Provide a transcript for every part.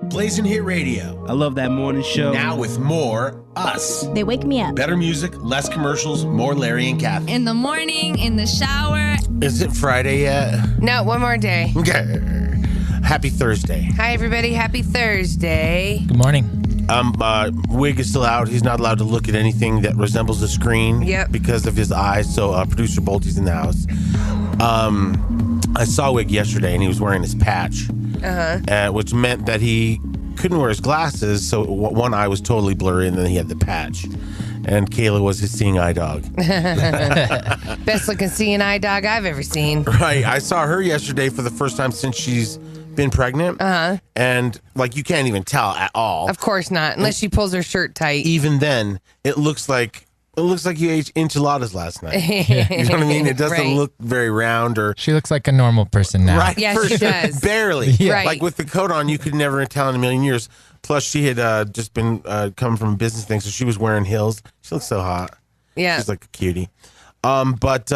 Blazing Hit Radio. I love that morning show. Now with more Us. They wake me up. Better music, less commercials, more Larry and Kathie. In the morning, in the shower. Is it Friday yet? No, one more day. Okay. Happy Thursday. Hi, everybody. Happy Thursday. Good morning. Wig is still out. He's not allowed to look at anything that resembles a screen because of his eyes. So producer Bolte's in the house. I saw Wig yesterday, and he was wearing his patch, which meant that he couldn't wear his glasses, so one eye was totally blurry, and then he had the patch. And Kayla was his seeing eye dog. Best looking seeing eye dog I've ever seen. Right. I saw her yesterday for the first time since she's been pregnant. And, you can't even tell at all. Of course not, unless she pulls her shirt tight. Even then, it looks like you ate enchiladas last night. You know what I mean? It doesn't look very round or... She looks like a normal person now. Right. Yeah, she does. Barely. Yeah. Right. Like with the coat on, you could never tell in a million years. Plus, she had just been coming from a business thing, so she was wearing heels. She looks so hot. Yeah. She's like a cutie. But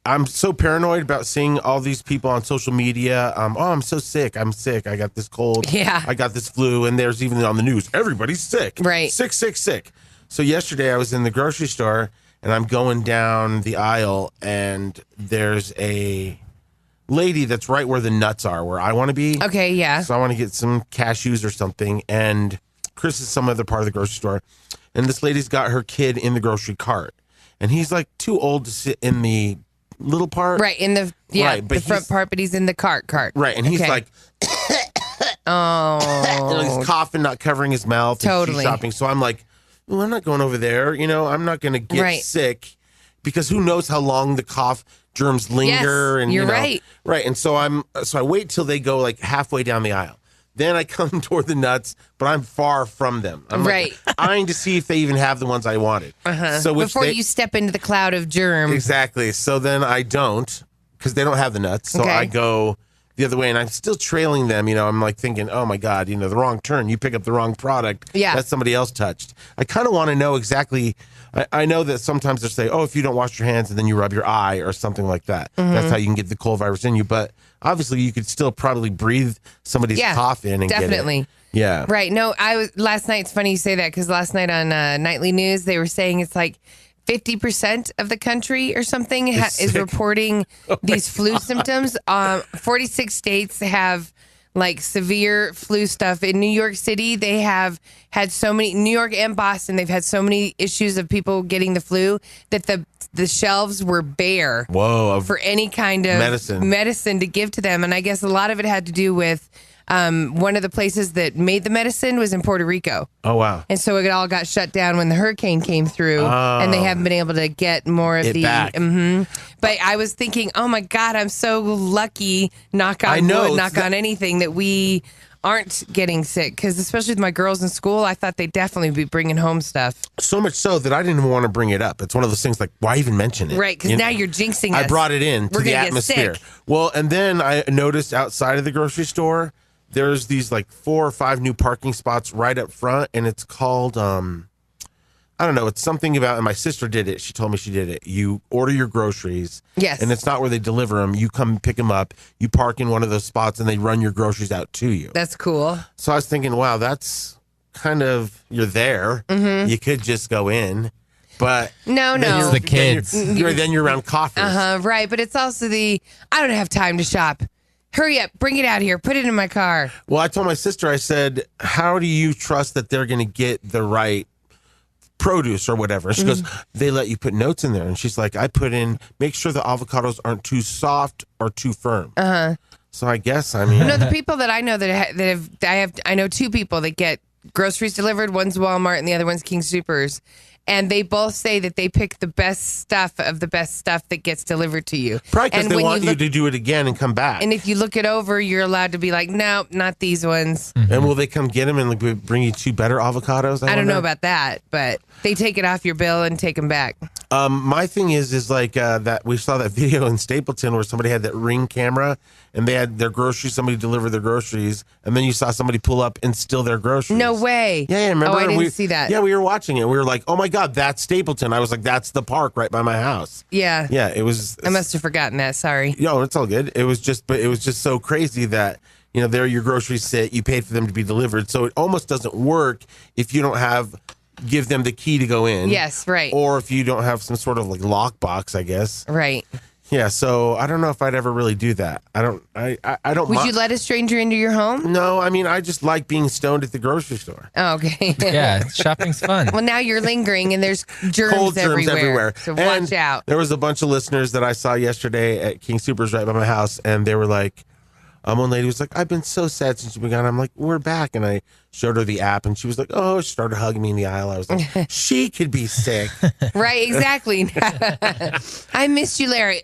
I'm so paranoid about seeing all these people on social media. I'm so sick. I'm sick. I got this cold. Yeah. I got this flu. And there's even on the news, everybody's sick. Right. Sick, sick, sick. So yesterday I was in the grocery store and I'm going down the aisle and there's a lady that's right where the nuts are, where I want to be. Okay, yeah. So I want to get some cashews or something. And Chris is some other part of the grocery store. And this lady's got her kid in the grocery cart. And he's like too old to sit in the little part. Right, in the the front part, but he's in the cart. Right, and he's like, he's coughing, not covering his mouth. Totally. She's shopping. So I'm like, well, I'm not going over there. I'm not going to get sick because who knows how long the cough germs linger. Yes, and you're right. Right. And so I wait till they go like halfway down the aisle. Then I come toward the nuts, but I'm far from them. I'm eyeing to see if they even have the ones I wanted. So before you step into the cloud of germs. Exactly. So then I don't, because they don't have the nuts. So I go the other way, and I'm still trailing them. I'm like thinking, oh my God, the wrong turn. You pick up the wrong product that somebody else touched. I kind of want to know exactly. I know that sometimes they say, oh, if you don't wash your hands and then you rub your eye or something like that, that's how you can get the cold virus in you. But obviously, you could still probably breathe somebody's cough in and definitely. get it. Yeah. Right. No, last night, it's funny you say that because last night on Nightly News, they were saying it's like 50% of the country or something is reporting these flu symptoms. 46 states have like severe flu stuff. In New York City, they have had so many, New York and Boston, they've had so many issues of people getting the flu that the shelves were bare for any kind of medicine to give to them. And I guess a lot of it had to do with one of the places that made the medicine was in Puerto Rico. Oh, wow. And so it all got shut down when the hurricane came through, and they haven't been able to get more of the... back. But I was thinking, oh, my God, I'm so lucky, knock on wood, knock on anything, that we aren't getting sick. Because especially with my girls in school, I thought they'd definitely be bringing home stuff. So much so that I didn't even want to bring it up. It's one of those things like, why even mention it? Right, because now you're jinxing us. I brought it in to the atmosphere. Well, and then I noticed outside of the grocery store, there's these like 4 or 5 new parking spots right up front, and it's called, I don't know, it's something about, and my sister did it. She told me she did it. You order your groceries. Yes. And it's not where they deliver them. You come pick them up. You park in one of those spots, and they run your groceries out to you. That's cool. So I was thinking, wow, that's kind of, you're there. You could just go in. But no, it's the kids. Then you're around coffers. Right, but it's also I don't have time to shop. Hurry up, bring it out here, put it in my car. Well, I told my sister, I said, how do you trust that they're going to get the right produce or whatever? And she goes, they let you put notes in there. And she's like, I put in, make sure the avocados aren't too soft or too firm. So I guess, I mean. No, the people that I know I know 2 people that get groceries delivered. One's Walmart and the other one's King Soopers. And they both say that they pick the best stuff of the best stuff that gets delivered to you. Probably because they want you to do it again and come back. And if you look it over, you're allowed to be like, no, not these ones. And will they come get them and like bring you 2 better avocados? I don't know about that, but they take it off your bill and take them back. My thing is like that we saw that video in Stapleton where somebody had that Ring camera and they had their groceries, somebody delivered their groceries, and then you saw somebody pull up and steal their groceries. No way. Yeah, remember? Oh, I didn't see that. Yeah, we were watching it. We were like, oh my God, that's Stapleton. I was like, that's the park right by my house. Yeah. Yeah, it was. I must have forgotten that. Sorry. No, it's all good. It was just so crazy that there your groceries sit. You paid for them to be delivered. So it almost doesn't work if you don't give them the key to go in. Yes, right. Or if you don't have some sort of like lockbox, I guess. Right. Yeah, so I don't know if I'd ever really do that. I don't. Would you let a stranger into your home? No, I mean, I just like being stoned at the grocery store. Oh, okay. Yeah, shopping's fun. Well, now you're lingering, and there's germs everywhere. So watch out. There was a bunch of listeners that I saw yesterday at King Soopers right by my house, and they were like, one lady was like, I've been so sad since you've been gone. I'm like, we're back. And I showed her the app, and she was like, oh, she started hugging me in the aisle. I was like, she could be sick. Right, exactly. I missed you, Larry.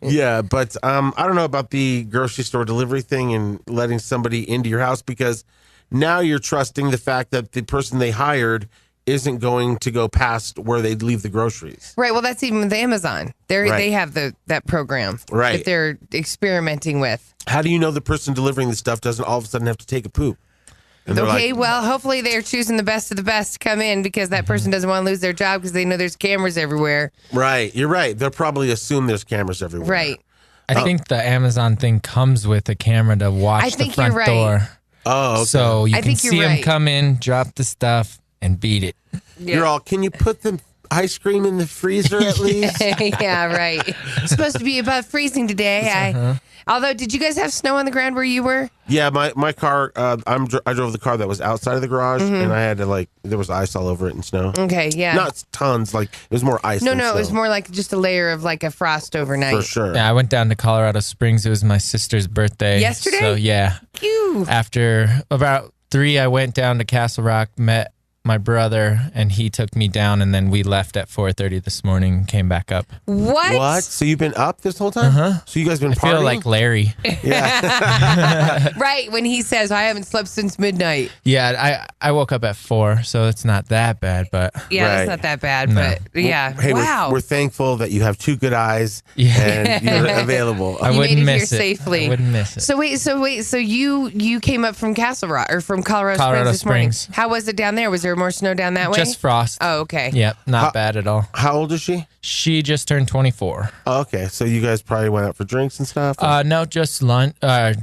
Yeah, but I don't know about the grocery store delivery thing and letting somebody into your house, because now you're trusting the fact that the person they hired isn't going to go past where they'd leave the groceries. Right. Well, that's even with Amazon. They have that program that they're experimenting with. How do you know the person delivering the stuff doesn't all of a sudden have to take a poop? Okay, well, hopefully they're choosing the best of the best to come in, because that person doesn't want to lose their job because they know there's cameras everywhere. Right. You're right. They'll probably assume there's cameras everywhere. Right. I think the Amazon thing comes with a camera to watch the front door. Oh, okay. So you can see them come in, drop the stuff, and beat it. Yeah. You're all, can you put the ice cream in the freezer at least? Yeah, right. It's supposed to be above freezing today. Although, did you guys have snow on the ground where you were? Yeah, my car, I drove the car that was outside of the garage, and I had to, there was ice all over it and snow. Okay, yeah. Not tons, it was more ice than No, snow. it was more like just a layer of a frost overnight. For sure. Yeah, I went down to Colorado Springs. It was my sister's birthday. Yesterday? So, yeah. Phew. After about 3, I went down to Castle Rock, met my brother, and he took me down, and then we left at 4:30 this morning, came back up. What? So you've been up this whole time? So you guys been partying? I feel like Larry. Yeah. Right, when he says, I haven't slept since midnight. Yeah, I woke up at 4, so it's not that bad, but... Yeah, it's not that bad, but yeah. Hey, wow. we're thankful that you have 2 good eyes and you're available. I you wouldn't made it miss here it. safely. I wouldn't miss it. So you came up from Castle Rock, or from Colorado Springs this morning. How was it down there? Was there more snow down that way? Just frost. Oh, okay. Yep, not bad at all. How old is she? She just turned 24. Oh, okay, so you guys probably went out for drinks and stuff? No, just lunch,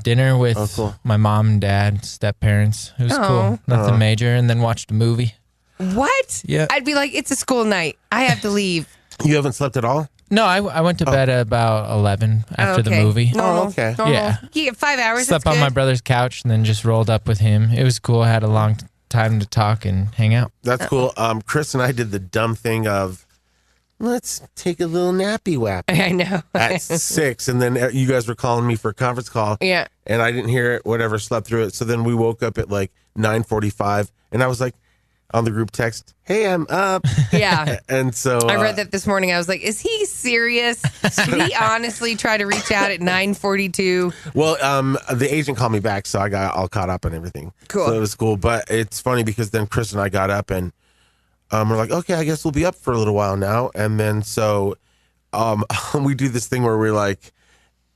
dinner with my mom and dad, step parents. It was cool. Nothing major, and then watched a movie. What? Yeah. I'd be like, it's a school night. I have to leave. You haven't slept at all? No, I went to bed at about 11 after the movie. Normal. Oh, okay. Normal. Yeah. You get 5 hours. Slept that's on my good. brother's couch and then just rolled up with him. It was cool. I had a long time to talk and hang out. That's cool. Chris and I did the dumb thing of, let's take a little nappy wap. I know. At 6, and then you guys were calling me for a conference call. Yeah. And I didn't hear it, whatever, slept through it. So then we woke up at 9:45, and I was like, on the group text, hey, I'm up. Yeah. And so I read that this morning. I was like, is he serious? Did he honestly try to reach out at 9:42? Well, the agent called me back, so I got all caught up on everything. Cool. So it was cool. But it's funny because then Chris and I got up, and we're like, okay, I guess we'll be up for a little while now. And then so we do this thing where we're like,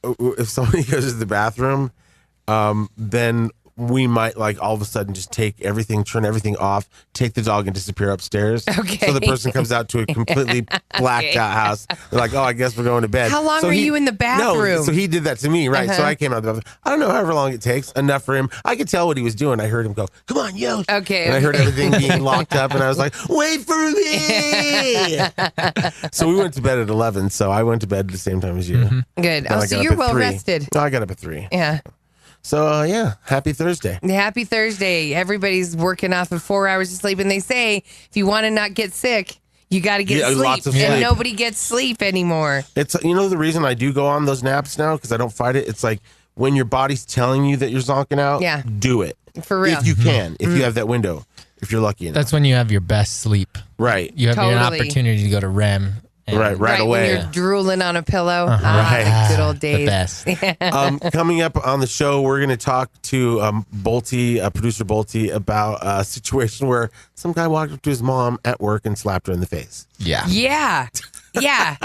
if somebody goes to the bathroom, then we might all of a sudden just turn everything off, take the dog and disappear upstairs. Okay. So the person comes out to a completely blacked out house. They're like, oh, I guess we're going to bed. How long were you in the bathroom? No, so he did that to me, right? So I came out of the bathroom. I don't know however long it takes, enough for him. I could tell what he was doing. I heard him go, come on, yo. Okay. And I heard everything being locked up, and I was like, wait for me. So we went to bed at 11, so I went to bed at the same time as you. Mm-hmm. Good. And Oh, so you're well rested. No, I got up at 3. Yeah. So, yeah, happy Thursday. Happy Thursday. Everybody's working off of 4 hours of sleep, and they say if you want to not get sick, you got to get sleep. Lots of sleep. And nobody gets sleep anymore. It's the reason I do go on those naps now, because I don't fight it. It's like when your body's telling you that you're zonking out, do it. For real. If you can, if you have that window, if you're lucky enough. That's when you have your best sleep. Right. You have an Totally. opportunity to go to REM. Right away. When you're drooling on a pillow. Right. Good old days. The best. Coming up on the show, we're going to talk to Bolte, producer Bolte, about a situation where some guy walked up to his mom at work and slapped her in the face. Yeah. Yeah. Yeah.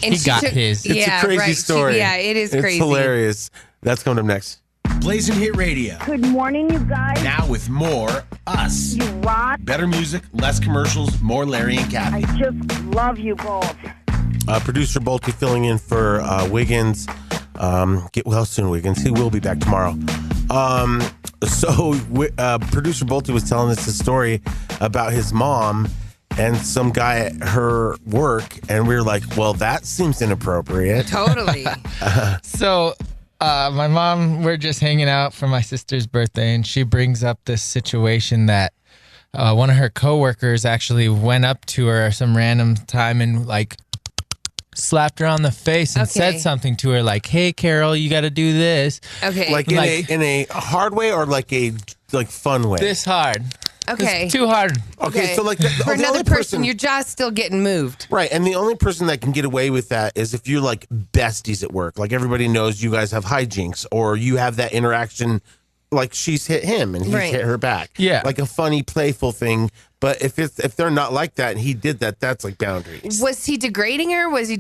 And He got his. It's a crazy story. It is crazy. It's hilarious. That's coming up next. Blazing Hit Radio. Good morning, you guys. Now with more us. You rock. Better music, less commercials, more Larry and I Kathie. just love you both. Producer Bolte filling in for Wiggins. Get well soon, Wiggins. He will be back tomorrow. So producer Bolte was telling us a story about his mom and some guy at her work, and we were like, well, that seems inappropriate. Totally. So my mom, we're just hanging out for my sister's birthday, and she brings up this situation that one of her coworkers actually went up to her some random time and like slapped her on the face and said something to her like, "Hey, Carol, you got to do this." Okay. Like in a hard way or like a fun way? This hard. Okay. It's too hard. Okay, so like for another person, your jaw's still getting moved. Right, and the only person that can get away with that is if you're like besties at work. Like everybody knows you guys have hijinks, or you have that interaction. Like she's hit him and he's hit her back. Yeah, like a funny, playful thing. But if they're not like that and he did that, that's like boundaries. Was he degrading her? Was he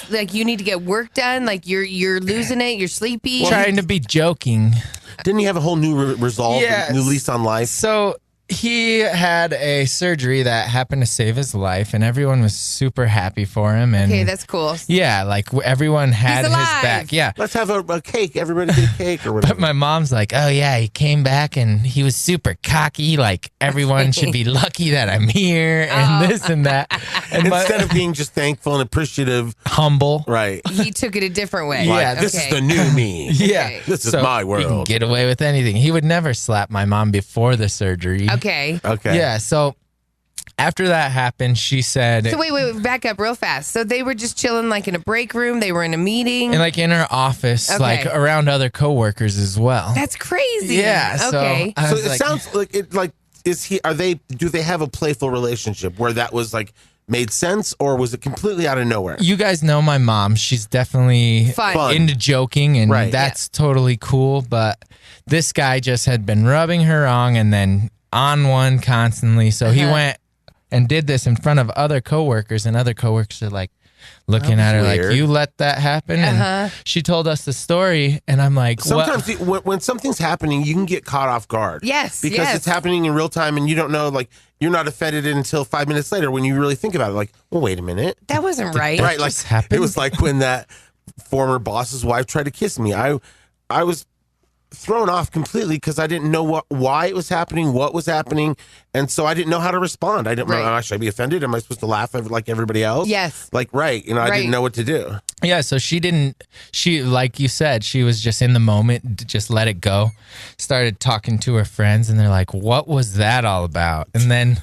like you need to get work done? Like you're losing it. You're sleepy. Trying to be joking. Didn't he have a whole new resolve, new lease on life? So he had a surgery that happened to save his life, and everyone was super happy for him. And okay, that's cool. Yeah, like everyone had his back. Yeah, let's have a cake. Everybody get a cake or whatever. But my mom's like, "Oh yeah, he came back and he was super cocky. Like everyone should be lucky that I'm here and this and that." And instead of being just thankful and appreciative, humble, right? He took it a different way. Yeah, this is the new me. Yeah, this is my world. He can get away with anything. He would never slap my mom before the surgery. Okay. Yeah, so after that happened, she said... So wait, back up real fast. So they were just chilling like in a break room? They were in a meeting? And like in her office, like around other coworkers as well. That's crazy. Yeah, okay. So it sounds like it do they have a playful relationship where that was like made sense, or was it completely out of nowhere? You guys know my mom. She's definitely Fun. into joking, and that's totally cool. But this guy just had been rubbing her wrong and then on one constantly. So he went and did this in front of other coworkers, and other coworkers are like looking at her like, "You let that happen?" And she told us the story, and I'm like, sometimes when something's happening, you can get caught off guard. Yes, because it's happening in real time, and you don't know, like, you're not offended until 5 minutes later when you really think about it. Like, well, wait a minute, that wasn't right. Right, like it was like when that former boss's wife tried to kiss me. I was thrown off completely because I didn't know why it was happening, what was happening, and so I didn't know how to respond. I didn't know, should I be offended? Am I supposed to laugh like everybody else? Yes. Like, I didn't know what to do. Yeah, so she, like you said, she was just in the moment, just let it go. Started talking to her friends, and they're like, "What was that all about?" And then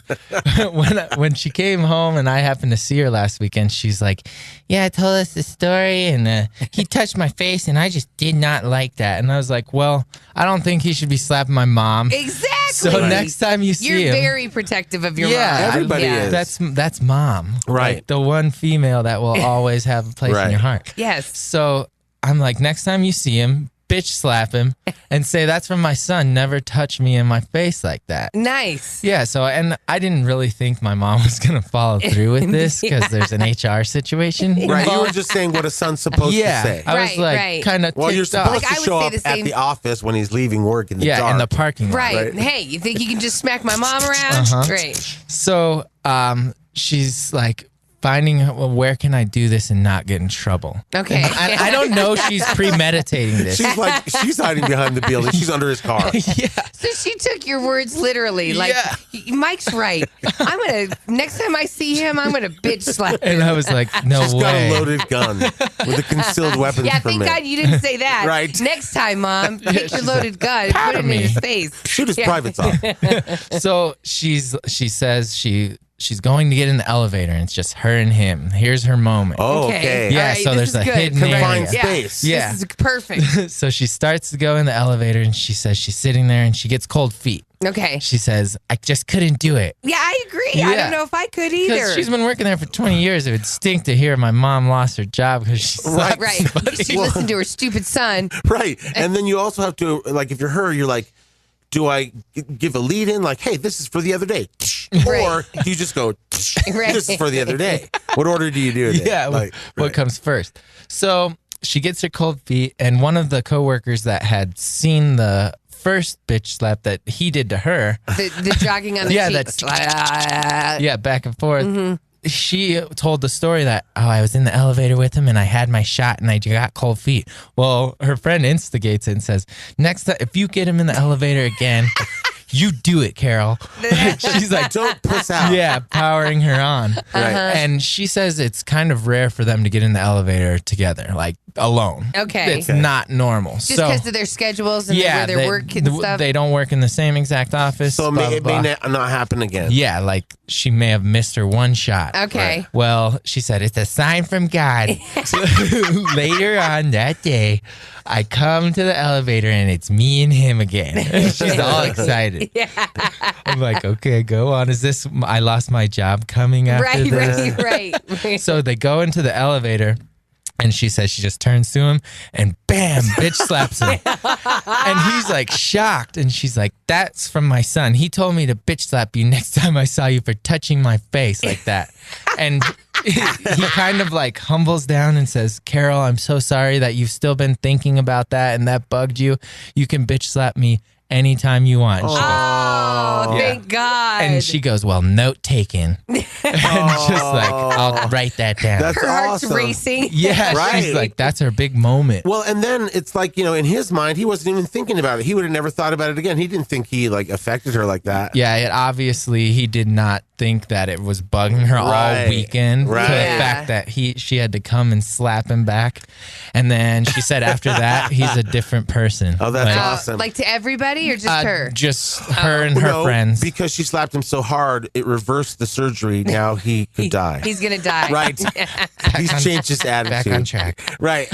when she came home, and I happened to see her last weekend, she's like, "Yeah, I told us the story, and he touched my face, and I just did not like that." And I was like, "Well, I don't think he should be slapping my mom." Exactly. So next time you see him, you're very protective of your mom. Everybody is. That's mom, right? Like the one female that will always have a place in your heart. Yes. So I'm like, next time you see him, bitch slap him and say, "That's from my son. Never touch me in my face like that." Nice. Yeah. So, and I didn't really think my mom was going to follow through with this because there's an HR situation. Right. You were just saying what a son's supposed to say. I was like, kind of. Well, you're supposed to show up at the office when he's leaving work in the dark. in the parking lot. Right. Hey, you think you can just smack my mom around? Right. So, she's like, finding, well, where can I do this and not get in trouble? Okay. I don't know she's premeditating this. She's hiding behind the building. She's under his car. Yeah. So she took your words literally. Like, Mike's right. Next time I see him, I'm going to bitch slap him. And I was like, no She's way. got a loaded gun with a concealed weapons Yeah, permit. thank God you didn't say that. Right. Next time, Mom, take your loaded gun and put it in his face. Shoot his privates off. So she says she's going to get in the elevator, and it's just her and him. Here's her moment. Oh, okay. Yeah, right, so there's a hidden confined area. space. Yeah. This is perfect. So she starts to go in the elevator, and she says she's sitting there, and she gets cold feet. Okay. She says, "I just couldn't do it." Yeah, I agree. I don't know if I could either. Because she's been working there for 20 years. It would stink to hear my mom lost her job because she sucks. Right. She listened to her stupid son. Right. And then you also have to, like, if you're her, you're like, do I give a lead in like, "Hey, this is for the other day," or do you just go, "This is for the other day"? What order do you do? Yeah, what comes first? So she gets her cold feet, and one of the coworkers that had seen the first bitch slap that he did to her, The jogging on the cheeks. back and forth. she told the story that, I was in the elevator with him and I had my shot and I got cold feet. Well, her friend instigates it and says, next time, if you get him in the elevator again, you do it, Carol. She's like, don't puss out. Yeah, powering her on. Right. And she says it's kind of rare for them to get in the elevator together, like alone. Okay. It's not normal. Just because of their schedules and where they work and stuff? They don't work in the same exact office. So it may not happen again. Yeah, like she may have missed her one shot. Okay. Right. Well, she said, it's a sign from God. So later on that day, I come to the elevator and it's me and him again. She's all excited. Yeah. I'm like, okay, go on. Is this, I lost my job coming after this? Right. So they go into the elevator. And she says she just turns to him and bam, bitch slaps him. And he's like shocked. And she's like, that's from my son. He told me to bitch slap you next time I saw you for touching my face like that. And he kind of like humbles down and says, Carol, I'm so sorry that you've still been thinking about that and that bugged you. You can bitch slap me anytime you want. Thank God. And she goes, well, note taken. And just like, I'll write that down. That's her heart's awesome. racing. Yeah, Right. she's like, that's her big moment. Well, and then it's like, in his mind, he wasn't even thinking about it. He would have never thought about it again. He didn't think he like affected her like that. Yeah, obviously he did not think that it was bugging her all weekend. Right. To the Yeah. fact that she had to come and slap him back. And then she said after that, he's a different person. Oh, that's awesome. Like to everybody or just her? Just her and her friends. Because she slapped him so hard, it reversed the surgery. Now he could die. He's going to die. Right. He's changed his attitude. Back on track. Right.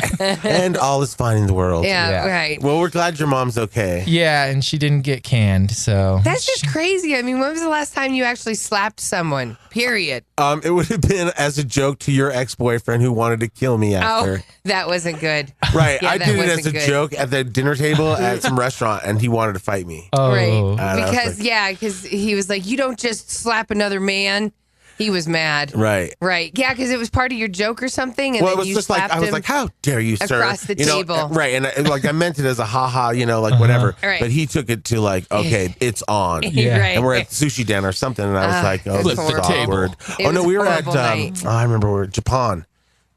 And all is fine in the world. Yeah, right. Well, we're glad your mom's okay. Yeah, and she didn't get canned, so. That's just crazy. I mean, when was the last time you actually slapped someone? Period. It would have been as a joke to your ex-boyfriend who wanted to kill me after. Oh, that wasn't good. Right. Yeah, I that did it wasn't as a good. joke at the dinner table at some restaurant, and he wanted to fight me. Oh. Right. I was Because he was like, you don't just slap another man. He was mad. Right. Right. Yeah, because it was part of your joke or something. And Well, it then was you just like, slapped I was him. like, how dare you, sir? across the table. Right. And I meant it as a ha-ha, like whatever. Right. But he took it to like, okay, it's on. Yeah. Right. And we're at Sushi Den or something, and I was like, oh, that's this is horrible. awkward. It Oh, no, was we a were at, horrible night. I remember we were at Japan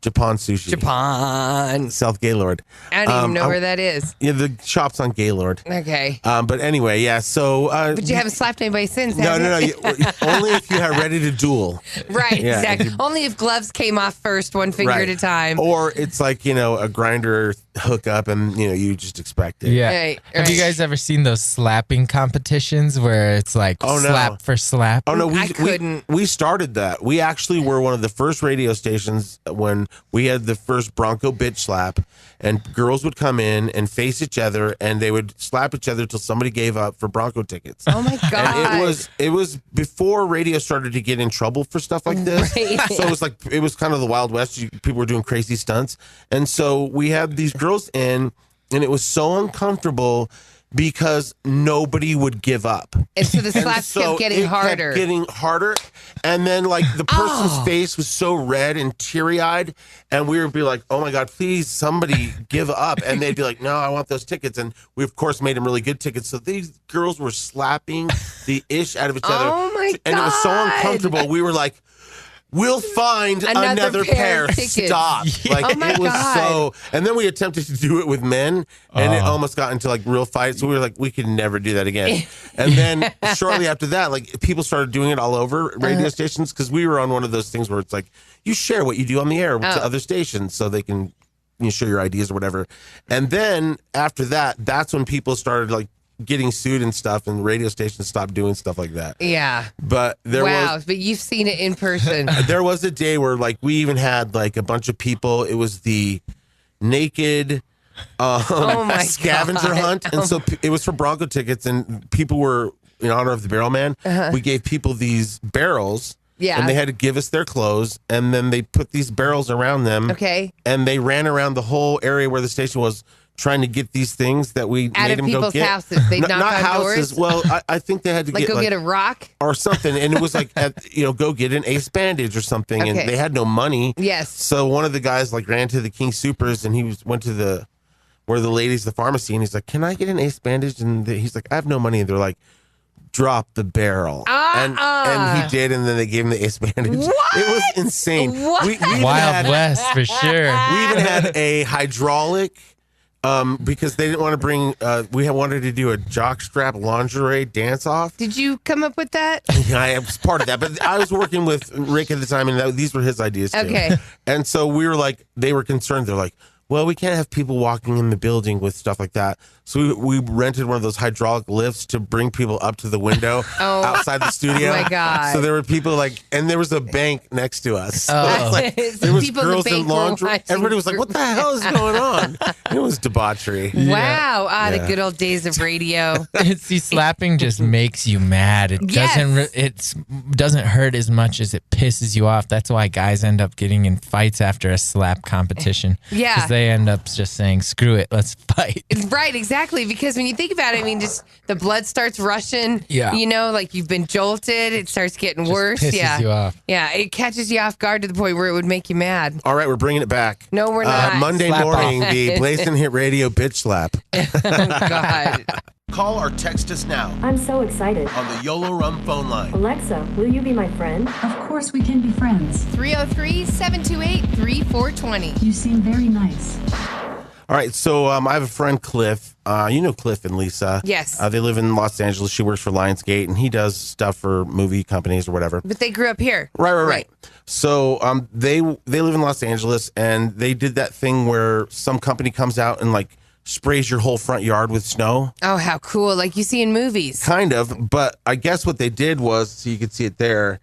Sushi. Japan. South Gaylord. I don't even know where that is. Yeah, the shop's on Gaylord. Okay. But anyway, yeah, so. But you haven't slapped anybody since, No, have you? only if you are ready to duel. Right, Yeah, exactly. if you- Only if gloves came off first, one finger Right. at a time. Or it's like, a grinder hookup and, you just expect it. Yeah. Right, Have you right. guys ever seen those slapping competitions where it's like Oh, no. slap for slap? Oh no, I couldn't. We started that. We actually were one of the first radio stations when we had the first Bronco bitch slap, and girls would come in and face each other, and they would slap each other till somebody gave up for Bronco tickets. Oh my God. And it was before radio started to get in trouble for stuff like this. Right. So it was kind of the Wild West. People were doing crazy stunts, and so we had these girls in, and it was so uncomfortable because nobody would give up. And so the And slaps so kept getting it harder. Kept getting harder, and then like the person's face was so red and teary-eyed, and we would be like, "Oh my God, please, somebody give up!" And they'd be like, "No, I want those tickets." And we of course made them really good tickets. So these girls were slapping the ish out of each other, Oh my and it was so God. uncomfortable. We were like, we'll find Another another pair pair. of tickets. Stop. Like Oh my it was God. so. And then we attempted to do it with men, and it almost got into like real fights. So we were like, we could never do that again. And then shortly after that, like people started doing it all over radio stations because we were on one of those things where it's like you share what you do on the air to other stations so they can share your ideas or whatever. And then after that, that's when people started like getting sued and stuff, and radio stations stopped doing stuff like that. Yeah. But But you've seen it in person. there was a day where like we even had like a bunch of people. It was the naked Oh my scavenger God. hunt, and so it was for Bronco tickets, and people were in honor of the barrel man. We gave people these barrels. Yeah. And they had to give us their clothes, and then they put these barrels around them. Okay. And they ran around the whole area where the station was, trying to get these things that we Out made of them go people's get. houses. They'd knock Not on houses. doors? Well, I think they had to Like get go get a rock? or something, and it was like go get an Ace bandage or something, Okay. and they had no money. Yes. So one of the guys like ran to the King Supers, and went to where the ladies, the pharmacy, and he's like, "Can I get an Ace bandage?" And he's like, "I have no money." And they're like, drop the barrel. And he did, and then they gave him the ace bandage. What? It was insane. We Wild West for sure. We even had a hydraulic because they didn't want to bring. We wanted to do a jockstrap lingerie dance off. Did you come up with that? Yeah, I was part of that, but I was working with Rick at the time, and these were his ideas too. Okay. And so we were like, they were concerned. They're like, well, we can't have people walking in the building with stuff like that. So we rented one of those hydraulic lifts to bring people up to the window outside the studio. Oh my God. So there were people and there was a bank next to us. So there was people girls in the in bank laundry. Everybody was like, what the hell is going on? It was debauchery. Wow. The good old days of radio. See, slapping just makes you mad. It doesn't hurt as much as it pisses you off. That's why guys end up getting in fights after a slap competition. Yeah. Because they end up just saying, screw it, let's fight. Right, exactly. Because when you think about it, I mean, just the blood starts rushing. Yeah. You know, like you've been jolted. It starts getting worse. Pisses you off. Yeah, it catches you off guard to the point where it would make you mad. All right, we're bringing it back. No, we're not. Monday Slap morning, off. the Blazing Hit Radio bitch slap. Oh, God. Call or text us now I'm so excited. on the YOLO Rum phone line. Alexa, will you be my friend? Of course we can be friends. 303-728-3420. You seem very nice. All right, so I have a friend, Cliff. You know Cliff and Lisa. Yes. They live in Los Angeles. She works for Lionsgate, and he does stuff for movie companies or whatever. But they grew up here. Right. So they live in Los Angeles, and they did that thing where some company comes out and like sprays your whole front yard with snow. Oh, how cool. Like you see in movies. Kind of, but I guess what they did was, so you could see it there,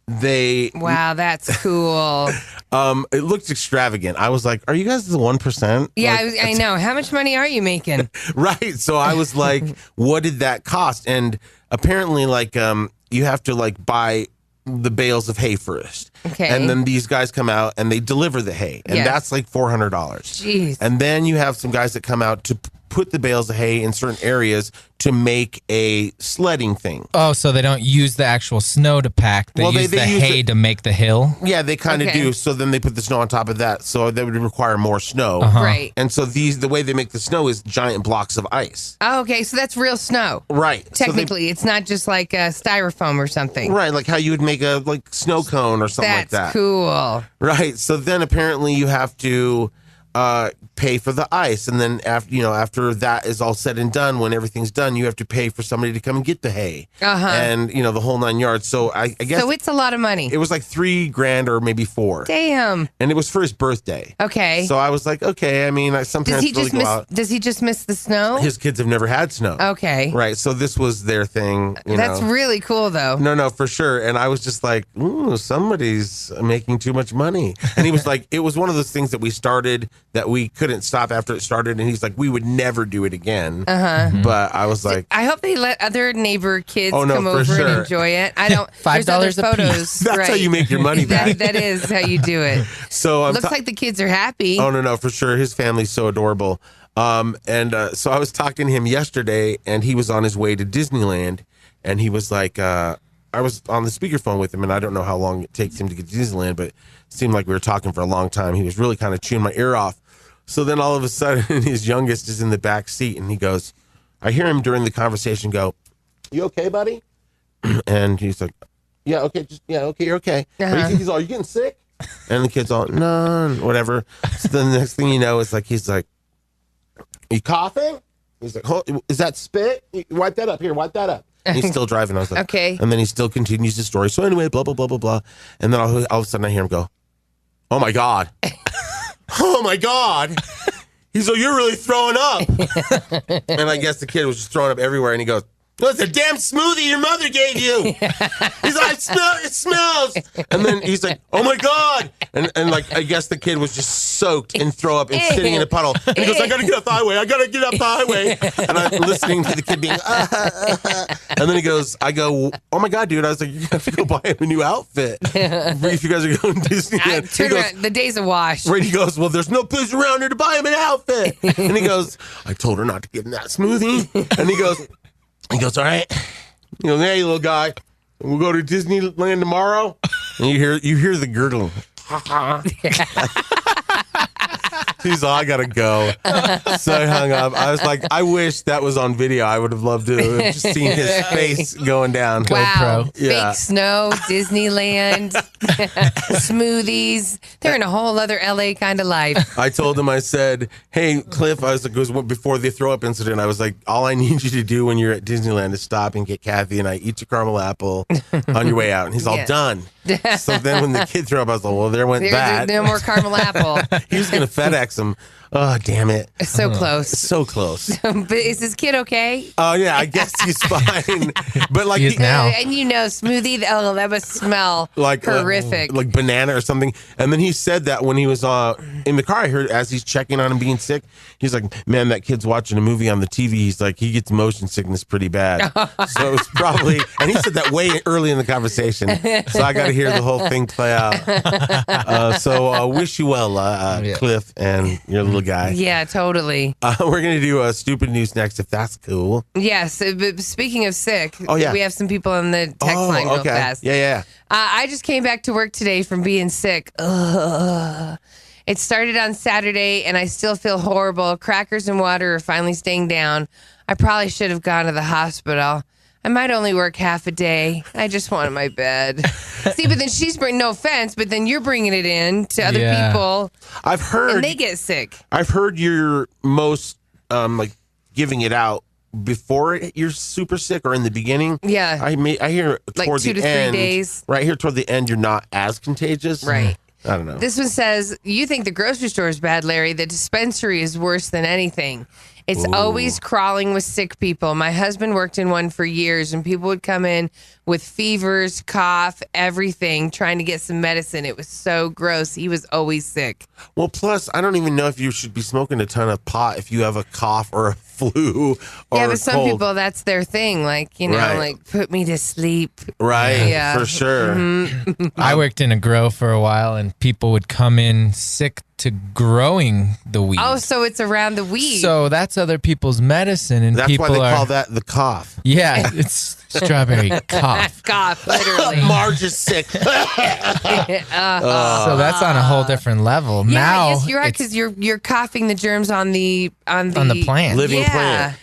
Wow, that's cool. it looked extravagant. I was like, are you guys the 1%? Yeah, Like, I know. How much money are you making? Right. So I was like, what did that cost? And apparently, like, you have to like buy the bales of hay first. Okay. And then these guys come out and they deliver the hay. And Yes. that's like $400. Jeez. And then you have some guys that come out to put the bales of hay in certain areas to make a sledding thing. Oh, so they don't use the actual snow to pack. They use the use hay to make the hill? Yeah, they kind of Okay. do. So then they put the snow on top of that. So that would require more snow. Right. And so the way they make the snow is giant blocks of ice. Oh, okay, so that's real snow. Right. Technically, it's not just like a styrofoam or something. Right, like how you would make a like snow cone or something like That's that. cool. Right. So then apparently you have to pay for the ice, and then after that is all said and done, when everything's done, you have to pay for somebody to come and get the hay, and the whole 9 yards. So I guess So it's a lot of money. it was like $3,000 or maybe $4,000, Damn. and it was for his birthday. Okay. So I was like, okay. I mean, some Does parents he just really go out. Does he just miss the snow? His kids have never had snow. Okay. Right. So this was their thing. That's really cool, though. No, for sure. And I was just like, ooh, somebody's making too much money. And he was like, it was one of those things that we started that we couldn't stop after it started. And he's like, we would never do it again. But I was like, I hope they let other neighbor kids Oh, no, come for over sure. and enjoy it. I don't. $5 there's other a piece. photos. that's right. how you make your money back. That is how you do it. So I'm Looks like the kids are happy. Oh, no, for sure. His family's so adorable. So I was talking to him yesterday, and he was on his way to Disneyland, and he was like, I was on the speakerphone with him, and I don't know how long it takes him to get to Disneyland, but it seemed like we were talking for a long time. He was really kind of chewing my ear off. So then all of a sudden, his youngest is in the back seat, and he goes, I hear him during the conversation go, "You okay, buddy?" And he's like, "Yeah, okay, you're okay." But you think are you getting sick? And the kid's all, "No," whatever. So then the next thing you know, it's like he's like, "You coughing?" He's like, "Is that spit? Wipe that up. Here, wipe that up." And he's still driving. I was like, Okay. And then he still continues the story. So anyway, blah, blah, blah, blah, blah. And then all of a sudden I hear him go, "Oh my God." "Oh my God." He's like, "You're really throwing up." And I guess the kid was just throwing up everywhere. And he goes, "No, it's a damn smoothie your mother gave you." He's like, it smells. And then he's like, "Oh my God." And like, I guess the kid was just soaked in throw up and sitting in a puddle. And he goes, "I got to get off the highway. I got to get off the highway." And I'm listening to the kid being, And then I go, "Oh my God, dude." I was like, "You have to go buy him a new outfit if you guys are going to Disney." Turn around. The day's a wash. Right, he goes, "Well, there's no place around here to buy him an outfit." And he goes, "I told her not to give him that smoothie." And he goes, "All right." He goes, "Hey, little guy, we'll go to Disneyland tomorrow." And you hear the gurgling. She's all, I gotta go. So I hung up. I was like, I wish that was on video. I would have loved to have just seen his face going down. Wow. Yeah. Fake snow, Disneyland, smoothies. They're in a whole other LA kind of life. I told him, I said, hey, Cliff, I was like, it was before the throw up incident. I was like, all I need you to do when you're at Disneyland is stop and get Kathie and I eat your caramel apple on your way out. And he's all done. So then when the kid threw up, I was like, well, there went that. No more caramel apple. He was going to FedEx him. Oh, damn it. So close. So close. But is this kid okay? Oh, yeah, I guess he's fine. But like, He is now. And smoothie, that must smell like horrific. like banana or something. And then he said that when he was in the car, I heard as he's checking on him being sick, he's like, man, that kid's watching a movie on the TV. He's like, he gets motion sickness pretty bad. So it was probably, and he said that way early in the conversation. So I got to hear the whole thing play out. So wish you well, Cliff, and your little guy. Yeah, totally. We're going to do stupid news next, if that's cool. Yes. But speaking of sick, yeah. we have some people on the text line real fast. Yeah. I just came back to work today from being sick. Ugh. It started on Saturday, and I still feel horrible. Crackers and water are finally staying down. I probably should have gone to the hospital. I might only work half a day. I just wanted my bed. See, but then she's bringing, no offense, but then you're bringing it in to other people. I've heard. And they get sick. I've heard you're most like giving it out before you're super sick or in the beginning. Yeah. I hear Like toward 2 to the 3 end, days. Right here toward the end, you're not as contagious. Right. I don't know. This one says, you think the grocery store is bad, Larry. The dispensary is worse than anything. It's always crawling with sick people. My husband worked in one for years, and people would come in with fevers, cough, everything, trying to get some medicine. It was so gross. He was always sick. Well, plus, I don't even know if you should be smoking a ton of pot if you have a cough or a flu or Yeah, but some cold. people, that's their thing. Like, Right. like put me to sleep. Right, Yeah. for sure. Mm-hmm. I worked in a grow for a while, and people would come in sick to growing the weed. Oh, so it's around the weed. So that's other people's medicine, and That's people why they are. call that the cough. Yeah, it's strawberry cough. cough, literally. Marge is sick. So that's on a whole different level. Yeah, now, yes, you're right, it's because you're coughing the germs on the plant. Living plant.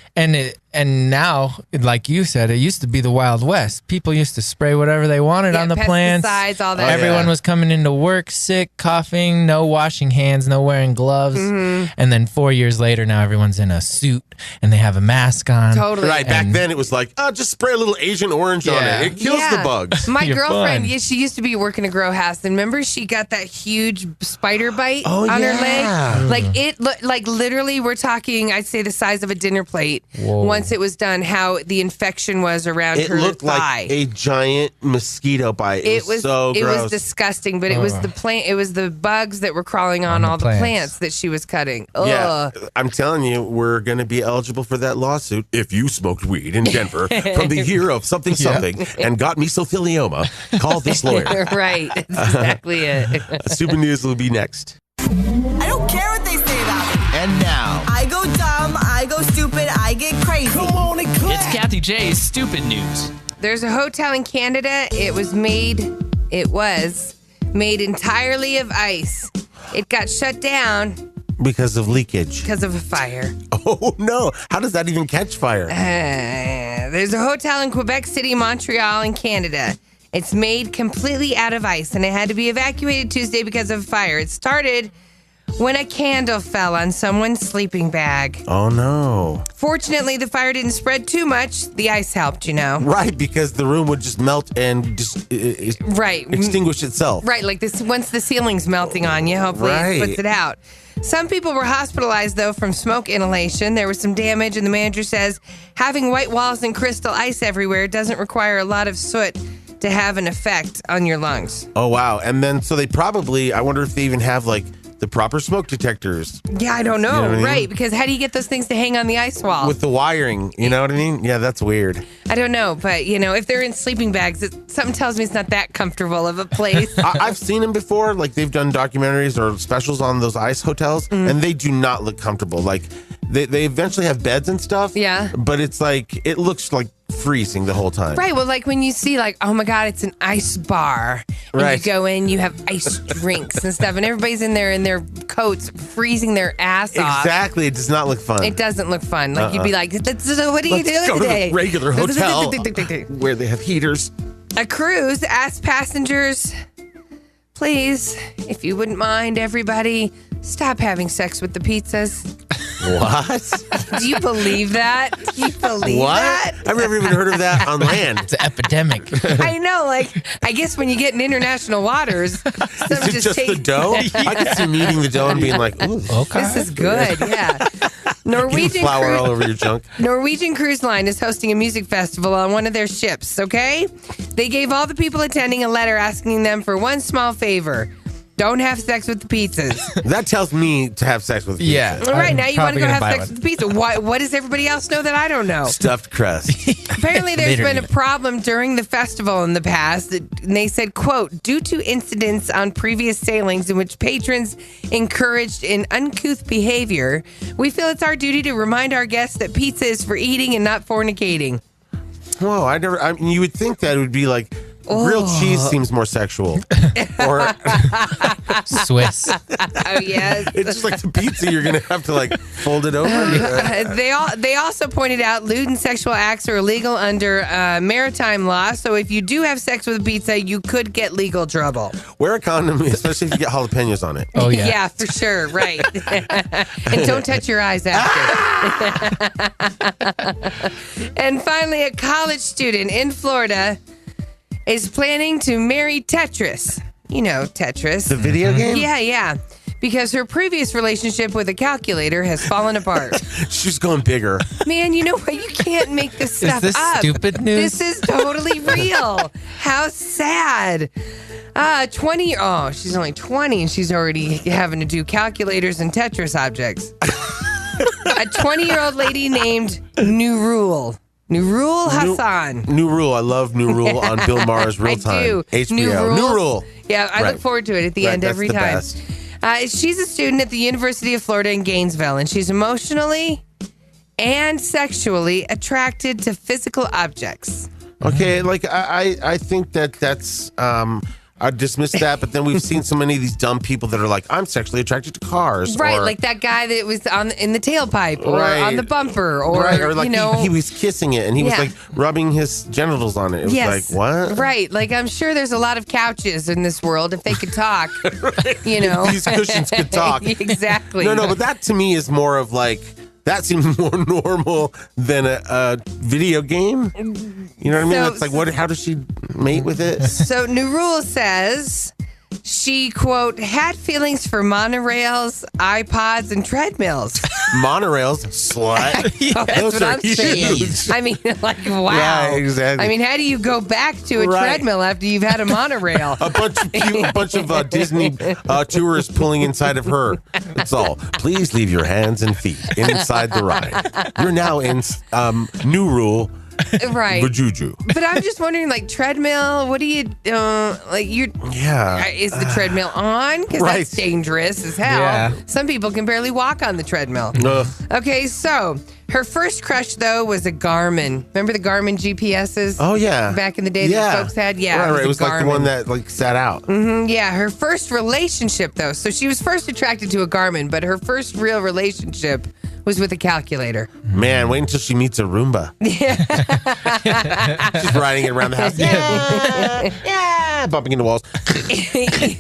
And now, like you said, it used to be the Wild West. People used to spray whatever they wanted on the plants. Pesticides, all that. Everyone was coming into work sick, coughing, no washing hands, no wearing gloves. Mm-hmm. And then 4 years later, now everyone's in a suit and they have a mask on. Totally. Right, back then it was like, oh, just spray a little Agent Orange on Yeah. it. It kills the bugs. My You're girlfriend, fun. yeah, she used to be working a grow house, and remember she got that huge spider bite Oh, on her yeah. leg. Like it, like literally, we're talking, I'd say the size of a dinner plate. Whoa. Once it was done, how the infection was around It her looked thigh. like a giant mosquito bite. It was so it gross. was disgusting, but it was the plant. It was the bugs that were crawling on the all the plants. plants that she was cutting. Ugh. Yeah, I'm telling you, we're going to be eligible for that lawsuit if you smoked weed in Denver from the year of something and got mesothelioma. Call this lawyer. Right, that's exactly it. Stupid News will be next. I don't care what they say about me. And now, I go dumb, I go stupid, I get crazy. come on and clap. It's Kathy J's Stupid News. There's a hotel in Canada. It was made entirely of ice. It got shut down Because of leakage. because of a fire. Oh, no. How does that even catch fire? There's a hotel in Quebec City, Montreal, in Canada. It's made completely out of ice, and it had to be evacuated Tuesday because of a fire. It started when a candle fell on someone's sleeping bag. Oh, no. Fortunately, the fire didn't spread too much. The ice helped, Right, because the room would just melt and just Right. extinguish itself. Right, like this. Once the ceiling's melting on you, hopefully Right. it puts it out. Some people were hospitalized, though, from smoke inhalation. There was some damage, and the manager says having white walls and crystal ice everywhere doesn't require a lot of soot to have an effect on your lungs. Oh, wow. And then, so they probably, I wonder if they even have, like, the proper smoke detectors Yeah, I don't know. You know what I mean? Right, because how do you get those things to hang on the ice wall? with the wiring. You know what I mean? Yeah, that's weird. I don't know, but, if they're in sleeping bags, something tells me it's not that comfortable of a place. I've seen them before. Like, they've done documentaries or specials on those ice hotels, and they do not look comfortable. Like, they eventually have beds and stuff. Yeah. But it's like, it looks like freezing the whole time. Right. Well, like when you see, like, oh my God, it's an ice bar. And right. You go in, you have ice drinks and stuff, and everybody's in there in their coats, freezing their ass off. Exactly. It does not look fun. It doesn't look fun. Like, you'd be like, what are you doing go today? To the regular hotel where they have heaters. A cruise asked passengers, please, if you wouldn't mind, everybody, stop having sex with the pizzas. What? Do you believe that? Do you believe that? I've never even heard of that on land. It's an epidemic. I know. Like, I guess when you get in international waters, some Is it just the dough? I can see me eating the dough and being like, ooh, Okay. This is good. Yeah. Flour all over your junk. Norwegian Cruise Line is hosting a music festival on one of their ships, okay? They gave all the people attending a letter asking them for one small favor. Don't have sex with the pizzas. That tells me to have sex with pizza. Yeah. All right, now you want to go have sex one. with the pizza. What does everybody else know that I don't know? Stuffed crust. Apparently, there's been a problem during the festival in the past. And they said, quote, due to incidents on previous sailings in which patrons encouraged in uncouth behavior, we feel it's our duty to remind our guests that pizza is for eating and not fornicating. Whoa, I mean, you would think that it would be like, grilled cheese seems more sexual. Or Swiss. Oh, yes. it's just like the pizza, you're going to have to like fold it over. They also pointed out lewd and sexual acts are illegal under maritime law. So if you do have sex with a pizza, you could get legal trouble. Wear a condom, especially if you get jalapenos on it. Oh, yeah. Yeah, for sure. Right. And don't touch your eyes after. And finally, a college student in Florida is planning to marry Tetris. You know Tetris. The video game? Yeah. Because her previous relationship with a calculator has fallen apart. She's going bigger. Man, you know what? You can't make this stuff Is this up. stupid news? This is totally real. How sad. 20. Oh, she's only 20 and she's already having to do calculators and Tetris objects. A 20-year-old lady named Nurul Hassan. New Rule. I love New Rule on Bill Maher's Real Time. I do. HBO. New Rule. Yeah, I look forward to it at the end every that's the time. best. She's a student at the University of Florida in Gainesville, and she's emotionally and sexually attracted to physical objects. Okay, like I think that's I dismiss that, but then we've seen so many of these dumb people that are like, I'm sexually attracted to cars. Right, or, like that guy that was in the tailpipe or on the bumper or, like he was kissing it and he was like rubbing his genitals on it. It was like, what? Right, like I'm sure there's a lot of couches in this world if they could talk, you know. These cushions could talk. Exactly. No, but that to me is more of like, that seems more normal than a video game. You know what I mean? It's like, how does she mate with it? So Nurul says she, quote, had feelings for monorails, iPods, and treadmills. Monorails, slut. That's what I'm saying. I mean, like, wow. Yeah, exactly. I mean, how do you go back to a treadmill after you've had a monorail? a bunch of Disney tourists pulling inside of her. That's all. Please leave your hands and feet inside the ride. You're now in New Rule. Right. Vajuju. But I'm just wondering, like, treadmill, what do you, like, is the treadmill on? Because that's dangerous as hell. Yeah. Some people can barely walk on the treadmill. Ugh. Okay, so her first crush, though, was a Garmin. Remember the Garmin GPSs? Oh, yeah. Back in the day that folks had? Yeah. Right. It was like the one that, like, sat out. Mm-hmm, yeah. Her first relationship, though. So she was first attracted to a Garmin, but her first real relationship was with a calculator. Man, wait until she meets a Roomba. Yeah. She's riding it around the house. Yeah. Bumping into walls.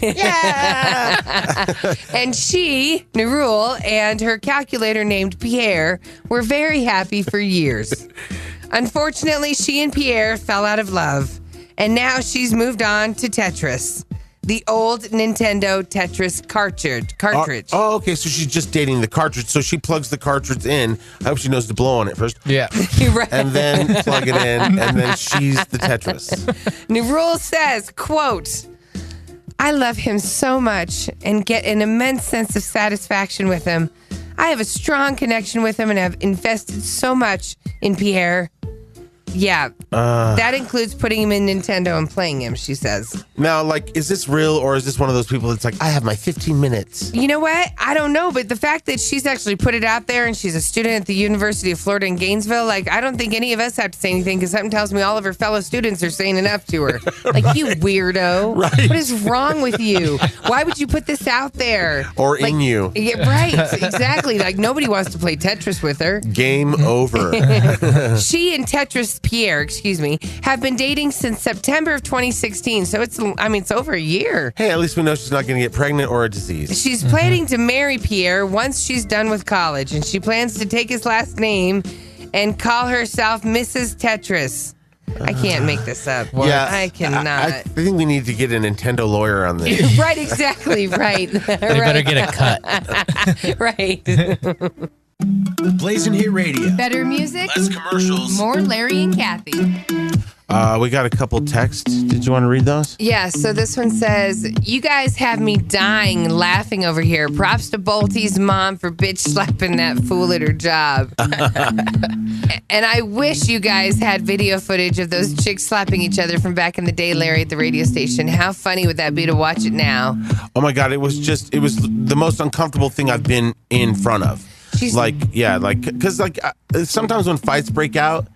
Yeah. And she, Nurul, and her calculator named Pierre were very happy for years. Unfortunately, she and Pierre fell out of love, and now she's moved on to Tetris. The old Nintendo Tetris cartridge. Oh, okay. So she's just dating the cartridge. So she plugs the cartridge in. I hope she knows to blow on it first. Yeah. Right. And then plug it in. And then she's the Tetris. Nurul says, quote, I love him so much and get an immense sense of satisfaction with him. I have a strong connection with him and have invested so much in Pierre. Yeah. That includes putting him in Nintendo and playing him, she says. Now, like, is this real or is this one of those people that's like, I have my 15 minutes? You know what? I don't know, but the fact that she's actually put it out there and she's a student at the University of Florida in Gainesville, like, I don't think any of us have to say anything because something tells me all of her fellow students are saying enough to her. Like, you weirdo. Right. What is wrong with you? Why would you put this out there? Or like, in you. Yeah, right. Exactly. Like, nobody wants to play Tetris with her. Game over. She and Tetris Pierre, have been dating since September of 2016. So it's over a year. Hey, at least we know she's not going to get pregnant or a disease. She's planning to marry Pierre once she's done with college, and she plans to take his last name and call herself Mrs. Tetris. I can't make this up. Yeah, I cannot. I think we need to get a Nintendo lawyer on this. Right, exactly, right. They better get a cut. Right. Blazing Hit Radio. Better music, less commercials, more Larry and Kathie. We got a couple texts. Did you want to read those? Yeah, so this one says, you guys have me dying laughing over here. Props to Bolte's mom for bitch slapping that fool at her job. And I wish you guys had video footage of those chicks slapping each other from back in the day, Larry, at the radio station. How funny would that be to watch it now? Oh my God, it was the most uncomfortable thing I've been in front of. Because sometimes when fights break out,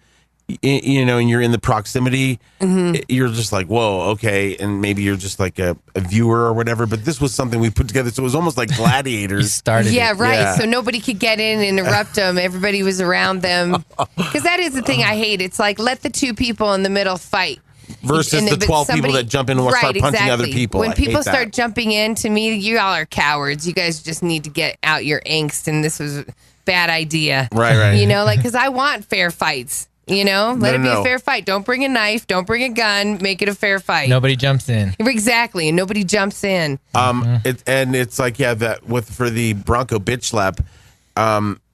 you know, and you're in the proximity, you're just like, whoa, okay. And maybe you're just like a viewer or whatever. But this was something we put together. So it was almost like gladiators. Started yeah, it. right. Yeah. So nobody could get in and interrupt them. Everybody was around them. Because that is the thing I hate. It's like, let the two people in the middle fight. Versus the 12 people that jump in and start punching other people. When people start that. Jumping in, to me, you all are cowards. You guys just need to get out your angst. And this was a bad idea. Right. You know, like, because I want fair fights. You know, let it be a fair fight. Don't bring a knife. Don't bring a gun. Make it a fair fight. Nobody jumps in. Exactly, and nobody jumps in. It's like for the Bronco bitch slap,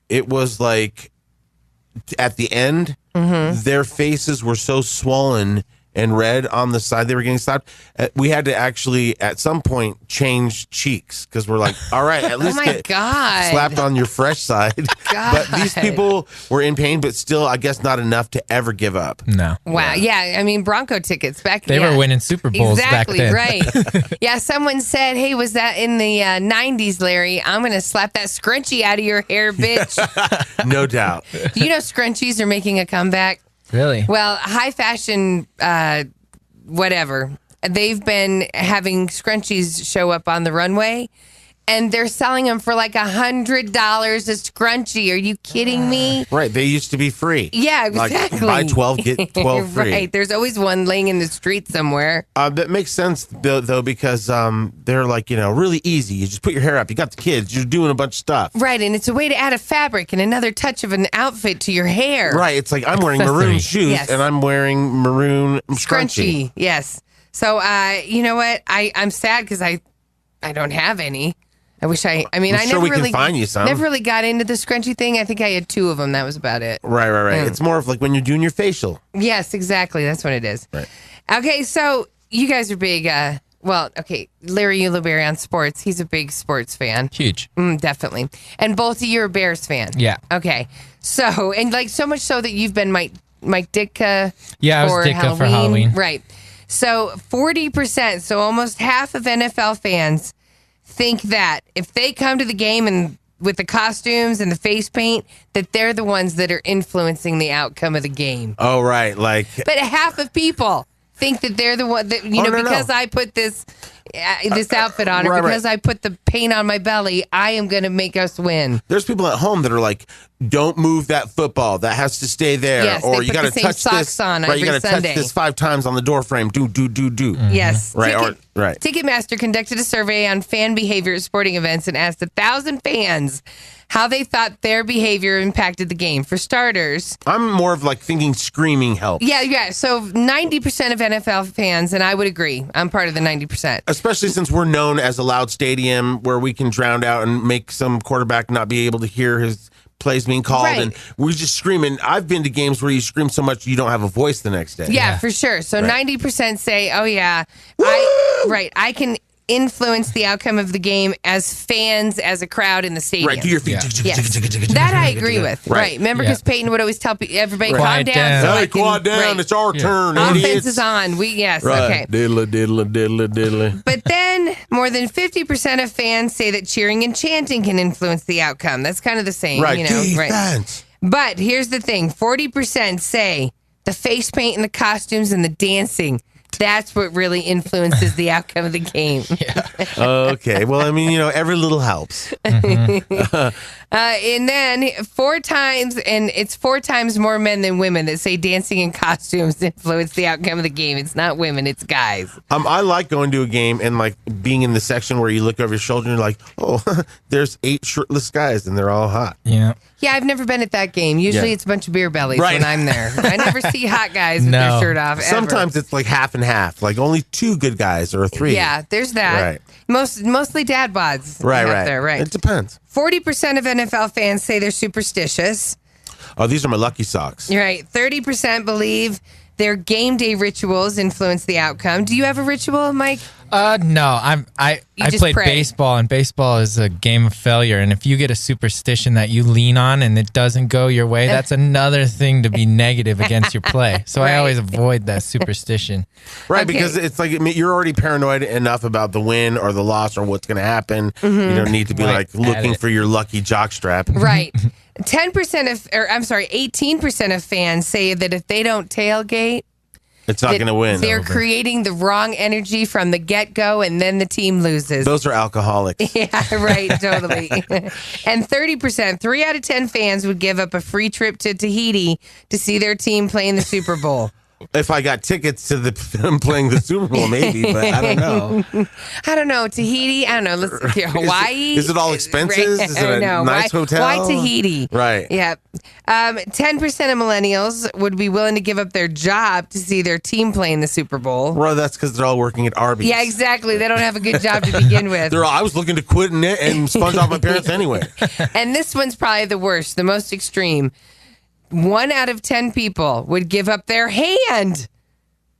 it was like at the end, their faces were so swollen and red on the side they were getting slapped. We had to actually at some point change cheeks because we're like, all right, at least get slapped on your fresh side. But these people were in pain, but still, I guess not enough to ever give up. No. Wow. Yeah. I mean, Bronco tickets back. They were winning Super Bowls back then. Exactly. Right. Yeah. Someone said, "Hey, was that in the 90s, Larry? I'm gonna slap that scrunchie out of your hair, bitch." No doubt. Do you know scrunchies are making a comeback? Really? Well, high fashion, whatever. They've been having scrunchies show up on the runway, and they're selling them for like $100 a scrunchie. Are you kidding me? Right. They used to be free. Yeah, exactly. Like, buy 12, get 12 free. Right. There's always one laying in the street somewhere. That makes sense, though, because they're like, really easy. You just put your hair up. You got the kids. You're doing a bunch of stuff. Right. And it's a way to add a fabric and another touch of an outfit to your hair. Right. It's like I'm wearing maroon shoes and I'm wearing maroon scrunchie. Yes. So, you know what? I'm sad because I don't have any. I wish I never really can find you some. Never really got into the scrunchie thing. I think I had 2 of them. That was about it. Right. It's more of like when you're doing your facial. Yes, exactly. That's what it is. Right. Okay, so you guys are big. Larry Ulibarri on sports. He's a big sports fan. Huge. Definitely. And Bolte, you're a Bears fan. Yeah. Okay. So, and like so much so that you've been Mike Ditka I was Ditka for Halloween. Right. So 40%, so almost half of NFL fans think that if they come to the game and with the costumes and the face paint, that they're the ones that are influencing the outcome of the game. Oh, right. But half of people think that they're the one that, because I put this outfit on or because I put the paint on my belly, I am going to make us win. There's people at home that are like, don't move that football. That has to stay there. Yes, or you got to touch this. On right, you got to touch Sunday. this 5 times on the door frame. Do. Mm-hmm. Yes. Right. Ticketmaster conducted a survey on fan behavior at sporting events and asked 1,000 fans how they thought their behavior impacted the game. For starters, I'm more of like thinking screaming helps. Yeah. So 90% of NFL fans, and I would agree, I'm part of the 90%. Especially since we're known as a loud stadium where we can drown out and make some quarterback not be able to hear his plays being called, and we just scream. And I've been to games where you scream so much you don't have a voice the next day. Yeah. For sure. So 90% say, oh yeah, I can influence the outcome of the game as fans, as a crowd in the stadium. Right, do your feet. Yes. That I agree with. Right. Remember, because Peyton would always tell everybody, calm down. Hey, quiet down. It's our turn. Offense is on. Okay. Diddle. But then more than 50% of fans say that cheering and chanting can influence the outcome. That's kind of the same. Right. Right. But here's the thing. 40% say the face paint and the costumes and the dancing. That's what really influences the outcome of the game. Okay. Well, I mean, every little helps. And then 4 times, and it's 4 times more men than women that say dancing and costumes influence the outcome of the game. It's not women, it's guys. I like going to a game and like being in the section where you look over your shoulder and you're like, oh, there's 8 shirtless guys and they're all hot. Yeah, I've never been at that game. Usually it's a bunch of beer bellies when I'm there. I never see hot guys with their shirt off. Ever. Sometimes it's like half and half, like only 2 good guys or 3. Yeah, there's that. Right. Mostly dad bods. Right. There, right. It depends. 40% of NFL fans say they're superstitious. Oh, these are my lucky socks. Right. 30% believe their game day rituals influence the outcome. Do you have a ritual, Mike? No. I played baseball, and baseball is a game of failure. And if you get a superstition that you lean on and it doesn't go your way, that's another thing to be negative against your play. So I always avoid that superstition. Right, because it's like you're already paranoid enough about the win or the loss or what's going to happen. Mm-hmm. You don't need to be like looking for your lucky jockstrap. Right. 18% of fans say that if they don't tailgate, it's not going to win. They're creating the wrong energy from the get-go, and then the team loses. Those are alcoholics. Yeah, right, totally. And 30%, 3 out of 10 fans would give up a free trip to Tahiti to see their team play in the Super Bowl. If I got tickets to them playing the Super Bowl, maybe, but I don't know. Tahiti? I don't know. Let's hear Hawaii. Is it all expenses? Is it a nice hotel? Why Tahiti? Right. Yeah. 10% of millennials would be willing to give up their job to see their team play in the Super Bowl. Well, that's because they're all working at Arby's. Yeah, exactly. They don't have a good job to begin with. I was looking to quit and sponge off my parents anyway. And this one's probably the worst, the most extreme. 1 out of 10 people would give up their hand.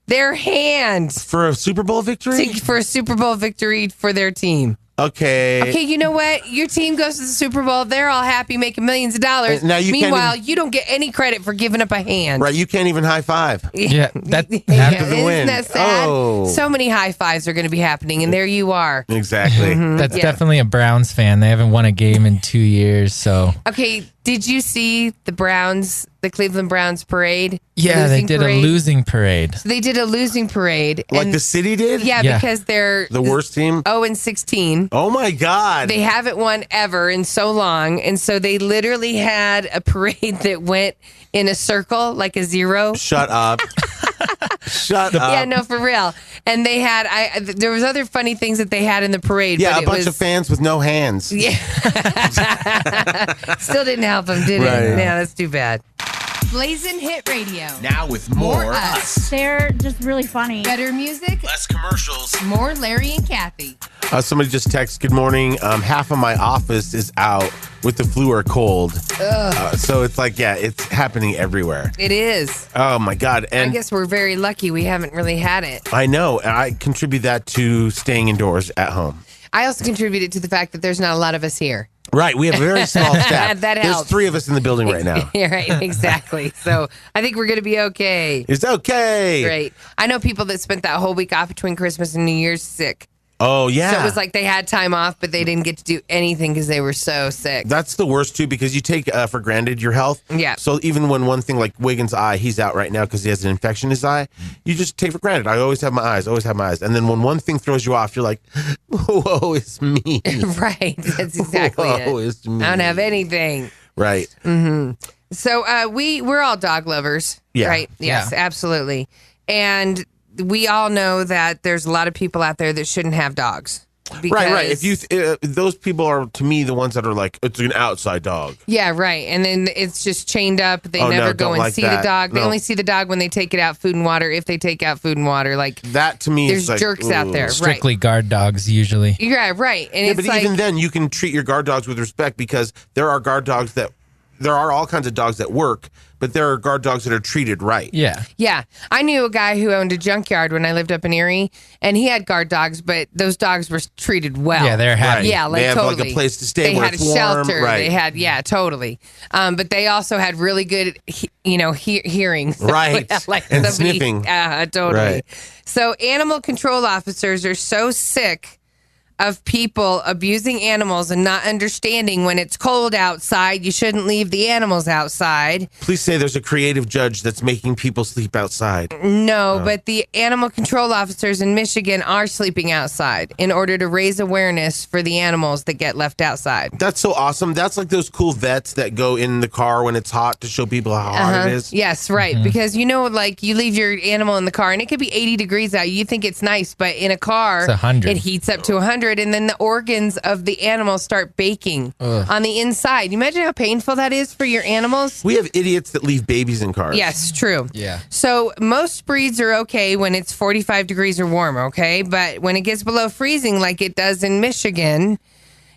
For a Super Bowl victory? For a Super Bowl victory for their team. Okay, you know what? Your team goes to the Super Bowl. They're all happy making millions of dollars. Meanwhile, you don't get any credit for giving up a hand. Right, you can't even high five. Yeah, after the win. Isn't that sad? Oh. So many high fives are going to be happening, and there you are. Exactly. Mm-hmm. That's definitely a Browns fan. They haven't won a game in 2 years, so. Okay, did you see the Cleveland Browns parade? Yeah, they did a losing parade. So they did a losing parade. Like the city did? Yeah, because they're the worst team. 0-16. Oh my God. They haven't won ever in so long. And so they literally had a parade that went in a circle, like a zero. Shut up. Shut up. Yeah, no, for real. And they had, there was other funny things that they had in the parade. Yeah, a bunch of fans with no hands. Yeah. Still didn't help them, did it? Yeah, that's too bad. Blazing Hit Radio. Now with more us. They're just really funny. Better music. Less commercials. More Larry and Kathie. Somebody just texted, good morning. Half of my office is out with the flu or cold. So it's like, it's happening everywhere. It is. Oh my God. And I guess we're very lucky we haven't really had it. I know. I contribute that to staying indoors at home. I also contributed to the fact that there's not a lot of us here. Right. We have a very small staff. That helps. There's 3 of us in the building right now. Right. Exactly. So I think we're going to be okay. It's okay. Great. I know people that spent that whole week off between Christmas and New Year's sick. Oh, yeah. So it was like they had time off, but they didn't get to do anything because they were so sick. That's the worst, too, because you take for granted your health. Yeah. So even when one thing like Wiggins' eye, he's out right now because he has an infection in his eye, you just take for granted. I always have my eyes, And then when one thing throws you off, you're like, whoa, it's me. Right. That's exactly whoa, it. It's me. I don't have anything. Right. Mm-hmm. So we're all dog lovers. Yeah. Right? Yes, absolutely. And we all know that there's a lot of people out there that shouldn't have dogs. Right. If you those people are, to me, the ones that are like, it's an outside dog. Yeah, right. And then it's just chained up. They never go and like see that. the dog. They No. only see the dog when they take it out food and water, if they take out food and water. Like that, to me, there's is like, jerks out there. Strictly guard dogs, usually. Yeah, right. And Yeah, it's but even then, you can treat your guard dogs with respect because there are guard dogs that there are all kinds of dogs that work, but there are guard dogs that are treated right. Yeah. Yeah. I knew a guy who owned a junkyard when I lived up in Erie, and he had guard dogs, but those dogs were treated well. Yeah, they're happy. Yeah, like they have totally. like a place to stay They where had it's a warm. shelter. Right. They had, totally. But they also had really good, hearing. Right. Like and somebody, sniffing. Totally. Right. So animal control officers are so sick of people abusing animals and not understanding when it's cold outside, you shouldn't leave the animals outside. Please say there's a creative judge that's making people sleep outside. No, but the animal control officers in Michigan are sleeping outside in order to raise awareness for the animals that get left outside. That's so awesome. That's like those cool vets that go in the car when it's hot to show people how hot it is. Yes, right. Because like you leave your animal in the car and it could be 80 degrees out. You think it's nice, but in a car, It's 100. it heats up to 100, and then the organs of the animal start baking on the inside. You imagine how painful that is for your animals? We have idiots that leave babies in cars. Yes, true. Yeah. So most breeds are okay when it's 45 degrees or warmer, okay? But when it gets below freezing like it does in Michigan,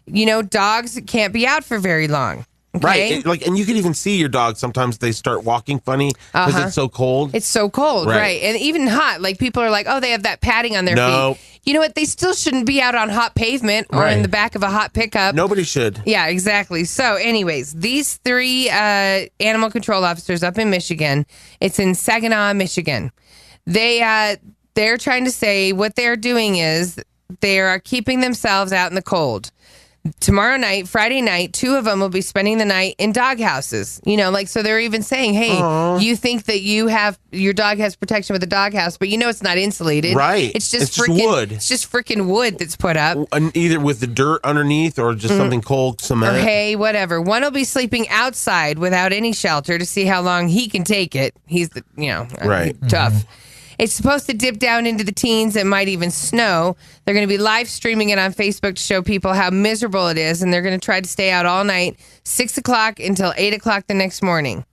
dogs can't be out for very long. Okay? Right. And you can even see your dog. Sometimes they start walking funny because it's so cold. It's so cold, right? And even hot. Like people are like, oh, they have that padding on their feet. You know what? They still shouldn't be out on hot pavement or in the back of a hot pickup. Nobody should. Yeah, exactly. So anyways, these 3 animal control officers up in Michigan, it's in Saginaw, Michigan. They're trying to say what they're doing is they are keeping themselves out in the cold. Tomorrow night, Friday night, 2 of them will be spending the night in dog houses. So they're even saying, hey, you think that your dog has protection with a dog house, but it's not insulated. Right. It's just wood. It's just freaking wood that's put up. Either with the dirt underneath or just something cold, cement. Or hay, whatever. One will be sleeping outside without any shelter to see how long he can take it. He's Right. tough. It's supposed to dip down into the teens. It might even snow. They're going to be live streaming it on Facebook to show people how miserable it is, and they're going to try to stay out all night, 6 o'clock until 8 o'clock the next morning.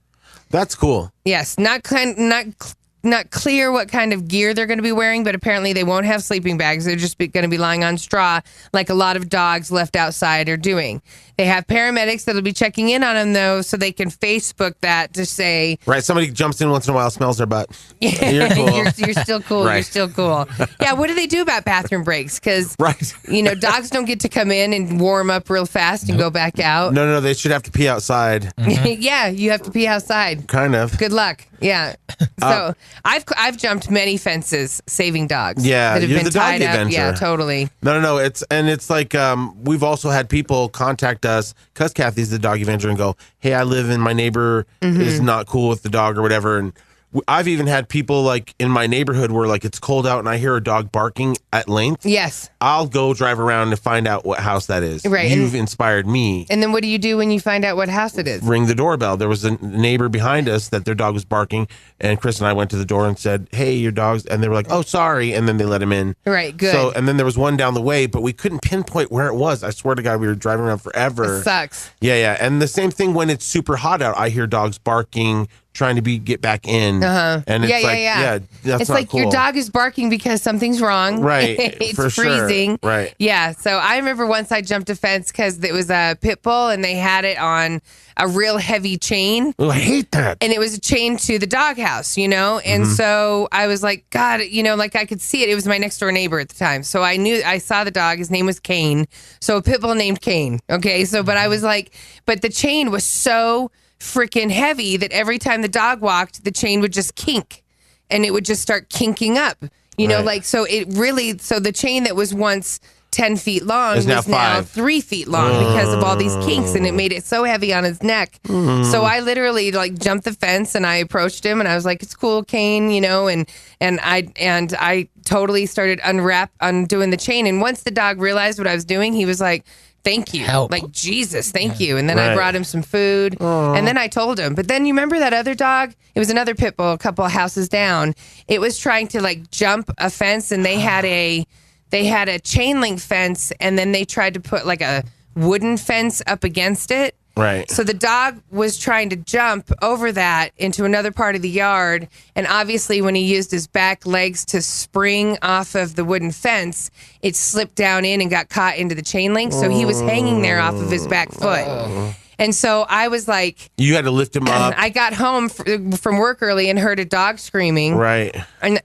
That's cool. Yes, not clear what kind of gear they're going to be wearing, but apparently they won't have sleeping bags. They're just going to be lying on straw like a lot of dogs left outside are doing. They have paramedics that'll be checking in on them, though, so they can Facebook that to say... Right, somebody jumps in once in a while, smells their butt. Yeah, you're cool. you're still cool. Right. You're still cool. Yeah, what do they do about bathroom breaks? Because, dogs don't get to come in and warm up real fast and go back out. No, they should have to pee outside. Yeah, you have to pee outside. Kind of. Good luck. Yeah. So I've jumped many fences saving dogs. Yeah, that have you're been the dog tied up. avenger. Yeah, totally. No. It's like we've also had people contact us because Kathie's the dog avenger and go, hey, I live in my neighbor is not cool with the dog or whatever. And I've even had people like in my neighborhood where like it's cold out and I hear a dog barking at length. Yes. I'll go drive around to find out what house that is. Right. You've inspired me. And then what do you do when you find out what house it is? Ring the doorbell. There was a neighbor behind us that their dog was barking, and Chris and I went to the door and said, hey, your dog's, and they were like, oh, sorry, and then they let him in. Right, good. So, and then there was one down the way, but we couldn't pinpoint where it was. I swear to God, we were driving around forever. It sucks. Yeah. And the same thing when it's super hot out. I hear dogs barking, trying to get back in. And it's that's it's not like cool. your dog is barking because something's wrong. Right. It's for freezing. Sure. Right. Yeah. So I remember once I jumped a fence because it was a pit bull and they had it on a real heavy chain. Oh, I hate that. And it was a chain to the doghouse, And so I was like, God, like I could see it. It was my next door neighbor at the time. So I saw the dog. His name was Kane. So a pit bull named Kane. Okay. So, but I was like, but the chain was so freaking heavy that every time the dog walked, the chain would just kink and it would just start kinking up, so the chain that was once 10 feet long is now 3 feet long because of all these kinks, and it made it so heavy on his neck. So I literally jumped the fence and I approached him and I was like, it's cool, Kane, and I totally started undoing the chain. And once the dog realized what I was doing, he was like, thank you. Help. Like, Jesus, thank you. And then I brought him some food. And then I told him. But then you remember that other dog? It was another pit bull a couple of houses down. It was trying to jump a fence, and they had a chain link fence, and then they tried to put a wooden fence up against it. Right. So the dog was trying to jump over that into another part of the yard. And obviously, when he used his back legs to spring off of the wooden fence, it slipped down in and got caught into the chain link. So he was hanging there off of his back foot. And so I was like, you had to lift him up. I got home from work early and heard a dog screaming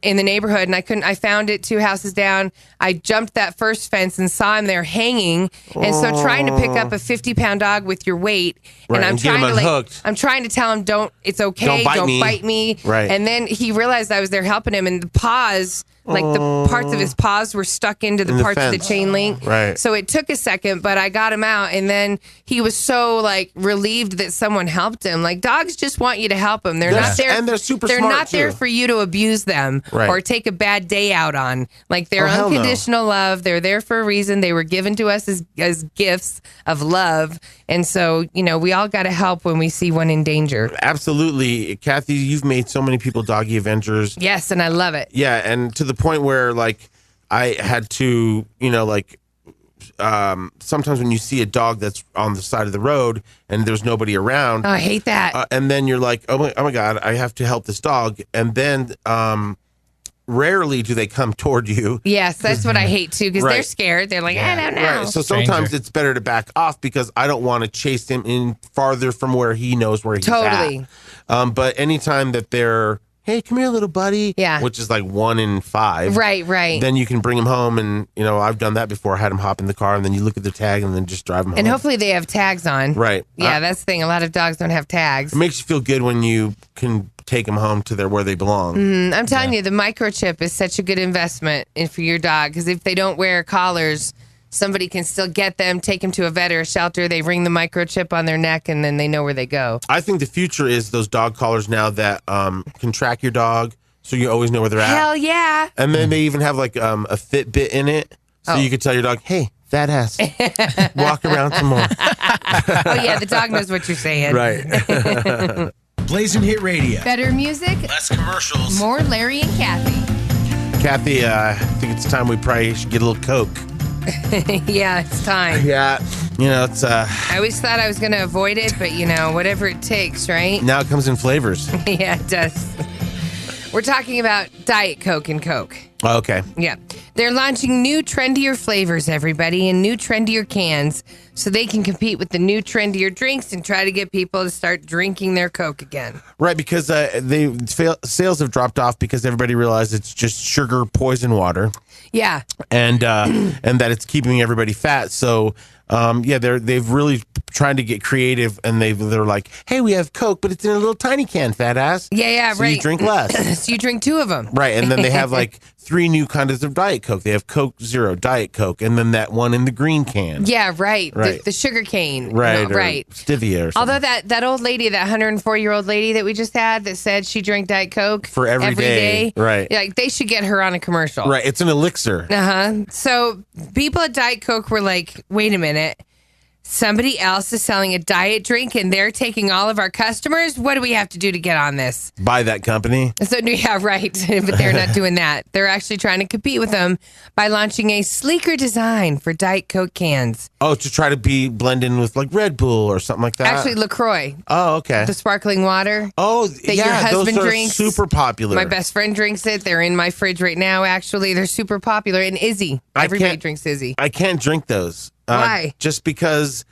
in the neighborhood, and I found it 2 houses down. I jumped that first fence and saw him there hanging. And so trying to pick up a 50-pound dog with your weight, and I'm trying to tell him, it's okay, don't bite me. Right. And then he realized I was there helping him, and the paws, like the parts of his paws were stuck into the parts of the chain link. Right. So it took a second, but I got him out, and then he was so like relieved that someone helped him. Like, dogs just want you to help them. They're not there, and they're super they're smart, not there too. for you to abuse them or take a bad day out on. Like, they're unconditional love. They're there for a reason. They were given to us as gifts of love. And so, we all got to help when we see one in danger. Absolutely. Kathie, you've made so many people doggy avengers. Yes, and I love it. Yeah, and to the point where, like, I had to, sometimes when you see a dog that's on the side of the road and there's nobody around. Oh, I hate that. And then you're like, oh my God, I have to help this dog. And then rarely do they come toward you. Yes, that's what I hate too, because they're scared. They're like, I don't know. Right. So sometimes it's better to back off because I don't want to chase him in farther from where he knows where he's at. But anytime that they're, hey, come here, little buddy. Yeah. Which is like 1 in 5. Right. Then you can bring him home, and I've done that before. I had him hop in the car, and then you look at the tag, and then just drive him home. And hopefully they have tags on. Right. Yeah, that's the thing. A lot of dogs don't have tags. It makes you feel good when you can take them home to where they belong. I'm telling you, the microchip is such a good investment for your dog, because if they don't wear collars, somebody can still get them, take them to a vet or a shelter. They ring the microchip on their neck, and then they know where they go. I think the future is those dog collars now that can track your dog, so you always know where they're at. Hell yeah. And then they even have like a Fitbit in it, so you can tell your dog, hey, fat ass, walk around some more. Oh, yeah, the dog knows what you're saying. Right. Blazing Hit Radio. Better music, Less commercials. more Larry and Kathie. Kathie, I think it's time we probably should get a little Coke. Yeah, it's time. Yeah. It's I always thought I was going to avoid it, but, whatever it takes, right? now it comes in flavors. Yeah, it does. We're talking about Diet Coke and Coke. Oh, okay. Yeah. They're launching new, trendier flavors, everybody, and new, trendier cans so they can compete with the new, trendier drinks and try to get people to start drinking their Coke again. Right, because sales have dropped off because everybody realized it's just sugar, poison water. Yeah. And that it's keeping everybody fat. So, they've really tried to get creative, and they're like, hey, we have Coke, but it's in a little tiny can, fat ass. Yeah, so right. You drink less. So you drink 2 of them. Right, and then they have like 3 new kinds of Diet Coke. They have Coke Zero, Diet Coke, and then that one in the green can. Yeah, right. The sugar cane. Right, right. Stevia or something. Although that old lady, that 104-year-old lady that we just had that said she drank Diet Coke for every day. Right. Like, they should get her on a commercial. Right, it's an elixir. So people at Diet Coke were like, wait a minute. Somebody else is selling a diet drink and they're taking all of our customers? What do we have to do to get on this? Buy that company? So, yeah, right. But they're not doing that. They're actually trying to compete with them by launching a sleeker design for Diet Coke cans. Oh, to try to blend in with like Red Bull or something like that? Actually, LaCroix. Oh, okay. The sparkling water. Oh, that your husband those are drinks. super popular. My best friend drinks it. They're in my fridge right now, actually. They're super popular. And Izzy. Everybody drinks Izzy. I can't drink those. Why? Just because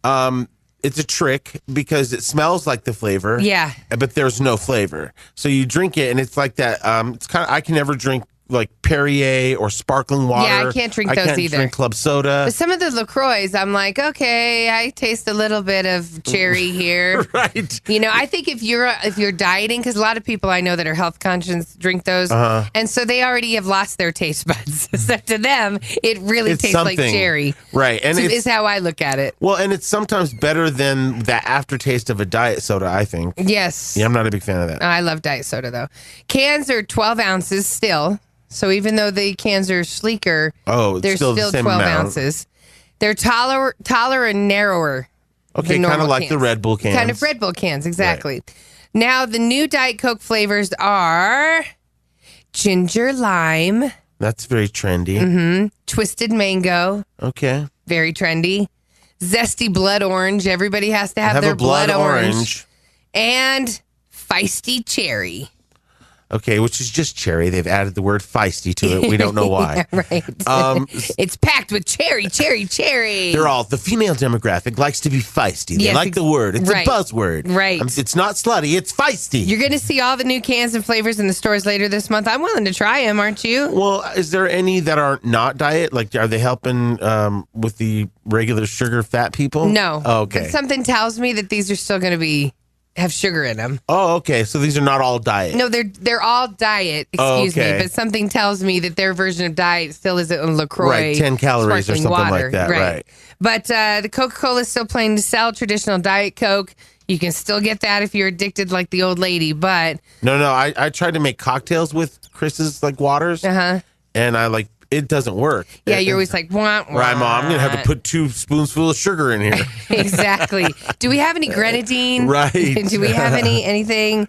it's a trick, because it smells like the flavor. Yeah. But there's no flavor. So you drink it and it's like that. It's kind of, I can never drink like Perrier or sparkling water. Yeah, I can't drink those either. I can't drink club soda. But some of the LaCroix, I'm like, okay, I taste a little bit of cherry here. Right. I think if you're dieting, because a lot of people I know that are health conscious drink those, and so they already have lost their taste buds. So to them, it really tastes like cherry. Right. And is how I look at it. Well, and it's sometimes better than the aftertaste of a diet soda, I think. Yes. Yeah, I'm not a big fan of that. I love diet soda, though. Cans are 12 ounces still. So even though the cans are sleeker, they're still the same 12 amount. ounces. They're taller and narrower. Okay, kind of like the Red Bull cans. Kind of Red Bull cans, exactly. Right. Now, the new Diet Coke flavors are ginger lime. That's very trendy. Mm-hmm. Twisted mango. Okay. Very trendy. Zesty blood orange. Everybody has to have their blood orange. And feisty cherry. Okay, which is just cherry. They've added the word feisty to it. We don't know why. Yeah, right. It's packed with cherry. They're all, the female demographic likes to be feisty. They like the word. It's a buzzword. Right. It's not slutty. It's feisty. You're going to see all the new cans and flavors in the stores later this month. I'm willing to try them, aren't you? Well, is there any that are not diet? Like, are they helping with the regular sugar fat people? No. Oh, okay. But something tells me that these are still going to have sugar in them. Oh, okay. So these are not all diet. No, they're all diet. Excuse me, but something tells me that their version of diet still isn't a LaCroix. Right, 10 calories or something water. like that. Right. But the Coca-Cola is still planning to sell traditional Diet Coke. You can still get that if you're addicted like the old lady. But no, I tried to make cocktails with Chris's like waters, and it doesn't work. Yeah, you're always like, wah, wah. Right, Mom, I'm going to have to put 2 spoonfuls of sugar in here. Exactly. Do we have any grenadine? Right. Do we have anything?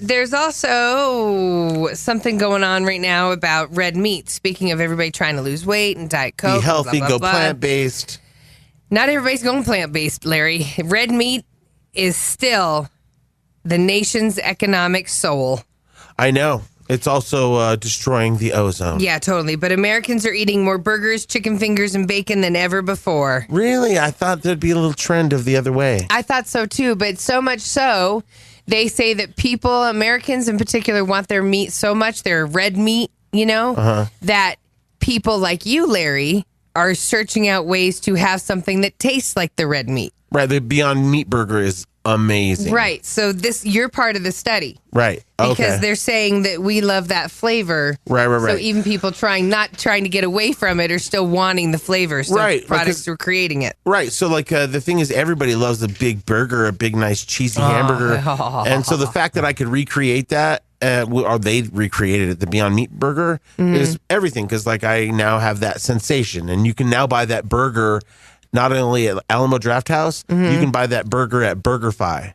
There's also something going on right now about red meat. Speaking of everybody trying to lose weight and Diet Coke. Be healthy, blah, blah, blah. go plant-based. Not everybody's going plant-based, Larry. Red meat is still the nation's economic soul. I know. It's also destroying the ozone. Yeah, totally. But Americans are eating more burgers, chicken fingers, and bacon than ever before. Really? I thought there'd be a little trend of the other way. I thought so too, but so much so, they say that Americans in particular, want their meat so much, their red meat, that people like you, Larry, are searching out ways to have something that tastes like the red meat. Right. The Beyond Meat burger is amazing. Right. So you're part of the study. Right. Okay. Because they're saying that we love that flavor. Right. So even people not trying to get away from it are still wanting the flavor. So products are creating it. Right. So the thing is, everybody loves a big burger, a big, nice, cheesy hamburger. And so the fact that I could recreate that, or they recreated it, the Beyond Meat burger, is everything. Because I now have that sensation. And you can now buy that burger not only at Alamo Draft House, you can buy that burger at BurgerFi,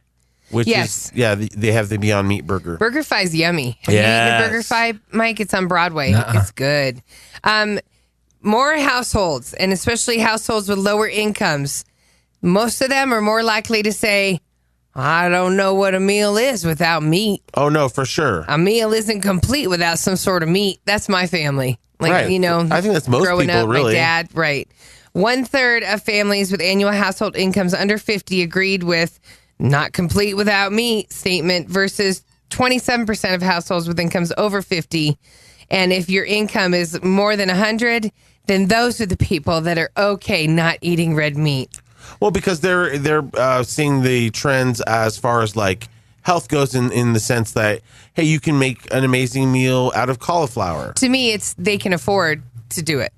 which is, they have the Beyond Meat burger. BurgerFi's yummy. Have you eaten a BurgerFi, Mike? It's on Broadway. It's good. More households, and especially households with lower incomes, most of them are more likely to say, I don't know what a meal is without meat. Oh, no, for sure. A meal isn't complete without some sort of meat. That's my family. I think that's most growing people, up, really. My dad, right. 1/3 of families with annual household incomes under 50 agreed with not complete without meat statement versus 27% of households with incomes over 50. And if your income is more than 100, then those are the people that are okay not eating red meat. Well, because they're seeing the trends as far as health goes in the sense that, hey, you can make an amazing meal out of cauliflower. To me, it's they can afford to do it.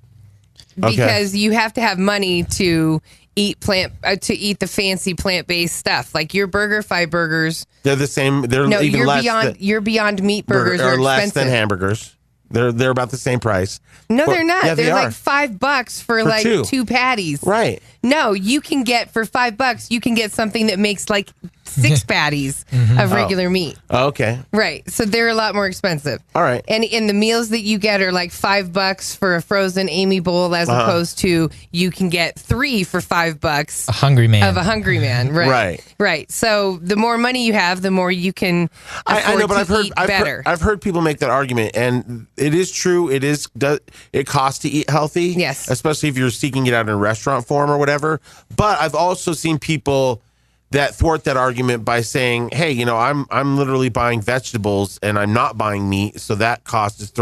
Because you have to have money to eat the fancy plant-based stuff. Like your BurgerFi burgers. They're the same. They're even less. Your Beyond Meat burgers are less expensive. than hamburgers. They're about the same price. No, they're not. Yeah, they're like $5 for 2 patties. Right. No, you can get for $5, you can get something that makes 6 patties of regular meat. Oh, okay. Right. So they're a lot more expensive. All right. And the meals that you get are $5 for a frozen Amy bowl as opposed to you can get 3 for $5. A hungry man. Of a hungry man. Right. Right. So the more money you have, the more you can afford I know, but to eat better. I've heard people make that argument, and it is true. It costs to eat healthy. Yes. Especially if you're seeking it out in restaurant form or whatever. But I've also seen people that thwart that argument by saying, hey, I'm literally buying vegetables and I'm not buying meat, so that cost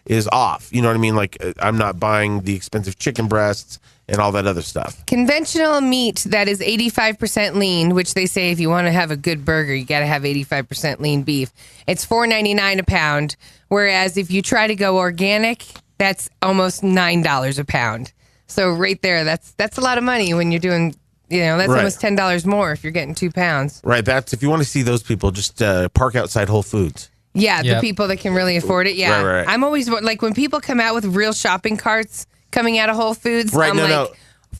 is off. You know what I mean? I'm not buying the expensive chicken breasts and all that other stuff. Conventional meat that is 85% lean, which they say if you want to have a good burger, you got to have 85% lean beef. It's $4.99 a pound, whereas if you try to go organic, that's almost $9 a pound. So right there, that's a lot of money when you're doing. That's almost $10 more if you're getting 2 pounds. Right. That's if you want to see those people, just park outside Whole Foods. Yeah, the people that can really afford it. Yeah. Right. I'm always when people come out with real shopping carts coming out of Whole Foods, I'm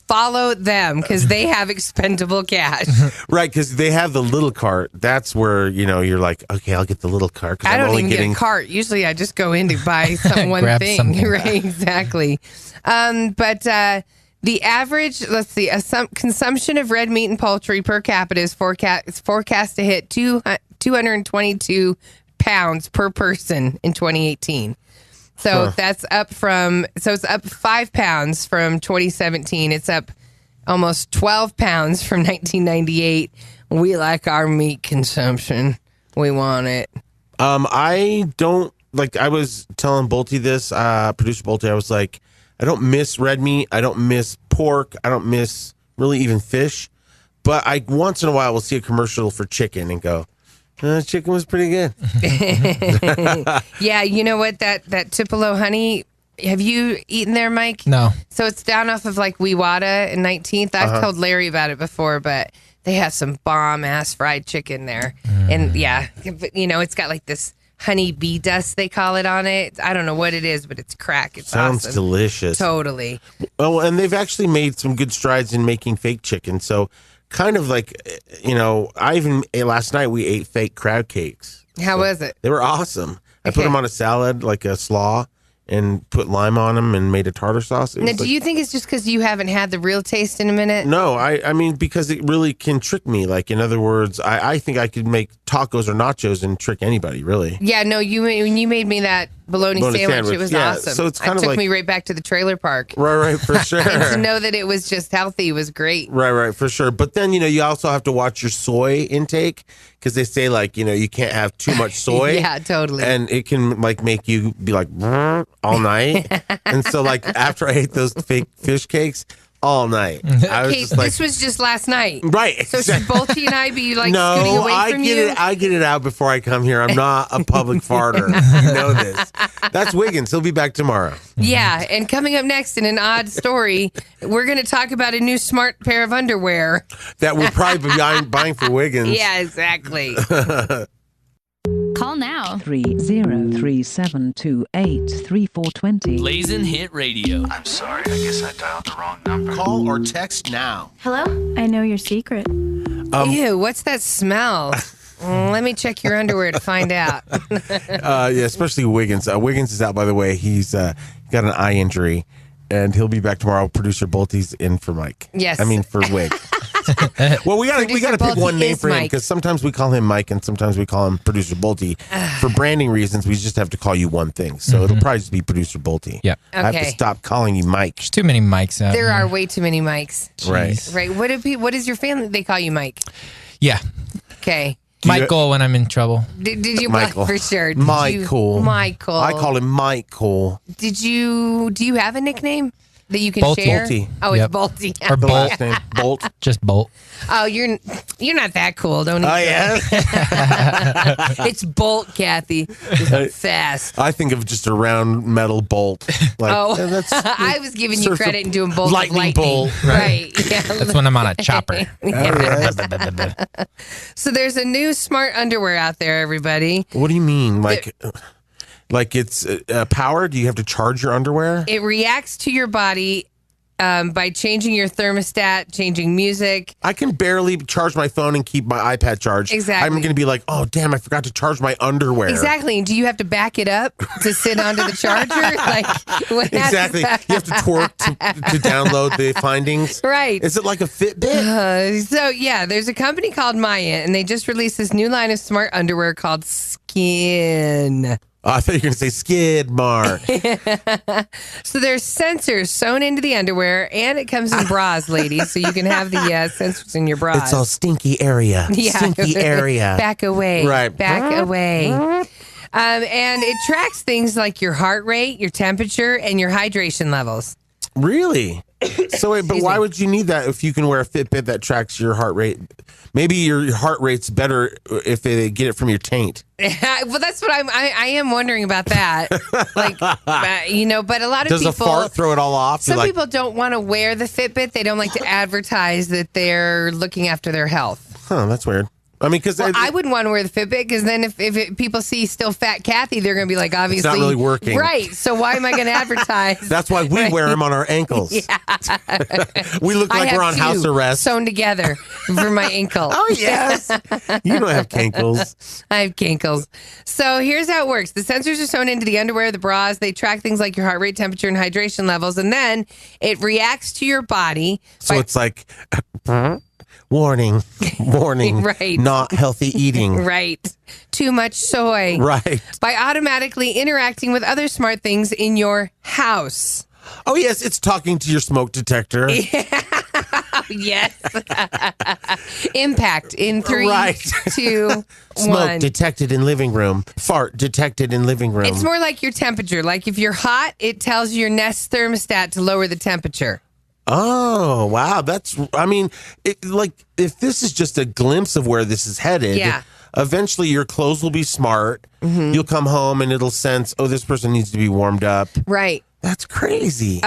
follow them because they have expendable cash. Right, because they have the little cart. That's where, you're like, okay, I'll get the little cart. I don't even get a cart. Usually I just go in to buy one thing. Something. Right, exactly. But the average, consumption of red meat and poultry per capita is forecast to hit $222 pounds per person in 2018. So that's up from, it's up 5 pounds from 2017. It's up almost 12 pounds from 1998. We like our meat consumption. We want it. I don't, like, I was telling Bolte this, producer Bolte, I was like, I don't miss red meat. I don't miss pork. I don't miss really even fish. But I once in a while will see a commercial for chicken and go, chicken was pretty good. Yeah, you know what? That Tupelo honey, have you eaten there, Mike? No. So it's down off of like Wewata and 19th. I've told Larry about it before, but they have some bomb-ass fried chicken there. And yeah, you know, it's got like this honey bee dust, they call it, on it. I don't know what it is, but it's crack. It's Sounds awesome. delicious. Totally. Oh, and they've actually made some good strides in making fake chicken. So kind of like, you know, last night we ate fake crab cakes. How was it? They were awesome. I put them on a salad, like a slaw, and put lime on them and made a tartar sauce. Now, do you think it's just because you haven't had the real taste in a minute? No, I mean, because it really can trick me. Like, in other words, I think I could make tacos or nachos and trick anybody, really. Yeah, no, when you made me that bologna sandwich, it was awesome. So it's kind of took like, me right back to the trailer park. Right, for sure. And to know that it was just healthy was great. Right, for sure. But then, you know, you also have to watch your soy intake because they say, like, you know, you can't have too much soy. Yeah, totally. And it can, like, make you be like all night. And so, like, after I ate those fake fish cakes all night, I was just like, this was just last night. Right. So should Bolte and I be like scooting away from you? I get it out before I come here. I'm not a public farter. You know this. That's Wiggins. He'll be back tomorrow. Yeah, and coming up next in an odd story, we're going to talk about a new smart pair of underwear that we'll probably be buying for Wiggins. Yeah, exactly. Call now. 303-728-3420. Blazing Hit Radio. I'm sorry, I guess I dialed the wrong number. Call or text now. Hello? I know your secret. Ew, what's that smell? Let me check your underwear to find out. Yeah, especially Wiggins. Wiggins is out, by the way. He's got an eye injury, and he'll be back tomorrow. Producer Bolte's in for Mike. Yes. I mean for Wig. Well, we gotta pick one name for him because sometimes we call him Mike and sometimes we call him Producer Bolte. For branding reasons, we just have to call you one thing. So it'll probably just be Producer Bolte. Yeah. I have to stop calling you Mike. There's too many mics out There here. are way too many Mikes. Right. Right. What is your family? They call you Mike. Yeah. Okay. Michael when I'm in trouble. Did you Michael. for sure? Michael. Michael. I call him Michael. Do you have a nickname that you can Bolt. share? Bolte. Oh, it's Yep. Bolte. Or The Bolt. last name Bolt. Just Bolt. Oh, you're not that cool, don't you? Oh yeah. It's Bolt, Kathie. It's fast. I think of just a round metal bolt. Like, that's I was giving you sort of credit and doing bolt lightning of lightning. bolt. Right. Yeah. That's when I'm on a chopper. So there's a new smart underwear out there, everybody. What do you mean? Like it's powered? Do you have to charge your underwear? It reacts to your body by changing your thermostat, changing music. I can barely charge my phone and keep my iPad charged. Exactly. I'm going to be like, oh, damn, I forgot to charge my underwear. Exactly. And do you have to back it up to sit onto the charger? Like, what Exactly. You have to twerk to download the findings. Right. Is it like a Fitbit? So, yeah, there's a company called Maya, and they just released this new line of smart underwear called Skin. I thought you were going to say skid mark. So there's sensors sewn into the underwear, and it comes in bras, ladies, so you can have the sensors in your bras. It's all stinky area. Yeah. Stinky area. Back away. Right. Back away. And it tracks things like your heart rate, your temperature, and your hydration levels. Really? So wait, but why would you need that if you can wear a Fitbit that tracks your heart rate? Maybe your heart rate's better if they get it from your taint. Well, that's what I am wondering about that. Like, but a lot of Does people. a fart throw it all off? Some people don't want to wear the Fitbit. They don't like to advertise that they're looking after their health. Huh, that's weird. I mean, because I wouldn't want to wear the Fitbit because then if people see still fat Kathie, they're going to be like, obviously. It's not really working. Right. So why am I going to advise? That's why we wear them on our ankles. Yeah. We look like we're on house arrest. Sewn together for my ankle. Oh, yes. You don't have cankles. I have cankles. So here's how it works. The sensors are sewn into the underwear, the bras. They track things like your heart rate, temperature, and hydration levels. And then it reacts to your body. So it's like, what Warning. Right. Not healthy eating. Right. Too much soy. Right. By automatically interacting with other smart things in your house. Oh, yes. It's talking to your smoke detector. Yes. Impact in 3, Right. 2, 1. Smoke detected in living room. Fart detected in living room. It's more like your temperature. Like if you're hot, it tells your Nest thermostat to lower the temperature. Oh, wow. If this is just a glimpse of where this is headed, eventually your clothes will be smart. Mm-hmm. You'll come home and it'll sense, oh, this person needs to be warmed up. Right. That's crazy.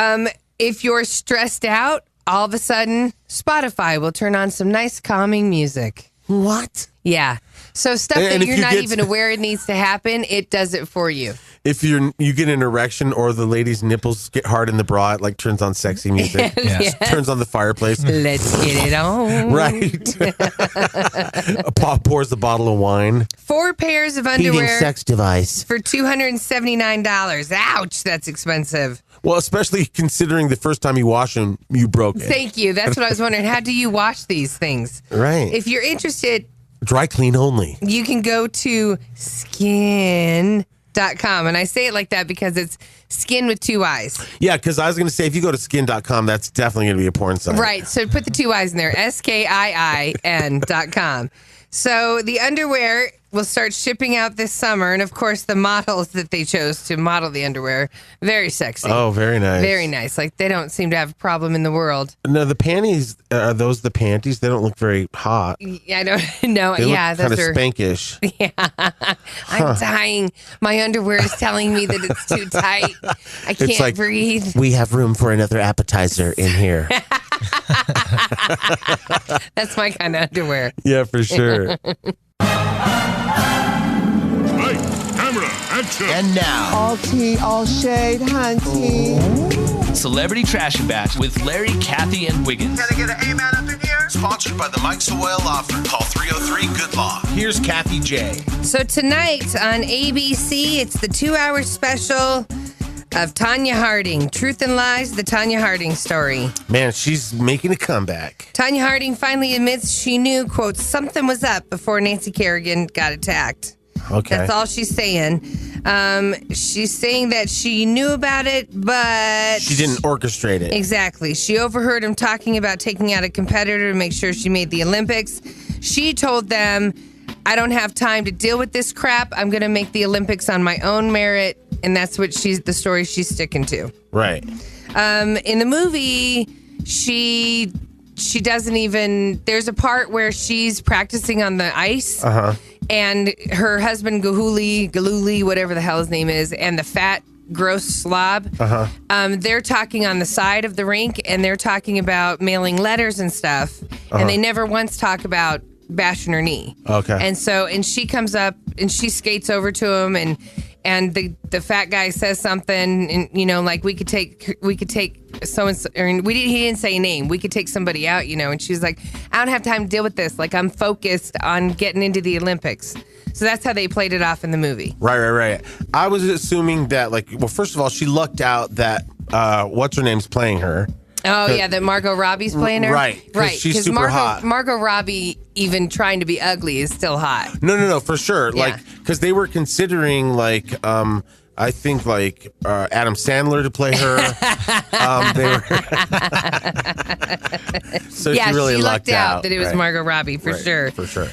If you're stressed out, all of a sudden, Spotify will turn on some nice calming music. What? Yeah. So stuff that you're not even aware it needs to happen, it does it for you. If you get an erection or the lady's nipples get hard in the bra, it like turns on sexy music. Yes. Turns on the fireplace. Let's get it on. Right. Pop pours a bottle of wine. 4 pairs of underwear. Heating sex device. For $279. Ouch, that's expensive. Well, especially considering the first time you wash them, you broke it. Thank you. That's what I was wondering. How do you wash these things? Right. If you're interested, dry clean only. You can go to skin.com. And I say it like that because it's skin with 2 eyes. Yeah, because I was going to say, if you go to skin.com, that's definitely going to be a porn site. Right. So put the 2 eyes in there. SKIIN.com. So the underwear will start shipping out this summer. And of course, the models that they chose to model the underwear, very sexy. Oh, very nice. Very nice. Like they don't seem to have a problem in the world. No, the panties, are those the panties? They don't look very hot. I don't know. They look kind of spankish. Yeah. I'm dying. My underwear is telling me that it's too tight. I can't breathe. We have room for another appetizer in here. That's my kind of underwear. Yeah, for sure. And now, all tea, all shade, hunty. Celebrity Trash Batch with Larry, Kathie, and Wiggins. Can I get an amen up in here? Sponsored by the Mike Sawyer Law Firm. Call 303-GOOD-LAW. Here's Kathie J. So tonight on ABC, it's the 2-hour special of Tanya Harding. Truth and Lies, the Tanya Harding story. Man, she's making a comeback. Tanya Harding finally admits she knew, quote, something was up before Nancy Kerrigan got attacked. Okay. That's all she's saying. She's saying that she knew about it, but she didn't orchestrate it. Exactly. She overheard him talking about taking out a competitor to make sure she made the Olympics. She told them, I don't have time to deal with this crap. I'm going to make the Olympics on my own merit. And that's what the story she's sticking to. Right. In the movie, she doesn't even, there's a part where she's practicing on the ice. Uh-huh. And her husband, Galuli, whatever the hell his name is, and the fat, gross slob, they're talking on the side of the rink, and they're talking about mailing letters and stuff, and they never once talk about bashing her knee. Okay. And she comes up, and she skates over to him, and the fat guy says something, and like we could take so and so, or he didn't say a name. We could take somebody out, and she's like, I don't have time to deal with this. Like I'm focused on getting into the Olympics. So that's how they played it off in the movie. Right. I was assuming that, first of all, she lucked out that what's her name's playing her. Oh yeah, that Margot Robbie's playing her. Right. She's super hot. Margot Robbie, even trying to be ugly, is still hot. No, for sure. Yeah. Because they were considering I think Adam Sandler to play her. So yeah, she really lucked out that it was right. Margot Robbie for sure. For sure.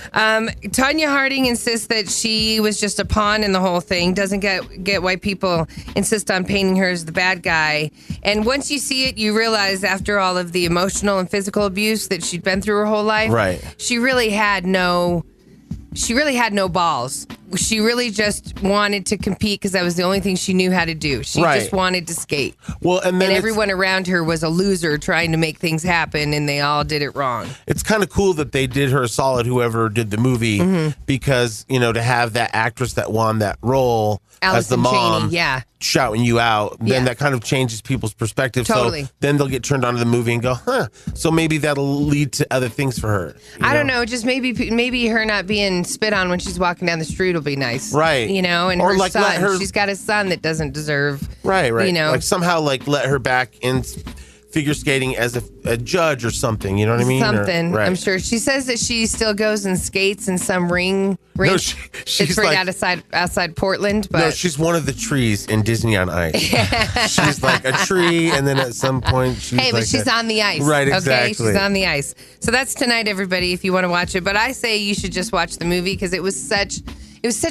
Tanya Harding insists that she was just a pawn in the whole thing. Doesn't get why people insist on painting her as the bad guy. And once you see it, you realize after all of the emotional and physical abuse that she'd been through her whole life, right? She really had no balls. She really just wanted to compete because that was the only thing she knew how to do. She just wanted to skate. Well, and everyone around her was a loser trying to make things happen, and they all did it wrong. It's kind of cool that they did her a solid, whoever did the movie, because, to have that actress that won that role as the mom, Chaney, shouting you out, then that kind of changes people's perspective. Totally. So then they'll get turned on to the movie and go, so maybe that'll lead to other things for her. I don't know. Just maybe her not being spit on when she's walking down the street will be nice. Right. And or her son, she's got a son that doesn't deserve. Right. Like somehow let her back in figure skating as a judge or something. You know what I mean? Something. Right. I'm sure. She says that she still goes and skates in some ring. No, she's it's right outside Portland. But no, she's one of the trees in Disney on Ice. She's like a tree, and then at some point she's but she's on the ice. Right, exactly. Okay, she's on the ice. So that's tonight, everybody, if you want to watch it. But I say you should just watch the movie because it was such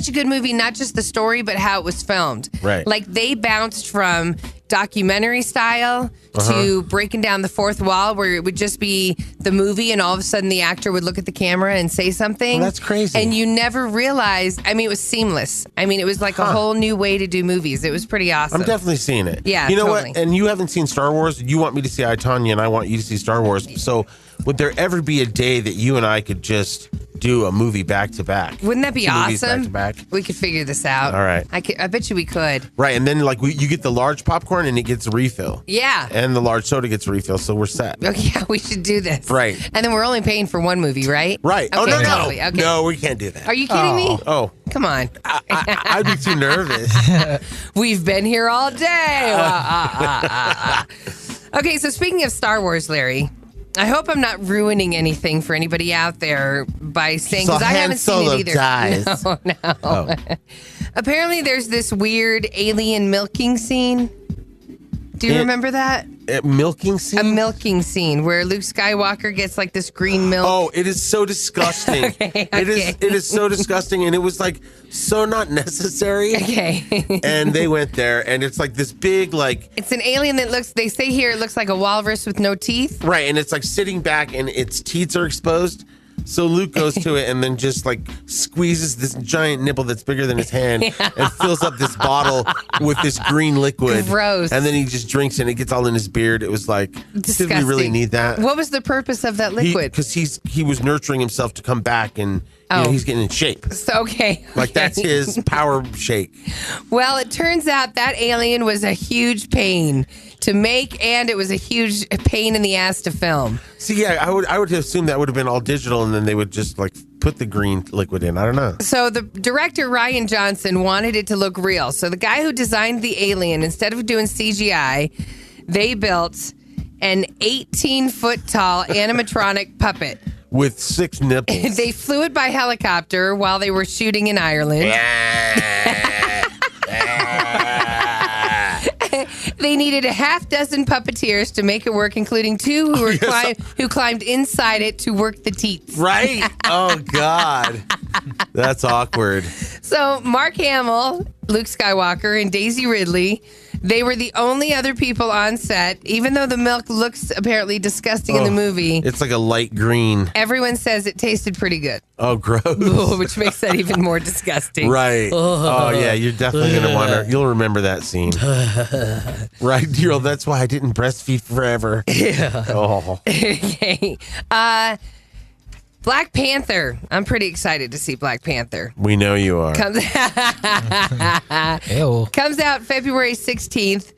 a good movie, not just the story, but how it was filmed. Right. Like they bounced from documentary style to breaking down the fourth wall where it would just be the movie and all of a sudden the actor would look at the camera and say something. Well, that's crazy. And you never realized, it was seamless. It was like a whole new way to do movies. It was pretty awesome. I'm definitely seeing it. Yeah, you know totally. what? And you haven't seen Star Wars. You want me to see I, Tonya, and I want you to see Star Wars. So would there ever be a day that you and I could just do a movie back to back? Wouldn't that be awesome? Back to back. We could figure this out. All right. I bet you we could. Right, and then you get the large popcorn and it gets a refill. Yeah. And the large soda gets a refill, so we're set. Oh, yeah, we should do this. Right. And then we're only paying for one movie, right? Right. Okay, no. totally. Okay. No, we can't do that. Are you kidding me? Oh. Come on. I'd be too nervous. We've been here all day. Okay, so speaking of Star Wars, Larry, I hope I'm not ruining anything for anybody out there by saying, because I haven't seen it either. Dies. No. Oh. Apparently, there's this weird alien milking scene. Do you remember that? Milking scene? A milking scene where Luke Skywalker gets like this green milk. Oh, it is so disgusting. Okay. It is so disgusting, and it was like so not necessary. Okay. And they went there, and it's like this big It's an alien that they say here it looks like a walrus with no teeth. Right, and it's like sitting back, and its teeth are exposed. So Luke goes to it and then just squeezes this giant nipple that's bigger than his hand and fills up this bottle with this green liquid. Gross. And then he just drinks it and it gets all in his beard. It was like, disgusting. Did we really need that? What was the purpose of that liquid? Because he was nurturing himself to come back and he's getting in shape. So, okay. That's his power shake. Well, it turns out that alien was a huge pain to make, and it was a huge pain in the ass to film. See, yeah, I would assume that would have been all digital, and then they would just put the green liquid in. I don't know. So the director, Rian Johnson, wanted it to look real. So the guy who designed the alien, instead of doing CGI, they built an 18-foot tall animatronic puppet. With 6 nipples. They flew it by helicopter while they were shooting in Ireland. They needed a half dozen puppeteers to make it work, including 2 who climbed inside it to work the teats. Right? Oh, God. That's awkward. So Mark Hamill, Luke Skywalker, and Daisy Ridley, they were the only other people on set, even though the milk looks apparently disgusting in the movie. It's like a light green. Everyone says it tasted pretty good. Oh, gross. Which makes that even more disgusting. Right. Oh, yeah, you're definitely going to want to, you'll remember that scene. Right, Daryl, that's why I didn't breastfeed forever. Yeah. Oh. Okay. Black Panther. I'm pretty excited to see Black Panther. We know you are. Comes out February 16th,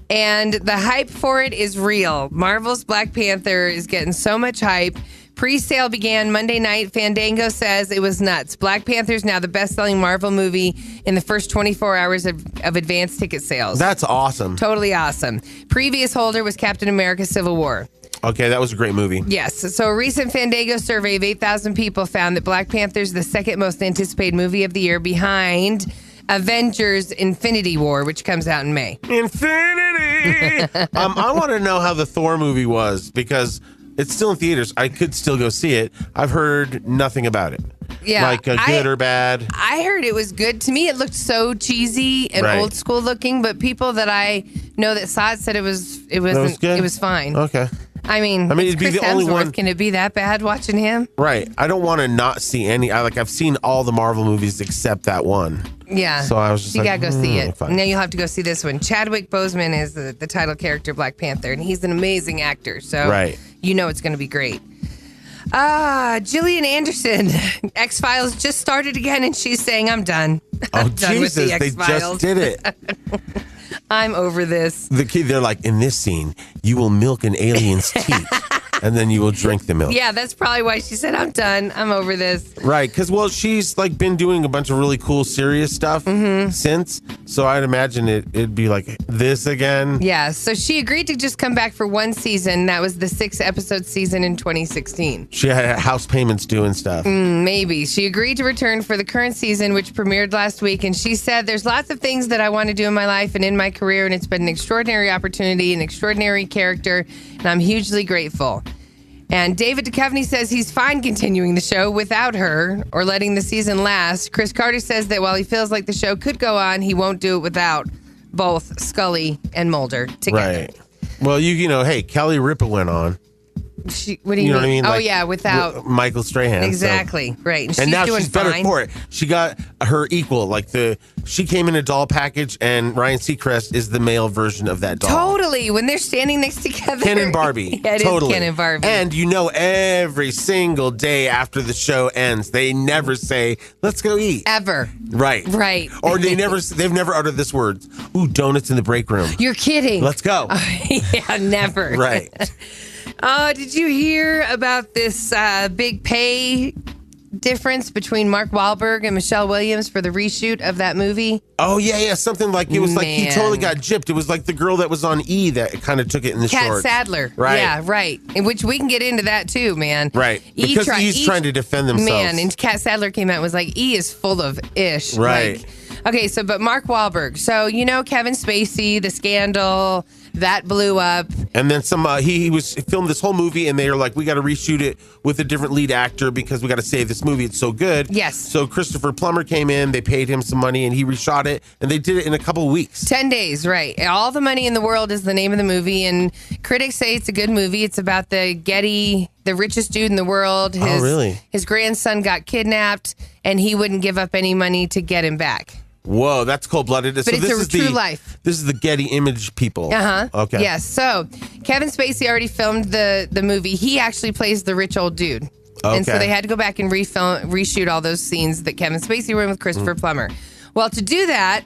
and the hype for it is real. Marvel's Black Panther is getting so much hype. Pre-sale began Monday night. Fandango says it was nuts. Black Panther is now the best-selling Marvel movie in the first 24 hours of advanced ticket sales. That's awesome. Totally awesome. Previous holder was Captain America: Civil War. Okay, that was a great movie. Yes. So a recent Fandango survey of 8,000 people found that Black Panther is the second most anticipated movie of the year behind Avengers Infinity War, which comes out in May. Infinity! I want to know how the Thor movie was because it's still in theaters. I could still go see it. I've heard nothing about it. Yeah. Good or bad? I heard it was good. To me, it looked so cheesy and old school looking, but people that I know that saw it said it was fine. Okay. I mean, it'd be Chris the only Hemsworth. one. Can it be that bad watching him? Right. I don't want to not see any. I've seen all the Marvel movies except that one. Yeah. So I was just you gotta go see it. Fine. Now you'll have to go see this one. Chadwick Boseman is the title character, Black Panther, and he's an amazing actor. So you know it's going to be great. Gillian Anderson, X-Files just started again, and she's saying, I'm done. I'm done with the X-Files. They just did it. I'm over this. They're like, in this scene, you will milk an alien's teeth. and then you will drink the milk. Yeah, that's probably why she said, I'm done. I'm over this. Right, because, well, she's like been doing a bunch of really cool, serious stuff since. So I'd imagine it'd be like this again. Yeah, so she agreed to just come back for one season. That was the 6-episode season in 2016. She had house payments due and stuff. Maybe. She agreed to return for the current season, which premiered last week. And she said, there's lots of things that I want to do in my life and in my career. And it's been an extraordinary opportunity, an extraordinary character. And I'm hugely grateful. And David Duchovny says he's fine continuing the show without her or letting the season last. Chris Carter says that while he feels like the show could go on, he won't do it without both Scully and Mulder together. Right. Well, you know, hey, Kelly Ripa went on. What do you mean? Know what I mean? Oh, like, yeah, without Michael Strahan. Exactly, so. right. And now doing she's better fine. for it. She got her equal. Like she came in a doll package, and Ryan Seacrest is the male version of that doll. Totally. When they're standing next together. Ken and Barbie. Yeah, it totally. is Ken and Barbie. And you know, every single day after the show ends, they never say, "Let's go eat." Ever. Right. Right. Or they've never uttered this word. Ooh, donuts in the break room. You're kidding. Let's go. Yeah, never. Right. Did you hear about this big pay difference between Mark Wahlberg and Michelle Williams for the reshoot of that movie? Oh, yeah. Something like it was like he totally got gypped. It was like the girl that was on E that kind of took it in the Kat shorts. Sadler. Right. Yeah, right. In which we can get into that too, man. Right. Because he's trying to defend themselves. Man, and Kat Sadler came out and was like, E is full of ish. Right. Okay, but Mark Wahlberg. So, you know, Kevin Spacey, the scandal, that blew up. And then he filmed this whole movie, and they were like, we got to reshoot it with a different lead actor because we got to save this movie. It's so good. Yes. So Christopher Plummer came in, they paid him some money, and he reshot it, and they did it in a couple of weeks. 10 days, right. All the Money in the World is the name of the movie, and critics say it's a good movie. It's about the richest dude in the world. Really? His grandson got kidnapped, and he wouldn't give up any money to get him back. Whoa, that's cold-blooded. But it's a true life. This is the Getty Image people. Uh-huh. Okay. Yes. So Kevin Spacey already filmed the movie. He actually plays the rich old dude. Okay. And so they had to go back and reshoot all those scenes that Kevin Spacey were in with Christopher Plummer. Well, to do that,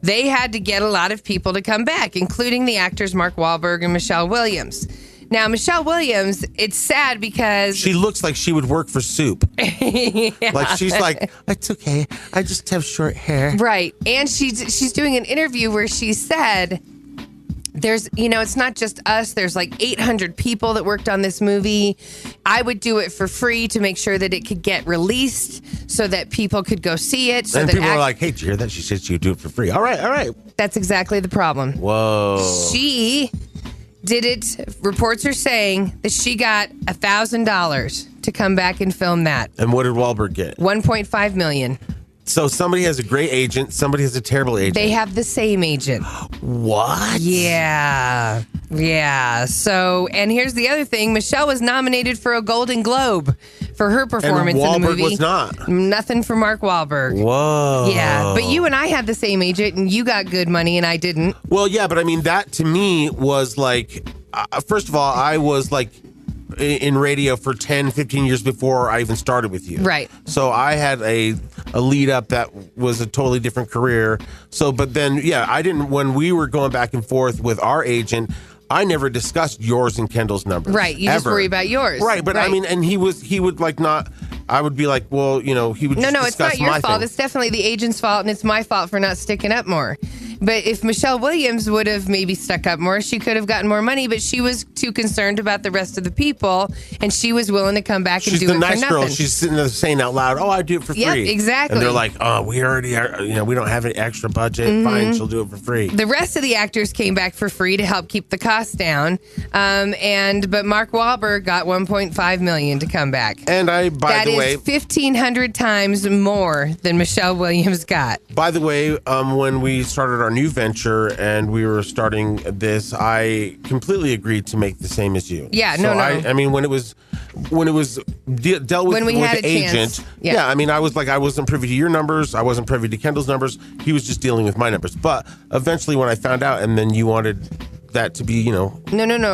they had to get a lot of people to come back, including the actors Mark Wahlberg and Michelle Williams. Now, Michelle Williams, it's sad because... She looks like she would work for Soup. Yeah. Like, she's like, it's okay. I just have short hair. Right. And she's doing an interview where she said... it's not just us. There's like 800 people that worked on this movie. I would do it for free to make sure that it could get released so that people could go see it. And people are like, hey, did you hear that? She said she would do it for free. All right. That's exactly the problem. Whoa. She did it. Reports are saying that she got $1,000 to come back and film that. And what did Wahlberg get? $1.5 million. So somebody has a great agent, somebody has a terrible agent. They have the same agent. What? Yeah. So, and here's the other thing. Michelle was nominated for a Golden Globe for her performance in the movie. Wahlberg was not. Nothing for Mark Wahlberg. Whoa. Yeah, but you and I had the same agent, and you got good money, and I didn't. Well, yeah, but I mean, that to me was like, first of all, I was like, in radio for 10, 15 years before I even started with you. Right. So I had a lead up that was a totally different career. So, but then, yeah, I didn't, when we were going back and forth with our agent, I never discussed yours and Kendall's numbers. Right. You just worry about yours. Right. But I mean, and he would like not, I would be like, well, he would just No, it's not your fault. Thing. It's definitely the agent's fault, and it's my fault for not sticking up more. But if Michelle Williams would have maybe stuck up more, she could have gotten more money, but she was too concerned about the rest of the people, and she was willing to come back and do it for nothing. She's the nice girl. She's sitting there saying out loud, I do it for free. Yep, exactly. And they're like, we already are, we don't have an extra budget. Fine, she'll do it for free. The rest of the actors came back for free to help keep the costs down. But Mark Wahlberg got $1.5 million to come back. And by the way, that is 1,500 times more than Michelle Williams got. By the way, when we started our new venture and we were starting this, I completely agreed to make the same as you. Yeah, so no. I mean, when it was dealt with the agent, yeah, I mean, I was like, I wasn't privy to your numbers. I wasn't privy to Kendall's numbers. He was just dealing with my numbers. But eventually, when I found out, and then you wanted that to be, No,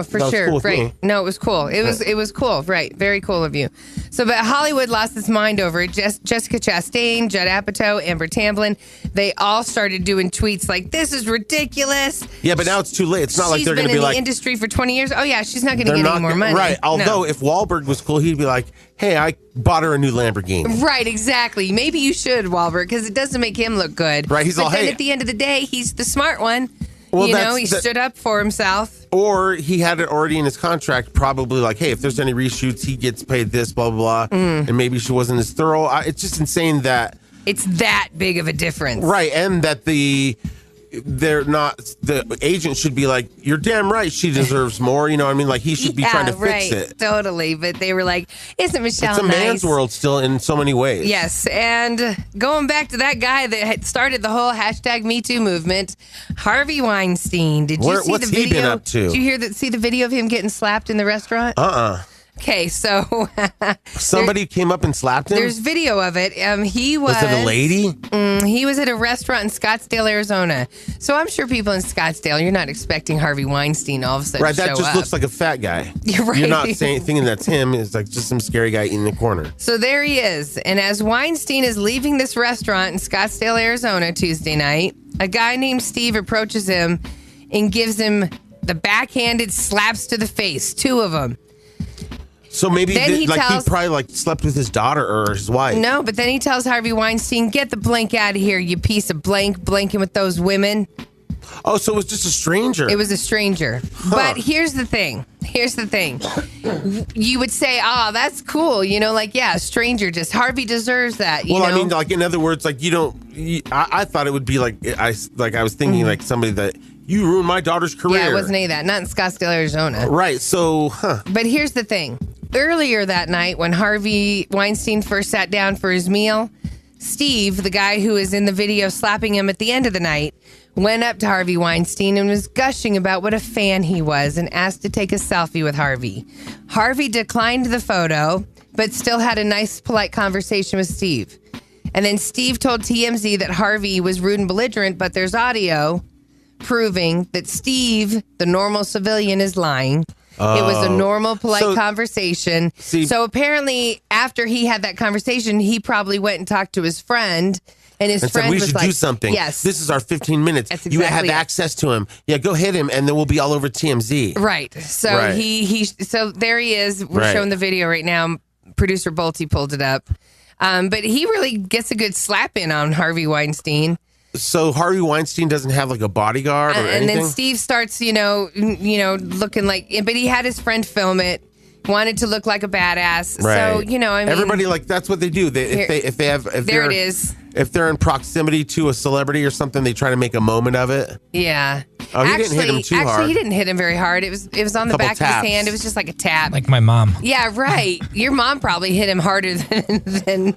for sure. Cool right. No, it was cool. It was cool. Right. Very cool of you. So, but Hollywood lost its mind over it. Jessica Chastain, Judd Apatow, Amber Tamblyn, they all started doing tweets like, this is ridiculous. Yeah, but now it's too late. It's not like they're going to be like... She's been in the industry for 20 years. Oh, yeah, she's not going to get any more money. Right. Although, if Wahlberg was cool, he'd be like, hey, I bought her a new Lamborghini. Right, exactly. Maybe you should, Wahlberg, because it doesn't make him look good. Right, but then at the end of the day, he's the smart one. Well, he stood up for himself. Or he had it already in his contract, probably like, hey, if there's any reshoots, he gets paid this, blah, blah, blah. And maybe she wasn't as thorough. It's just insane that... It's that big of a difference. Right, and that the agent should be like, you're damn right, she deserves more. You know what I mean? Like, he should be trying to fix it. Totally. But they were like, isn't Michelle nice? It's a man's world still in so many ways. Yes. And going back to that guy that had started the whole #MeToo movement, Harvey Weinstein. Did you see the video? What's he been up to? Did you see the video of him getting slapped in the restaurant? Okay, so somebody came up and slapped him. There's video of it. Was it a lady? He was at a restaurant in Scottsdale, Arizona. So I'm sure people in Scottsdale, you're not expecting Harvey Weinstein all of a sudden right, to show up. That just looks like a fat guy. You're right. You're not thinking that's him. It's like just some scary guy in the corner. So there he is. And as Weinstein is leaving this restaurant in Scottsdale, Arizona, Tuesday night, a guy named Steve approaches him and gives him the backhanded slaps to the face, 2 of them. So maybe he probably slept with his daughter or his wife. No, but then he tells Harvey Weinstein, get the blank out of here, you piece of blank, blanking with those women. Oh, so it was just a stranger. It was a stranger. Huh. But here's the thing. You would say, oh, that's cool. A stranger, just Harvey deserves that. You know? I mean, like, in other words, like, I thought it would be like I was thinking like somebody that, you ruined my daughter's career. Yeah, it wasn't any of that. Not in Scottsdale, Arizona. Right, so, But here's the thing. Earlier that night, when Harvey Weinstein first sat down for his meal, Steve, the guy who is in the video slapping him at the end of the night, went up to Harvey Weinstein and was gushing about what a fan he was and asked to take a selfie with Harvey. Harvey declined the photo, but still had a nice, polite conversation with Steve. And then Steve told TMZ that Harvey was rude and belligerent, but there's audio proving that Steve, the normal civilian, is lying. It was a normal, polite conversation. So apparently, after he had that conversation, he probably went and talked to his friend. And his friend was like, we should do something. Yes. This is our 15 minutes. That's exactly you have access to him. Yeah, go hit him, and then we'll be all over TMZ. Right. So so there he is. We're showing the video right now. Producer Bolte pulled it up. But he really gets a good slap in on Harvey Weinstein. So Harvey Weinstein doesn't have like a bodyguard or anything? And then Steve starts, looking like, but he had his friend film it, wanted to look like a badass. Right. So, everybody, like, that's what they do. If they're in proximity to a celebrity or something, they try to make a moment of it. Yeah. Oh, he didn't hit him too hard. Actually, he didn't hit him very hard. It was on the back of his hand. It was just like a tap. Like my mom. Yeah, right. Your mom probably hit him harder than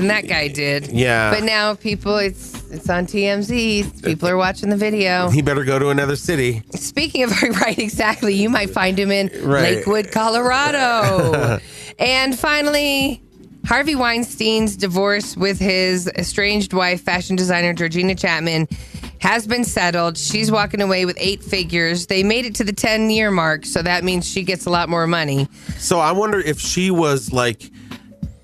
that guy did. Yeah. But now people, it's on TMZ. People are watching the video. He better go to another city. Speaking of, right, exactly. You might find him in Lakewood, Colorado. And finally, Harvey Weinstein's divorce with his estranged wife, fashion designer Georgina Chapman, has been settled. She's walking away with 8 figures. They made it to the 10-year mark, so that means she gets a lot more money. So I wonder if she was like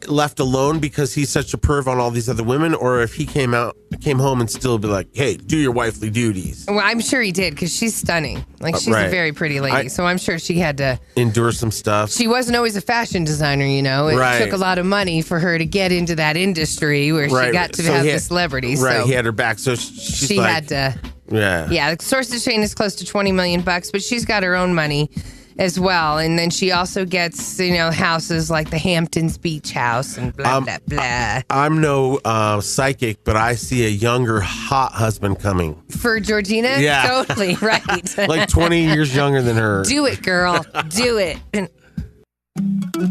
left alone because he's such a perv on all these other women, or if he came home and still be like, hey, do your wifely duties. Well, I'm sure he did, because she's stunning. Like, she's a very pretty lady, so I'm sure she had to endure some stuff. She wasn't always a fashion designer, It took a lot of money for her to get into that industry where she got to have the celebrities. Right, so he had her back, so she had to. Yeah. The sources saying is close to $20 million, but she's got her own money as well. And then she also gets, houses like the Hamptons Beach House and blah, blah, blah. I'm no psychic, but I see a younger, hot husband coming. For Georgina? Yeah. Totally, right. Like 20 years younger than her. Do it, girl. Do it.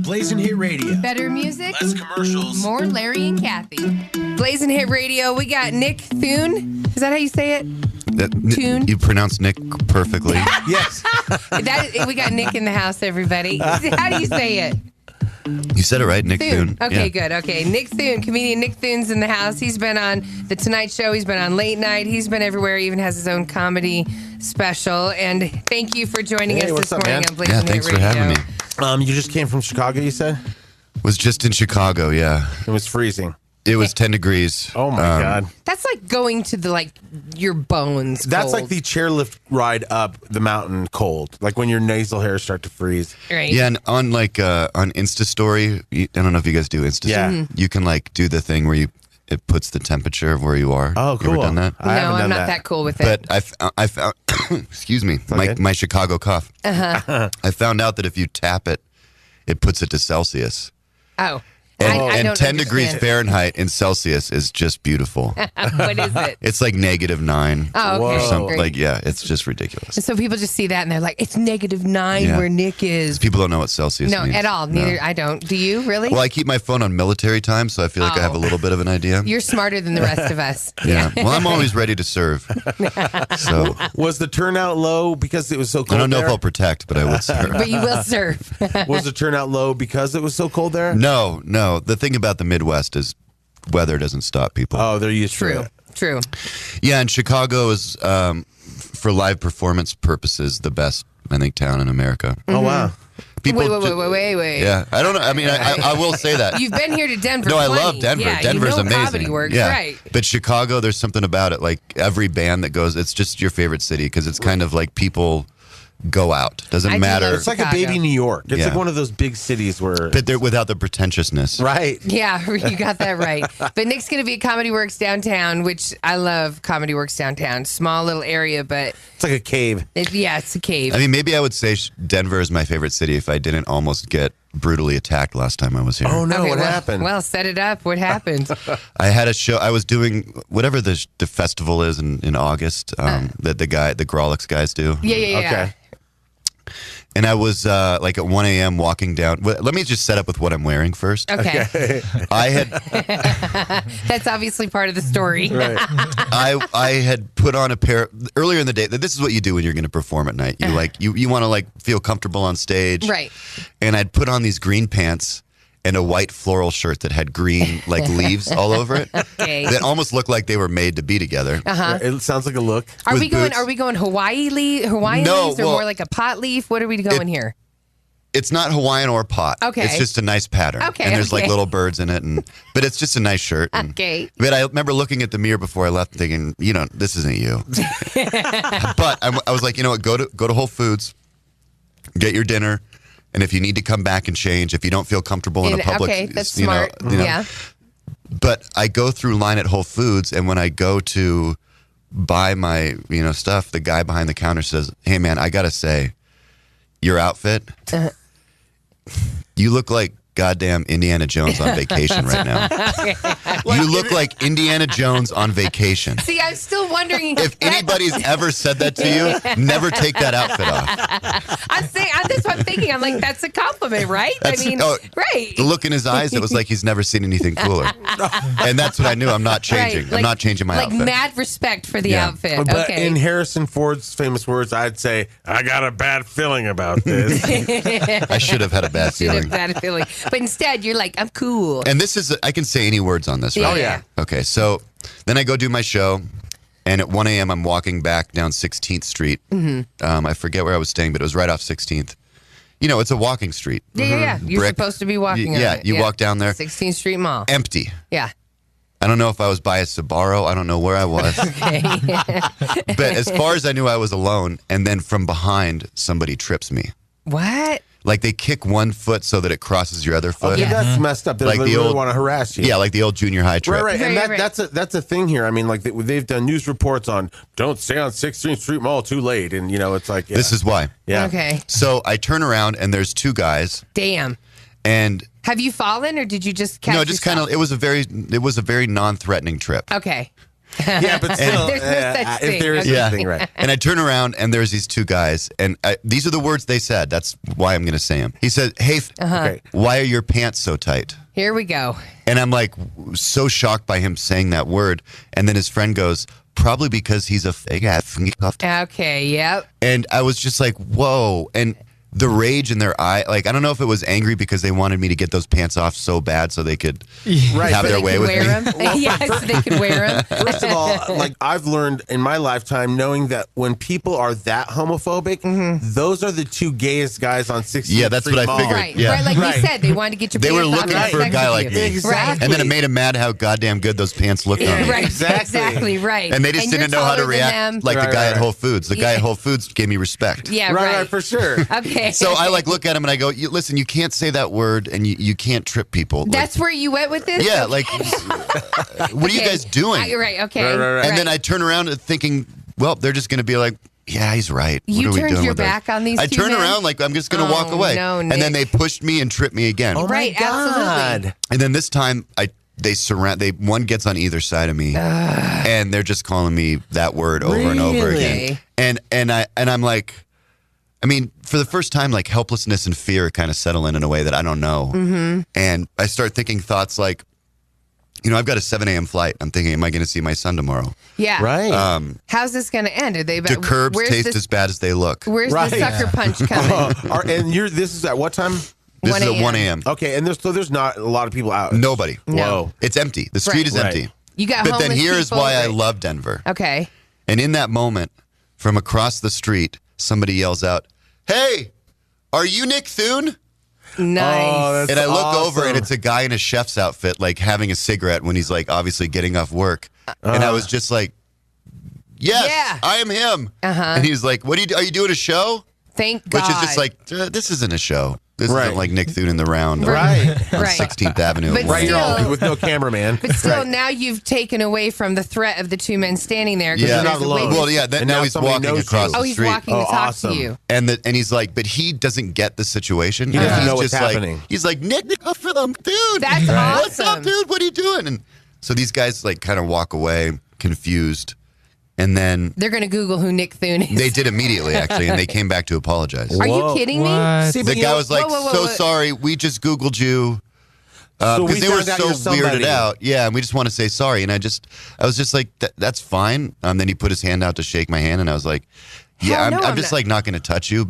Blazing Hit Radio. Better music. Less commercials. More Larry and Kathie. Blazing Hit Radio. We got Nick Thune. Is that how you say it? Tune. You pronounce Nick perfectly. Yes. We got Nick in the house, everybody. How do you say it? You said it right, Nick Thune. Okay, good. Okay, Nick Thune, comedian Nick Thune's in the house. He's been on The Tonight Show. He's been on Late Night. He's been everywhere. He even has his own comedy special. And thank you for joining us this morning on Blazing thanks Radio. for having me. You just came from Chicago, you said? Was just in Chicago, yeah. It was freezing. It was 10 degrees. Oh, my God. That's like going to the, your bones That's cold. like the chairlift ride up the mountain cold. Like when your nasal hairs start to freeze. Right. Yeah, and on on Insta Story, I don't know if you guys do Insta Story. You can do the thing where it puts the temperature of where you are. Oh, cool. You ever done that? No, I'm not that cool with it. But I found, excuse me, my Chicago cough. Uh-huh. I found out that if you tap it, it puts it to Celsius. Oh. And don't 10 degrees understand. Fahrenheit in Celsius is just beautiful. What is it? It's like -9. Oh, okay. Or something. Great. It's just ridiculous. So people just see that and they're like, it's -9 Yeah. where Nick is. People don't know what Celsius No, means. at all. No. Neither I don't. Do you really? Well, I keep my phone on military time, so I feel like I have a little bit of an idea. You're smarter than the rest of us. Yeah. Well, I'm always ready to serve. So Was the turnout low because it was so cold I don't know there? if I'll protect, but I would serve. But you will serve. Was the turnout low because it was so cold there? No. The thing about the Midwest is weather doesn't stop people. Oh, they're used to it. True. Yeah, and Chicago is, for live performance purposes, the best, I think, town in America. Oh, wow. People Wait. Yeah, I don't know. I mean, I will say that. You've been here to Denver. No, I plenty. love Denver. Yeah, Denver's you know amazing. Comedy works, yeah. right? But Chicago, there's something about it. Like every band that goes, it's just your favorite city because it's kind of like people go out. Doesn't matter. It's like a baby New York. It's like one of those big cities where. But they're without the pretentiousness. Right. Yeah, you got that right. But Nick's going to be at Comedy Works downtown, which I love Comedy Works downtown. Small little area, but. It's like a cave. It's a cave. I mean, maybe I would say Denver is my favorite city if I didn't almost get brutally attacked last time I was here. Oh, no. Okay, what happened? Well, set it up. What happened? I had a show. I was doing whatever the festival is in August that the Grawlix guys do. Yeah. Okay. And I was at 1 a.m. walking down. Well, let me just set up with what I'm wearing first. Okay. I had. That's obviously part of the story. Right. I had put on a pair earlier in the day. This is what you do when you're going to perform at night. You want to feel comfortable on stage, Right. And I'd put on these green pants and a white floral shirt that had green leaves all over it. Okay. That almost looked like they were made to be together. Uh-huh. It sounds like a look. Are With we going? boots. Are we going Hawaiian leaves, or more like a pot leaf? What are we going here? It's not Hawaiian or pot. Okay. It's just a nice pattern. Okay, And there's okay. little birds in it, but it's just a nice shirt. Okay. But I remember looking at the mirror before I left, thinking, this isn't you. But I was like, you know what? Go to Whole Foods, get your dinner. And if you need to come back and change, if you don't feel comfortable in a public, okay, that's smart. Yeah. But I go through line at Whole Foods, and when I go to buy my stuff, the guy behind the counter says, "Hey man, I gotta say, your outfit, you look like goddamn Indiana Jones on vacation right now. You look like Indiana Jones on vacation." See, I'm still wondering if anybody's ever said that to you, never take that outfit off. That's what I'm thinking. I'm like, that's a compliment, right? Right. The look in his eyes, it was like he's never seen anything cooler. And that's what I knew. I'm not changing. Right. I'm not changing my outfit. Like mad respect for the outfit. But okay. in Harrison Ford's famous words, I'd say, I got a bad feeling about this. I should have had a bad feeling. But instead, you're like, I'm cool. And this is, I can say any words on this, right? Oh, yeah. Okay, so then I go do my show, and at 1 a.m. I'm walking back down 16th Street. Mm-hmm. I forget where I was staying, but it was right off 16th. It's a walking street. Yeah. You're supposed to be walking on it. You walk down there. 16th Street Mall. Empty. Yeah. I don't know if I was by a Sbarro. I don't know where I was. Okay. But as far as I knew, I was alone. And then from behind, somebody trips me. What? Like they kick one foot so that it crosses your other foot. Okay, that's messed up. They really want to harass you. Yeah, like the old junior high trip. Right. And that's a thing here. I mean, like they've done news reports on don't stay on 16th Street Mall too late, and it's like This is why. Yeah. Okay. So I turn around and there's two guys. Damn. And have you fallen or did you just catch? No, just kind of. It was a very non-threatening trip. Okay. Yeah, but still, there's no such thing. if there is Yeah. anything, right? And I turn around and there's these two guys, and these are the words they said. That's why I'm going to say them. He said, "Hey, why are your pants so tight?" Here we go. And I'm like so shocked by him saying that word. And then his friend goes, "Probably because he's a fake ass." Okay. Yep. And I was just like, whoa. And the rage in their eye, like I don't know if it was angry because they wanted me to get those pants off so bad so they could have their way with me. Yes, they could wear them. First of all, like I've learned in my lifetime, knowing that when people are that homophobic, those are the two gayest guys on 16th Yeah, that's Street what I Mall. figured. Right, Yeah. right. Like you said, they wanted to get your They pants were off looking and for a sex guy with like you. me. Exactly. And then it made them mad how goddamn good those pants looked on me. Right, Exactly. right. And they just you're didn't know how to taller than react them. like the guy at Right. Whole Foods. The guy at Whole Foods gave me respect. Yeah, Right, for sure. Okay. So I like look at him and I go, listen, you can't say that word and you can't trip people. That's where you went with this? Yeah, Okay. like, what are you guys doing? Right, okay. Right. And then I turn around thinking, well, they're just going to be like, yeah, he's right. What You are we turned doing your with this? back on these I two turned men? around like I'm just going to walk away. no, and then they Nick. pushed me and tripped me again. Oh my Right, God. absolutely. And then this time one gets on either side of me and they're just calling me that word over and over again. And I'm like, I mean, for the first time, like helplessness and fear kind of settle in a way that I don't know. Mm-hmm. And I start thinking thoughts like, I've got a 7 a.m. flight. I'm thinking, am I going to see my son tomorrow? Yeah. Right. How's this going to end? Are they? Do curbs taste as bad as they look? Where's the sucker punch coming? And this is at what time? This 1 is at 1 a.m. Okay, and there's not a lot of people out. Nobody. Whoa. It's empty. The street is empty. You got But then homeless here's people, why I right? love Denver. Okay. And in that moment, from across the street, somebody yells out, "Hey, are you Nick Thune?" Nice. And I look awesome. over and it's a guy in a chef's outfit, like having a cigarette when he's like obviously getting off work. And I was just like, yes, Yeah. I am him. And he's like, are you doing a show? Thank God. Which is just like, this isn't a show. This Right. isn't like Nick Thune in the round Right. on Right. 16th Avenue. But Right, still- you're all with no cameraman. But still, Right. now you've taken away from the threat of the two men standing there. 'cause Yeah. there's You're not a alone. witness. Well, yeah, And now now he's somebody walking knows across you. the Oh, he's street. walking to talk awesome. to you. And he's like, but he doesn't get the situation. He doesn't He's know what's just like, happening. he's like, Nick, up for them, dude. That's What's awesome. up, dude? What are you doing? And so these guys like kind of walk away confused. And then They're going to Google who Nick Thune is. they did immediately, actually, and they came back to apologize. Are you Whoa. kidding me? What? See, The guy was like, whoa, so whoa. sorry, we just Googled you. So Because we they were found out you're so weirded somebody. out. Yeah, and we just want to say sorry. And I was just like, that's fine. Then he put his hand out to shake my hand, and I was like, yeah, Hell no, I'm just like not going to touch you.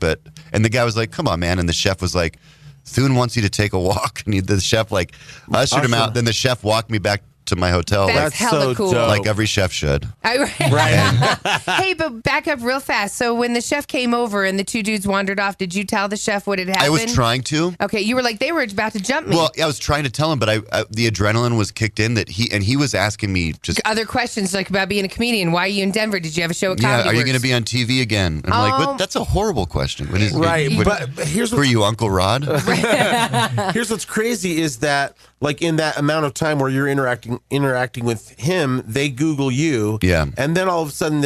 And the guy was like, come on, man. And the chef was like, Thune wants you to take a walk. And the chef like ushered him out. Then the chef walked me back to my hotel. That's Like, hella so cool. dope. like every chef should. Right. Hey, but back up real fast. So when the chef came over and the two dudes wandered off, did you tell the chef what had happened? I was trying to. Okay, you were like, they were about to jump me. Well, I was trying to tell him, but the adrenaline was kicked in that he was asking me just, Other questions like about being a comedian. Why are you in Denver? Did you have a show at yeah, Comedy are you Works? going to be on TV again? And I'm like, Oh. what? That's a horrible question. What is, Right, what- but here's who are you, Uncle Rod? Here's what's crazy is that, like, in that amount of time where you're interacting with him, they Google you. Yeah. And then all of a sudden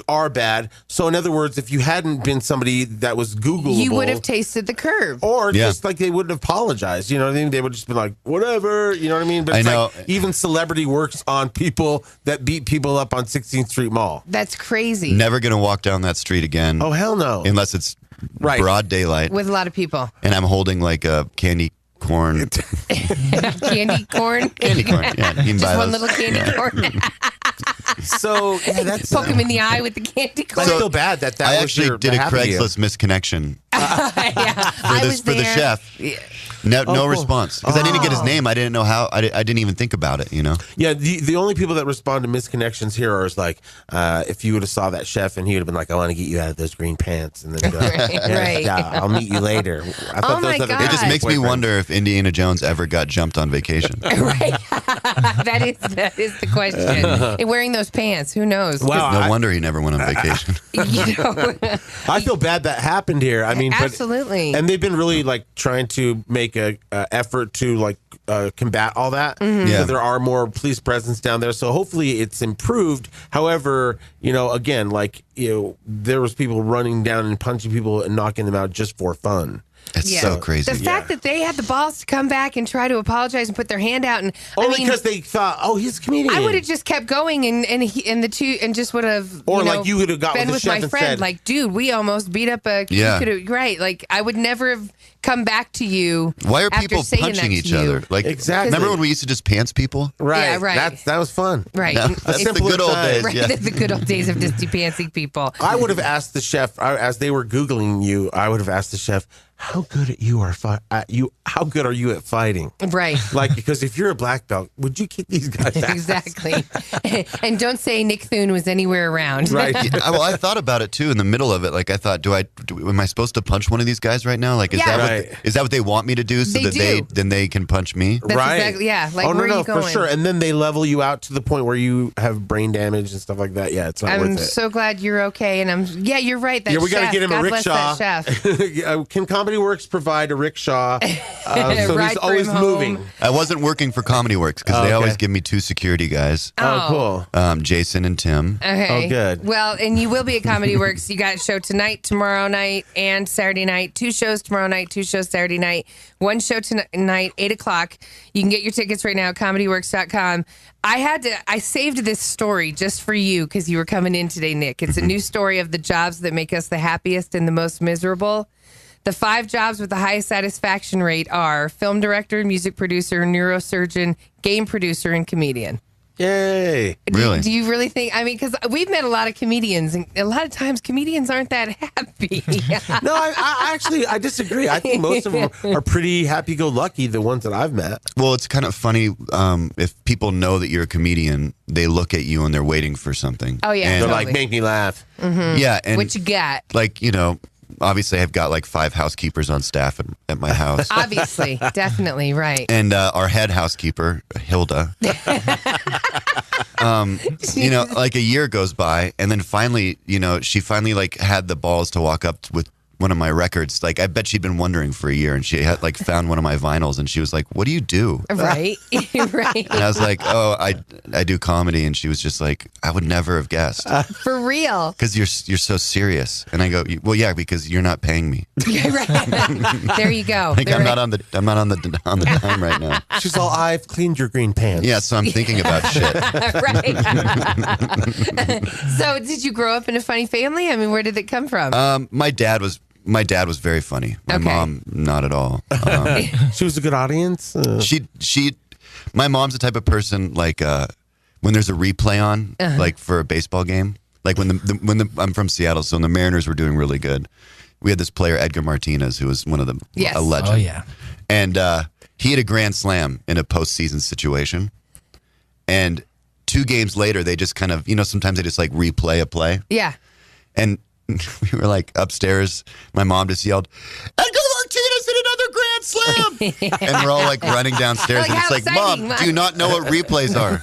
are bad. So in other words, if you hadn't been somebody that was Googleable, You would have tasted the curve. or Yeah. just like they wouldn't have apologized. You know what I mean? They would just be like, whatever. You know what I mean? But I it's know. like even celebrity works on people that beat people up on 16th Street Mall. That's crazy. Never going to walk down that street again. Oh, hell no. Unless it's Right. broad daylight With a lot of people. and I'm holding like a candy corn. Candy corn. Candy corn. Yeah, you can Just buy one those. little candy Yeah. corn. So yeah, that's Poke him in the eye with the candy corn. I feel bad that I was actually your, did that a happened to you. Craigslist misconnection Yeah, I was for the there. chef. No cool. response because I didn't get his name. I didn't know how. I didn't even think about it. You know. Yeah, the only people that respond to misconnections here are like, if you would have saw that chef and he would have been like, I want to get you out of those green pants, and then be like, Right, yeah, right. yeah, I'll meet you later. I Oh my are the God. It just makes me boyfriends. wonder if Indiana Jones ever got jumped on vacation. Right. that is the question. And wearing those pants, who knows? Wow. No wonder he never went on vacation. You know, I feel bad that happened here. I mean, absolutely. And they've been really like trying to make a effort to like combat all that. Yeah. So there are more police presence down there. So hopefully it's improved. However, again, like there was people running down and punching people and knocking them out just for fun. It's so crazy. The fact that they had the balls to come back and try to apologize and put their hand out, and because they thought, oh, he's a comedian. I would have just kept going and just would have, you would have got been with my friend, said, like, dude, we almost beat up a. Right, like I would never have come back to you. Why are people punching each other? Like, exactly. Remember when we used to just pants people? Right. Yeah, right. That was fun. Right. That's the good old days. Right. Yeah. The good old days of just pantsing people. I would have asked the chef as they were Googling you. I would have asked the chef, how good how good are you at fighting? Right. Like, because if you're a black belt, would you kick these guys' ass? Exactly. And don't say Nick Thune was anywhere around. Right. Well, I thought about it too in the middle of it. Like, I thought, am I supposed to punch one of these guys right now? Like, is that what they want me to do so then they can punch me? That's right. Exactly, yeah. Like, where are you going? For sure. And then they level you out to the point where you have brain damage and stuff like that. Yeah, it's not worth it. I'm so glad you're okay. And you're right. That we got to get him God a rickshaw. Bless that chef. Can Comedy Works provide a rickshaw? So he's always moving. I wasn't working for Comedy Works because they always give me 2 security guys. Oh, cool. Jason and Tim. Okay. Oh, good. Well, and you will be at Comedy Works. You got a show tonight, tomorrow night, and Saturday night. 2 shows tomorrow night, 2 shows Saturday night. 1 show tonight, 8 o'clock. You can get your tickets right now at comedyworks.com. I saved this story just for you because you were coming in today, Nick. It's a new story of the jobs that make us the happiest and the most miserable. The 5 jobs with the highest satisfaction rate are film director, music producer, neurosurgeon, game producer, and comedian. Yay. Really? Do you really think, because we've met a lot of comedians, and a lot of times comedians aren't that happy. No, I actually disagree. I think most of them are pretty happy-go-lucky, the ones that I've met. Well, it's kind of funny if people know that you're a comedian, they look at you and they're waiting for something. Oh, yeah. And they're like, make me laugh. Mm-hmm. Yeah. And what you got? Like, obviously I've got like 5 housekeepers on staff at my house. Obviously, definitely, right. And our head housekeeper, Hilda, like a year goes by, and then finally, she finally like had the balls to walk up with one of my records. Like, I bet she'd been wondering for a year, and she had like found one of my vinyls, and she was like, "What do you do?" Right, right. And I was like, "Oh, I do comedy," and she was just like, "I would never have guessed." For real? Because you're so serious, and I go, "Well, yeah, because you're not paying me." Right. There you go. Like, I'm not on the dime right now. She's all, "I've cleaned your green pants." Yeah, so I'm thinking about shit. Right. So, did you grow up in a funny family? I mean, where did it come from? My dad was very funny. My mom, not at all. She was a good audience. My mom's the type of person like when there's a replay on, like for a baseball game, like when I'm from Seattle, so when the Mariners were doing really good, we had this player Edgar Martinez who was one of the a legend. Oh yeah, and he had a grand slam in a postseason situation, and 2 games later they just kind of sometimes they just like replay a play. Yeah, and we were like upstairs. My mom just yelled, "Edgar Martinez hit another grand slam!" And we're all like running downstairs, and it's like, "Mom, do you not know what replays are?"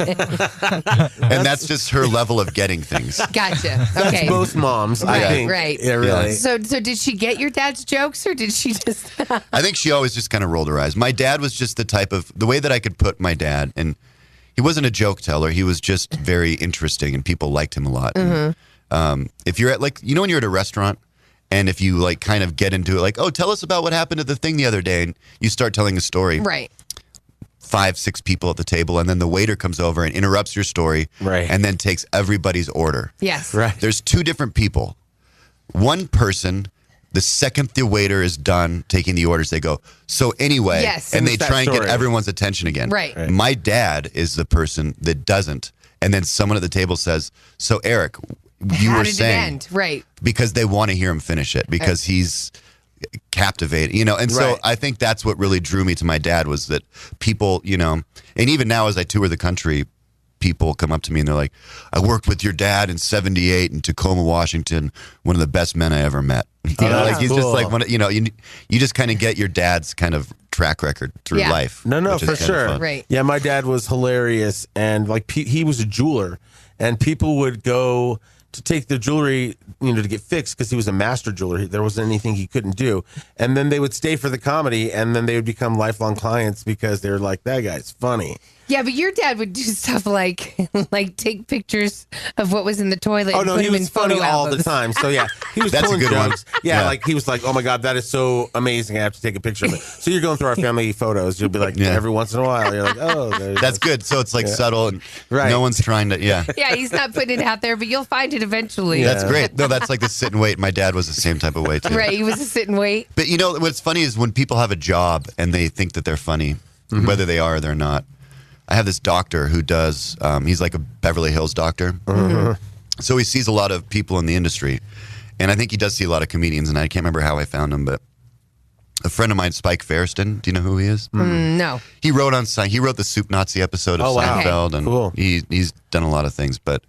And that's just her level of getting things. Gotcha. Okay. That's most moms, I think. Right. Yeah, really. So did she get your dad's jokes, or did she just? I think she always just kind of rolled her eyes. My dad was just the way that I could put my dad, and he wasn't a joke teller. He was just very interesting, and people liked him a lot. Mm-hmm. If you're at when you're at a restaurant and if you like kind of get into it, like, "Oh, tell us about what happened at the thing the other day," and you start telling a story, right? 5, 6 people at the table, and then the waiter comes over and interrupts your story, right? And then takes everybody's order. Yes, right. There's 2 different people. One person, the second the waiter is done taking the orders, they go, "So anyway," yes, and they try and get everyone's attention again. Right. My dad is the person that doesn't, and then someone at the table says, "So Eric, you How were did saying," it end? Right? Because they want to hear him finish it because he's captivated, and so I think that's what really drew me to my dad was that people, and even now as I tour the country, people come up to me and they're like, "I worked with your dad in '78 in Tacoma, Washington, one of the best men I ever met." Like he's just like you just kind of get your dad's kind of track record through life. No, for sure. Right. Yeah, my dad was hilarious, and like he was a jeweler, and people would go to take their jewelry, to get fixed because he was a master jeweler. There wasn't anything he couldn't do. And then they would stay for the comedy, and then they would become lifelong clients because they're like, "That guy's funny." Yeah, but your dad would do stuff like take pictures of what was in the toilet. Oh and no, put he them was in funny photo all the albums. time. So yeah, He was That's a pulling good one. jokes. Yeah, like he was like, "Oh my god, that is so amazing! I have to take a picture of it." So you're going through our family photos. You'll be like, every once in a while, you're like, "Oh, that's good." So it's like subtle, and no one's trying to. Yeah, he's not putting it out there, but you'll find it eventually. That's great. No, that's like the sit and wait. My dad was the same type of way too. Right, he was a sit and wait. But you know what's funny is when people have a job and they think that they're funny, whether they are or they're not. I have this doctor who does. He's like a Beverly Hills doctor, so he sees a lot of people in the industry. And I think he does see a lot of comedians, and I can't remember how I found him, but a friend of mine, Spike Feresten, do you know who he is? No. He wrote the Soup Nazi episode of Seinfeld, and he's done a lot of things. But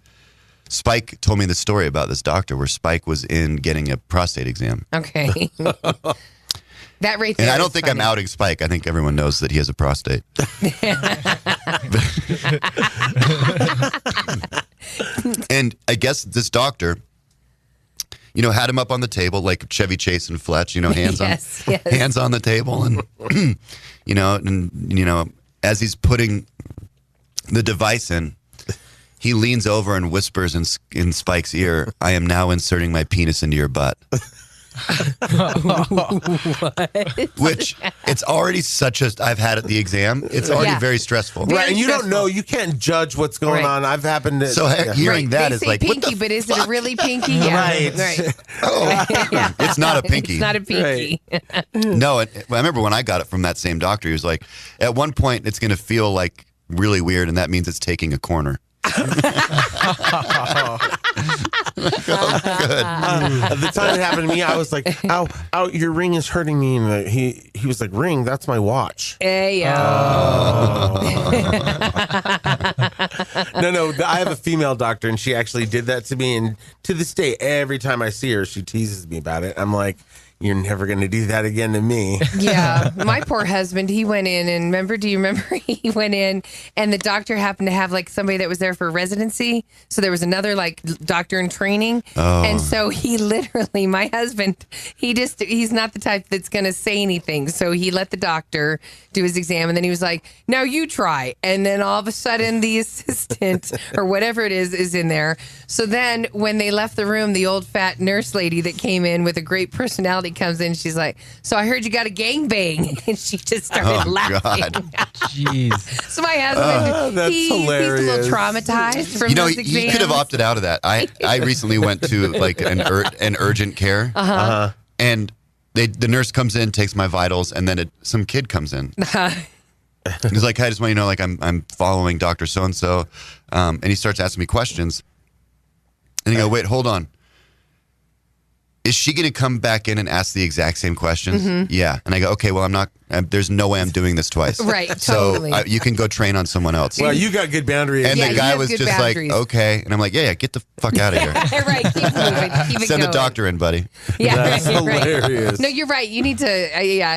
Spike told me the story about this doctor where Spike was in getting a prostate exam. Okay. That right there. And I don't think I'm outing Spike. I think everyone knows that he has a prostate. And I guess this doctor, had him up on the table like Chevy Chase and Fletch, hands on the table, and as he's putting the device in, he leans over and whispers in Spike's ear, "I am now inserting my penis into your butt." Which it's already I've had at the exam. It's already very stressful. Right, and you don't know, you can't judge what's going on. I've happened to. So hearing that is like, pinky, what but is it a really pinky? Yeah. Right. Oh, it's not a pinky. It's not a pinky. Right. No, I remember when I got it from that same doctor, he was like, at one point it's going to feel like really weird, and that means it's taking a corner. At the time it happened to me, I was like, "Ow, your ring is hurting me." And he was like, "Ring? That's my watch." Hey, No, I have a female doctor, and she actually did that to me. And to this day, every time I see her, she teases me about it. I'm like, "You're never going to do that again to me." Yeah, my poor husband, he went in, and do you remember he went in, and the doctor happened to have like somebody that was there for residency, so there was another like doctor in training, and so he literally, my husband, he's not the type that's going to say anything, so he let the doctor do his exam, and then he was like, "Now you try," and then all of a sudden the assistant or whatever it is in there. So then when they left the room, the old fat nurse lady that came in with a great personality comes in, she's like, "So I heard you got a gangbang," and she just started laughing. God. Jeez. So my husband, he's a little traumatized from those exams. You could have opted out of that. I recently went to like an urgent care, and the nurse comes in, takes my vitals, and then some kid comes in. He's like, "Hey, I just want you to know, like, I'm following Dr. So-and-so," and he starts asking me questions, and I go, "Wait, hold on. Is she going to come back in and ask the exact same questions?" Yeah. And I go, "Okay, well, I'm not, there's no way I'm doing this twice." Right, totally. So you can go train on someone else. Well, you got good boundaries. And the guy was just boundaries. Like, "Okay." And I'm like, yeah, get the fuck out of here. Right, keep moving. Keep it Send going. the doctor in, buddy. Yeah, that's hilarious. Right. No, you're right. You need to,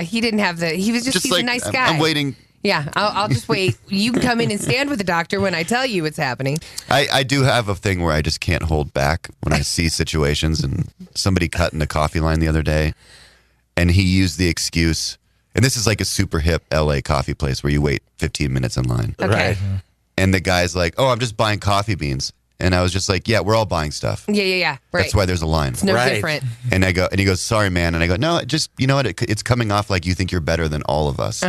he didn't have he was just he's like, a nice guy. I'm waiting. Yeah, I'll just wait. You can come in and stand with the doctor when I tell you what's happening. I do have a thing where I just can't hold back when I see situations, and somebody cut in the coffee line the other day, and he used the excuse, and this is like a super hip LA coffee place where you wait 15 minutes in line. Okay. Right. And the guy's like, "Oh, I'm just buying coffee beans." And I was just like, "Yeah, we're all buying stuff." Yeah. Right. That's why there's a line. It's no different. And he goes, "Sorry, man." And I go, "No, just, you know what? It's coming off like you think you're better than all of us."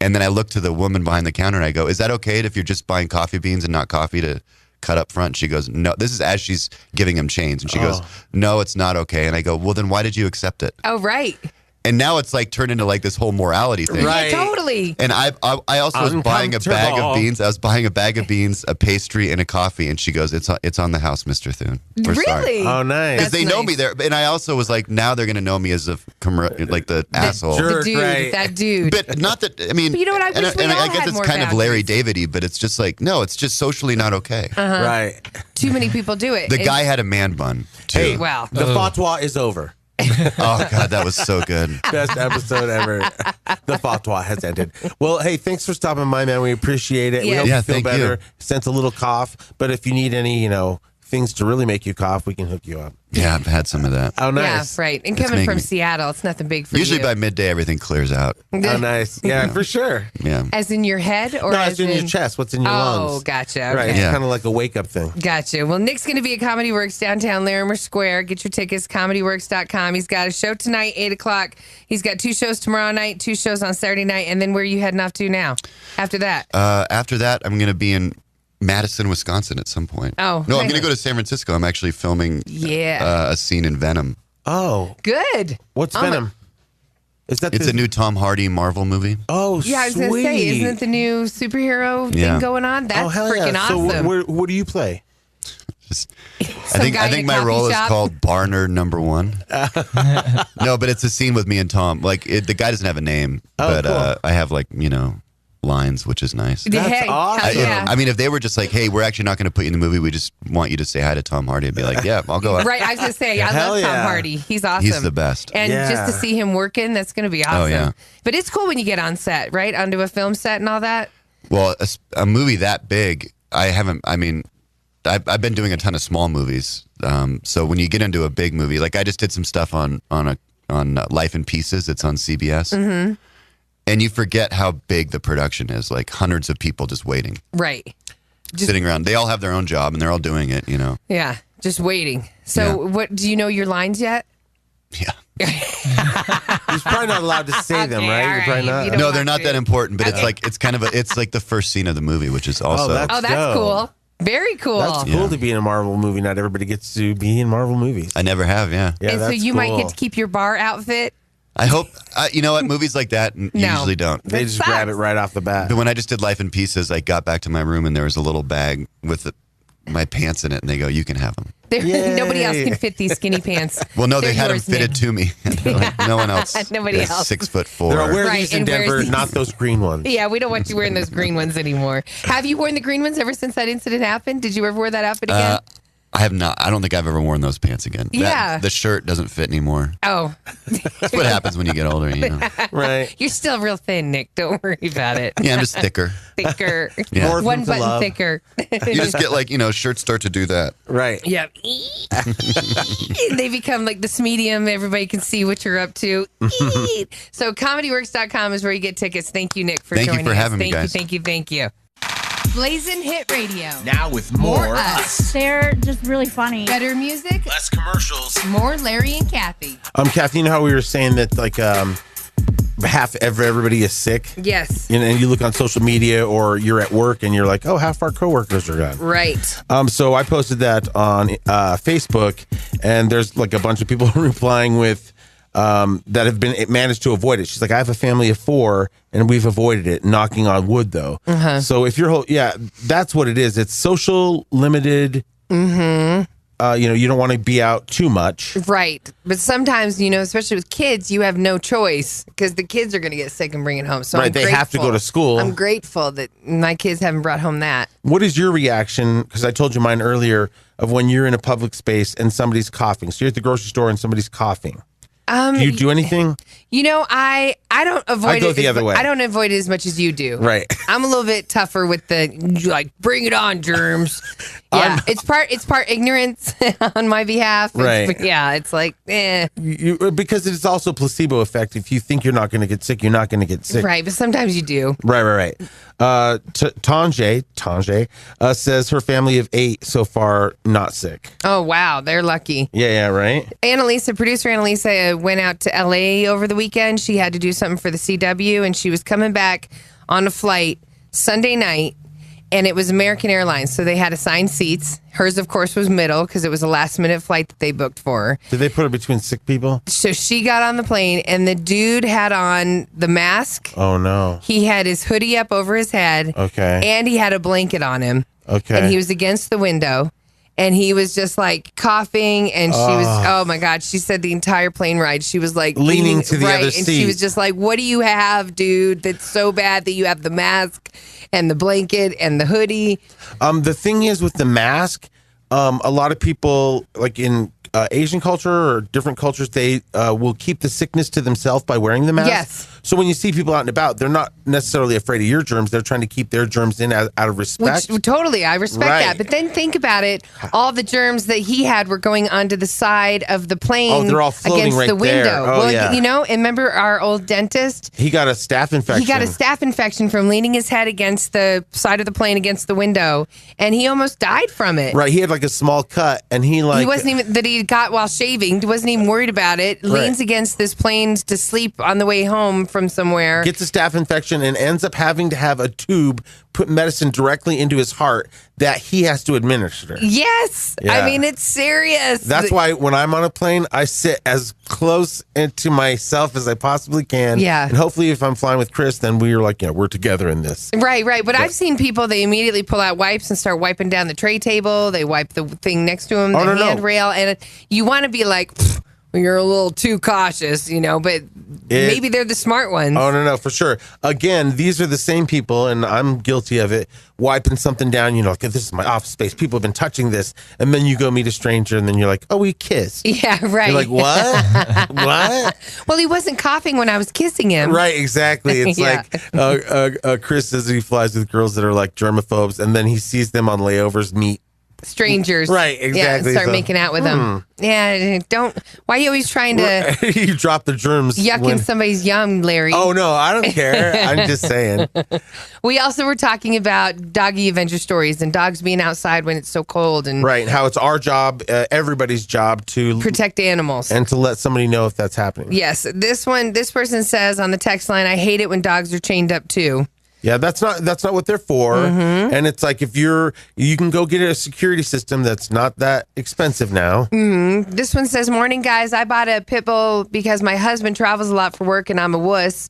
And then I look to the woman behind the counter and I go, "Is that okay if you're just buying coffee beans and not coffee to cut up front?" She goes, "No." This is as she's giving him change. And she goes, "No, it's not okay." And I go, "Well, then why did you accept it?" Oh, right. And now it's like turned into like this whole morality thing. Right. Yeah, totally. And I also was buying a bag of beans. I was buying a bag of beans, a pastry, and a coffee. And she goes, "It's on the house, Mr. Thune." Really? Sorry. Oh, nice. Because they know me there. And I also was like, now they're going to know me as the asshole. Jerk, the dude, right. that dude. But not that, I mean. But you know what? I wish we all I guess had it's more kind of boundaries. Larry David-y, but it's just like, no, it's just socially not okay. Right. Too many people do it. The guy had a man bun, too. Hey, Wow. the fatwa is over. Oh, God, that was so good. Best episode ever. The fatwa has ended. Well, hey, thanks for stopping by, man. We appreciate it. We hope you feel thank better. you. Sense a little cough. But if you need any, things to really make you cough, we can hook you up. Yeah, I've had some of that. Oh, nice. Yeah, right. And coming from Seattle, it's nothing big for Usually you. by midday, everything clears out. Oh, nice. Yeah, for sure. Yeah. As in your head? Or no, as in your chest. What's in your lungs? Oh, gotcha. Okay. Right. It's kind of like a wake-up thing. Gotcha. Well, Nick's going to be at Comedy Works downtown Larimer Square. Get your tickets, comedyworks.com. He's got a show tonight, 8 o'clock. He's got 2 shows tomorrow night, 2 shows on Saturday night. And then where are you heading off to now after that? After that, I'm going to be in Madison, Wisconsin at some point. Oh. No, I'm going to go to San Francisco. I'm actually filming a scene in Venom. Oh. Good. What's Venom? It's a new Tom Hardy Marvel movie. Oh, yeah, I was going to say, isn't it the new superhero thing going on? That's freaking awesome. So what do you play? I think my role is called Bar Nerd Number 1. No, but it's a scene with me and Tom. Like the guy doesn't have a name, but cool. I have lines, which is nice. That's awesome. I mean, if they were just like, hey, we're actually not going to put you in the movie, we just want you to say hi to Tom Hardy, I'd be like, yeah, I'll go. Right, I was going to say, I love Tom Hardy. He's awesome. He's the best. And just to see him working, that's going to be awesome. Oh, yeah. But it's cool when you get on set, right? Onto a film set and all that. Well, a movie that big, I've been doing a ton of small movies. So when you get into a big movie, like I just did some stuff on Life in Pieces. It's on CBS. Mm-hmm. And you forget how big the production is, like hundreds of people just waiting. Right. Sitting around. They all have their own job and they're all doing it, Yeah, just waiting. So what do you know your lines yet? Yeah. He's probably not allowed to say them, right? You're probably not. No, they're not that important, but it's like the first scene of the movie, which is also that's cool. Very cool. That's cool to be in a Marvel movie. Not everybody gets to be in Marvel movies. I never have, yeah. And so you might get to keep your bar outfit. I hope, you know what, movies like that usually don't. They just grab it right off the bat. But when I just did Life in Pieces, I got back to my room and there was a little bag with my pants in it, and they go, you can have them. Nobody else can fit these skinny pants. Well, no, they had them fitted to me. Like, no one else. Nobody else. 6'4". They're all wearing these in Denver, not those green ones. Yeah, we don't want you wearing those green ones anymore. Have you worn the green ones ever since that incident happened? Did you ever wear that outfit again? I have not. I don't think I've ever worn those pants again. Yeah. The shirt doesn't fit anymore. Oh. That's what happens when you get older, Right. You're still real thin, Nick. Don't worry about it. Yeah, I'm just thicker. Thicker. Yeah. One button thicker. You just get shirts start to do that. Right. Yeah. They become like this medium. Everybody can see what you're up to. So comedyworks.com is where you get tickets. Thank you, Nick, for joining us. Thank you for having me, guys. Thank you. Blazing Hit Radio. Now with more us. They're just really funny. Better music. Less commercials. More Larry and Kathie. Kathie, you know how we were saying that half everybody is sick? Yes. And you look on social media or you're at work and you're like, oh, half our coworkers are gone. Right. So I posted that on Facebook, and there's like a bunch of people replying with that have managed to avoid it. She's like, I have a family of 4 and we've avoided it, knocking on wood though. Uh-huh. So if you're that's what it is. It's social limited. Mm-hmm. You don't want to be out too much. Right. But sometimes, especially with kids, you have no choice because the kids are going to get sick and bring it home. So right, they have to go to school. I'm grateful that my kids haven't brought home that. What is your reaction? Because I told you mine earlier of when you're in a public space and somebody's coughing. So you're at the grocery store and somebody's coughing. Do you do anything? I don't avoid it. I go the other way. I don't avoid it as much as you do. Right. I'm a little bit tougher with bring it on, germs. Yeah, it's part ignorance on my behalf. Right. It's like, because it's also placebo effect. If you think you're not going to get sick, you're not going to get sick. Right, but sometimes you do. Right. Tanjay says her family of 8 so far not sick. Oh, wow. They're lucky. Yeah, right. Producer Annalisa went out to L.A. over the weekend. She had to do something for the CW, and she was coming back on a flight Sunday night, and it was American Airlines, so they had assigned seats. Hers, of course, was middle because it was a last-minute flight that they booked for her. Did they put her between sick people? So she got on the plane, and the dude had on the mask. Oh, no. He had his hoodie up over his head. Okay. And he had a blanket on him. Okay. And he was against the window. And he was just like coughing, and she was, oh my God, she said the entire plane ride, she was like leaning to the other seat. And she was just like, what do you have, dude, that's so bad that you have the mask and the blanket and the hoodie? The thing is with the mask, a lot of people, like in Asian culture or different cultures, they will keep the sickness to themselves by wearing the mask. Yes. So when you see people out and about, they're not necessarily afraid of your germs. They're trying to keep their germs in out of respect. Which, totally, I respect that. But then think about it. All the germs that he had were going onto the side of the plane. Oh, they're all floating against right the window. there. Oh, well, yeah. you know, and remember our old dentist? He got a staph infection. He got a staph infection from leaning his head against the side of the plane against the window, and he almost died from it. Right, he had like a small cut, and he wasn't even that he got while shaving. Wasn't even worried about it. Leans against this plane to sleep on the way home from somewhere. Gets a staph infection and ends up having to have a tube put medicine directly into his heart that he has to administer. Yes. Yeah. I mean, it's serious. That's why when I'm on a plane, I sit as close into myself as I possibly can. Yeah. And hopefully if I'm flying with Chris, then we're like, we're together in this. Right. But I've seen people, they immediately pull out wipes and start wiping down the tray table. They wipe the thing next to them, the handrail. And you want to be like, you're a little too cautious, but maybe they're the smart ones. Oh, no, for sure. Again, these are the same people, and I'm guilty of it, wiping something down, like, this is my office space. People have been touching this. And then you go meet a stranger, and then you're like, oh, we kissed. Yeah, right. You're like, what? What? Well, he wasn't coughing when I was kissing him. Right, exactly. It's like Chris says he flies with girls that are like germaphobes, and then he sees them on layovers meet strangers. Right, exactly. Yeah, start making out with them. Yeah, don't. Why are you always trying to you drop the germs yuck in somebody's yum, Larry? Oh, no, I don't care. I'm just saying. We also were talking about doggy adventure stories and dogs being outside when it's so cold. And right, and how it's our job, everybody's job to protect animals. And to let somebody know if that's happening. Yes, this person says on the text line, I hate it when dogs are chained up too. Yeah, that's not what they're for. Mm-hmm. And it's like if you can go get a security system that's not that expensive now. Mm-hmm. This one says, morning guys, I bought a pit bull because my husband travels a lot for work and I'm a wuss.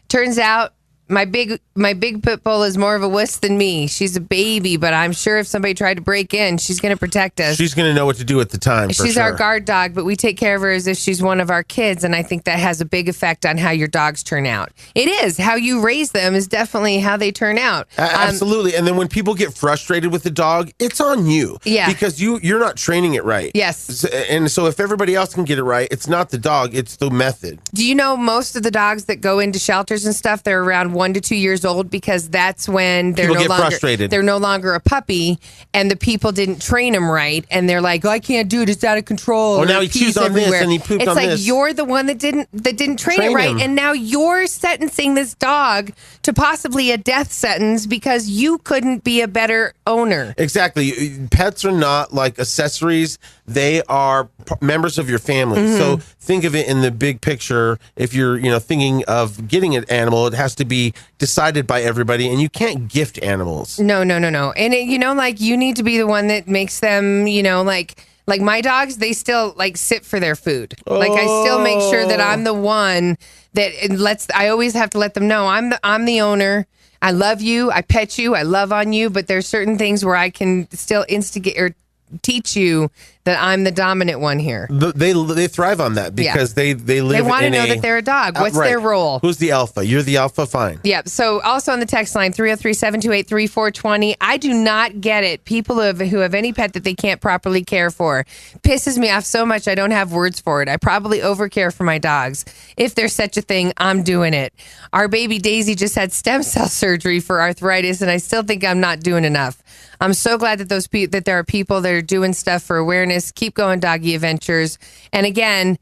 Turns out my big pit bull is more of a wuss than me. She's a baby, but I'm sure if somebody tried to break in, she's going to protect us. She's going to know what to do at the time. She's our guard dog, but we take care of her as if she's one of our kids, and I think that has a big effect on how your dogs turn out. It is. How you raise them is definitely how they turn out. Absolutely. And then when people get frustrated with the dog, it's on you. Yeah. Because you're not training it right. Yes. And so if everybody else can get it right, it's not the dog, it's the method. Do you know most of the dogs that go into shelters and stuff, they're around 1 to 2 years old because that's when they're frustrated. They're no longer a puppy, and the people didn't train them right, and they're like, I can't do it, it's out of control. Oh, now he chews on this and he pooped on this. It's like you're the one that didn't train it right, and now you're sentencing this dog to possibly a death sentence because you couldn't be a better owner. Exactly. Pets are not like accessories. They are members of your family. Mm-hmm. So think of it in the big picture. If you're, thinking of getting an animal, it has to be decided by everybody, and you can't gift animals. No. And you need to be the one that makes them, like my dogs, they still sit for their food. Oh. Like I still make sure that I'm the one that I always have to let them know I'm the owner. I love you. I pet you. I love on you. But there's certain things where I can still instigate or teach you that I'm the dominant one here. They thrive on that because they live. They want to know that they're a dog. What's their role? Who's the alpha? You're the alpha. Fine. Yeah. So also on the text line 303-728-3420. I do not get it. People who have any pet that they can't properly care for pisses me off so much. I don't have words for it. I probably overcare for my dogs. If there's such a thing, I'm doing it. Our baby Daisy just had stem cell surgery for arthritis, and I still think I'm not doing enough. I'm so glad that that there are people that are doing stuff for awareness. Keep going, doggy adventures. And again,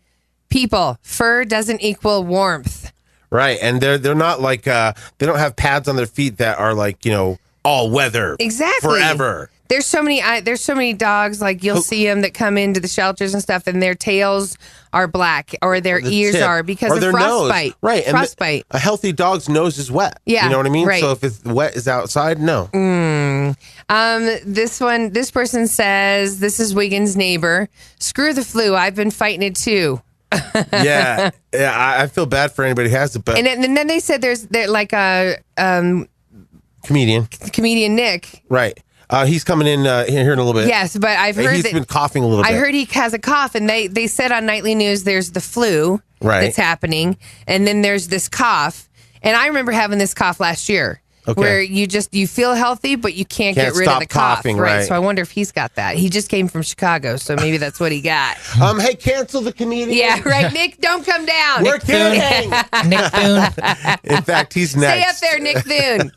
people, fur doesn't equal warmth. Right, and they're not like they don't have pads on their feet that are like all weather. Exactly. Forever. There's so many dogs, like you'll see them that come into the shelters and stuff, and their tails are black or their ears are because of frostbite. Nose. Right. Frostbite. A healthy dog's nose is wet. Yeah. You know what I mean? Right. So if it's wet is outside, no. This person says, this is Wiggins' neighbor. Screw the flu. I've been fighting it too. Yeah. I feel bad for anybody who has it, but. And then they said there's like a comedian Nick. Right. He's coming in here in a little bit. Yes, but I've heard he's been coughing a little bit. I heard he has a cough, and they said on Nightly News there's the flu that's happening, and then there's this cough. And I remember having this cough last year. where you feel healthy, but you can't get rid of the coughing, cough. Right. So I wonder if he's got that. He just came from Chicago, so maybe that's what he got. Hey, cancel the comedian. Yeah, right. Nick, don't come down. We're kidding. Nick Thune. In fact, he's next. Stay up there, Nick Thune.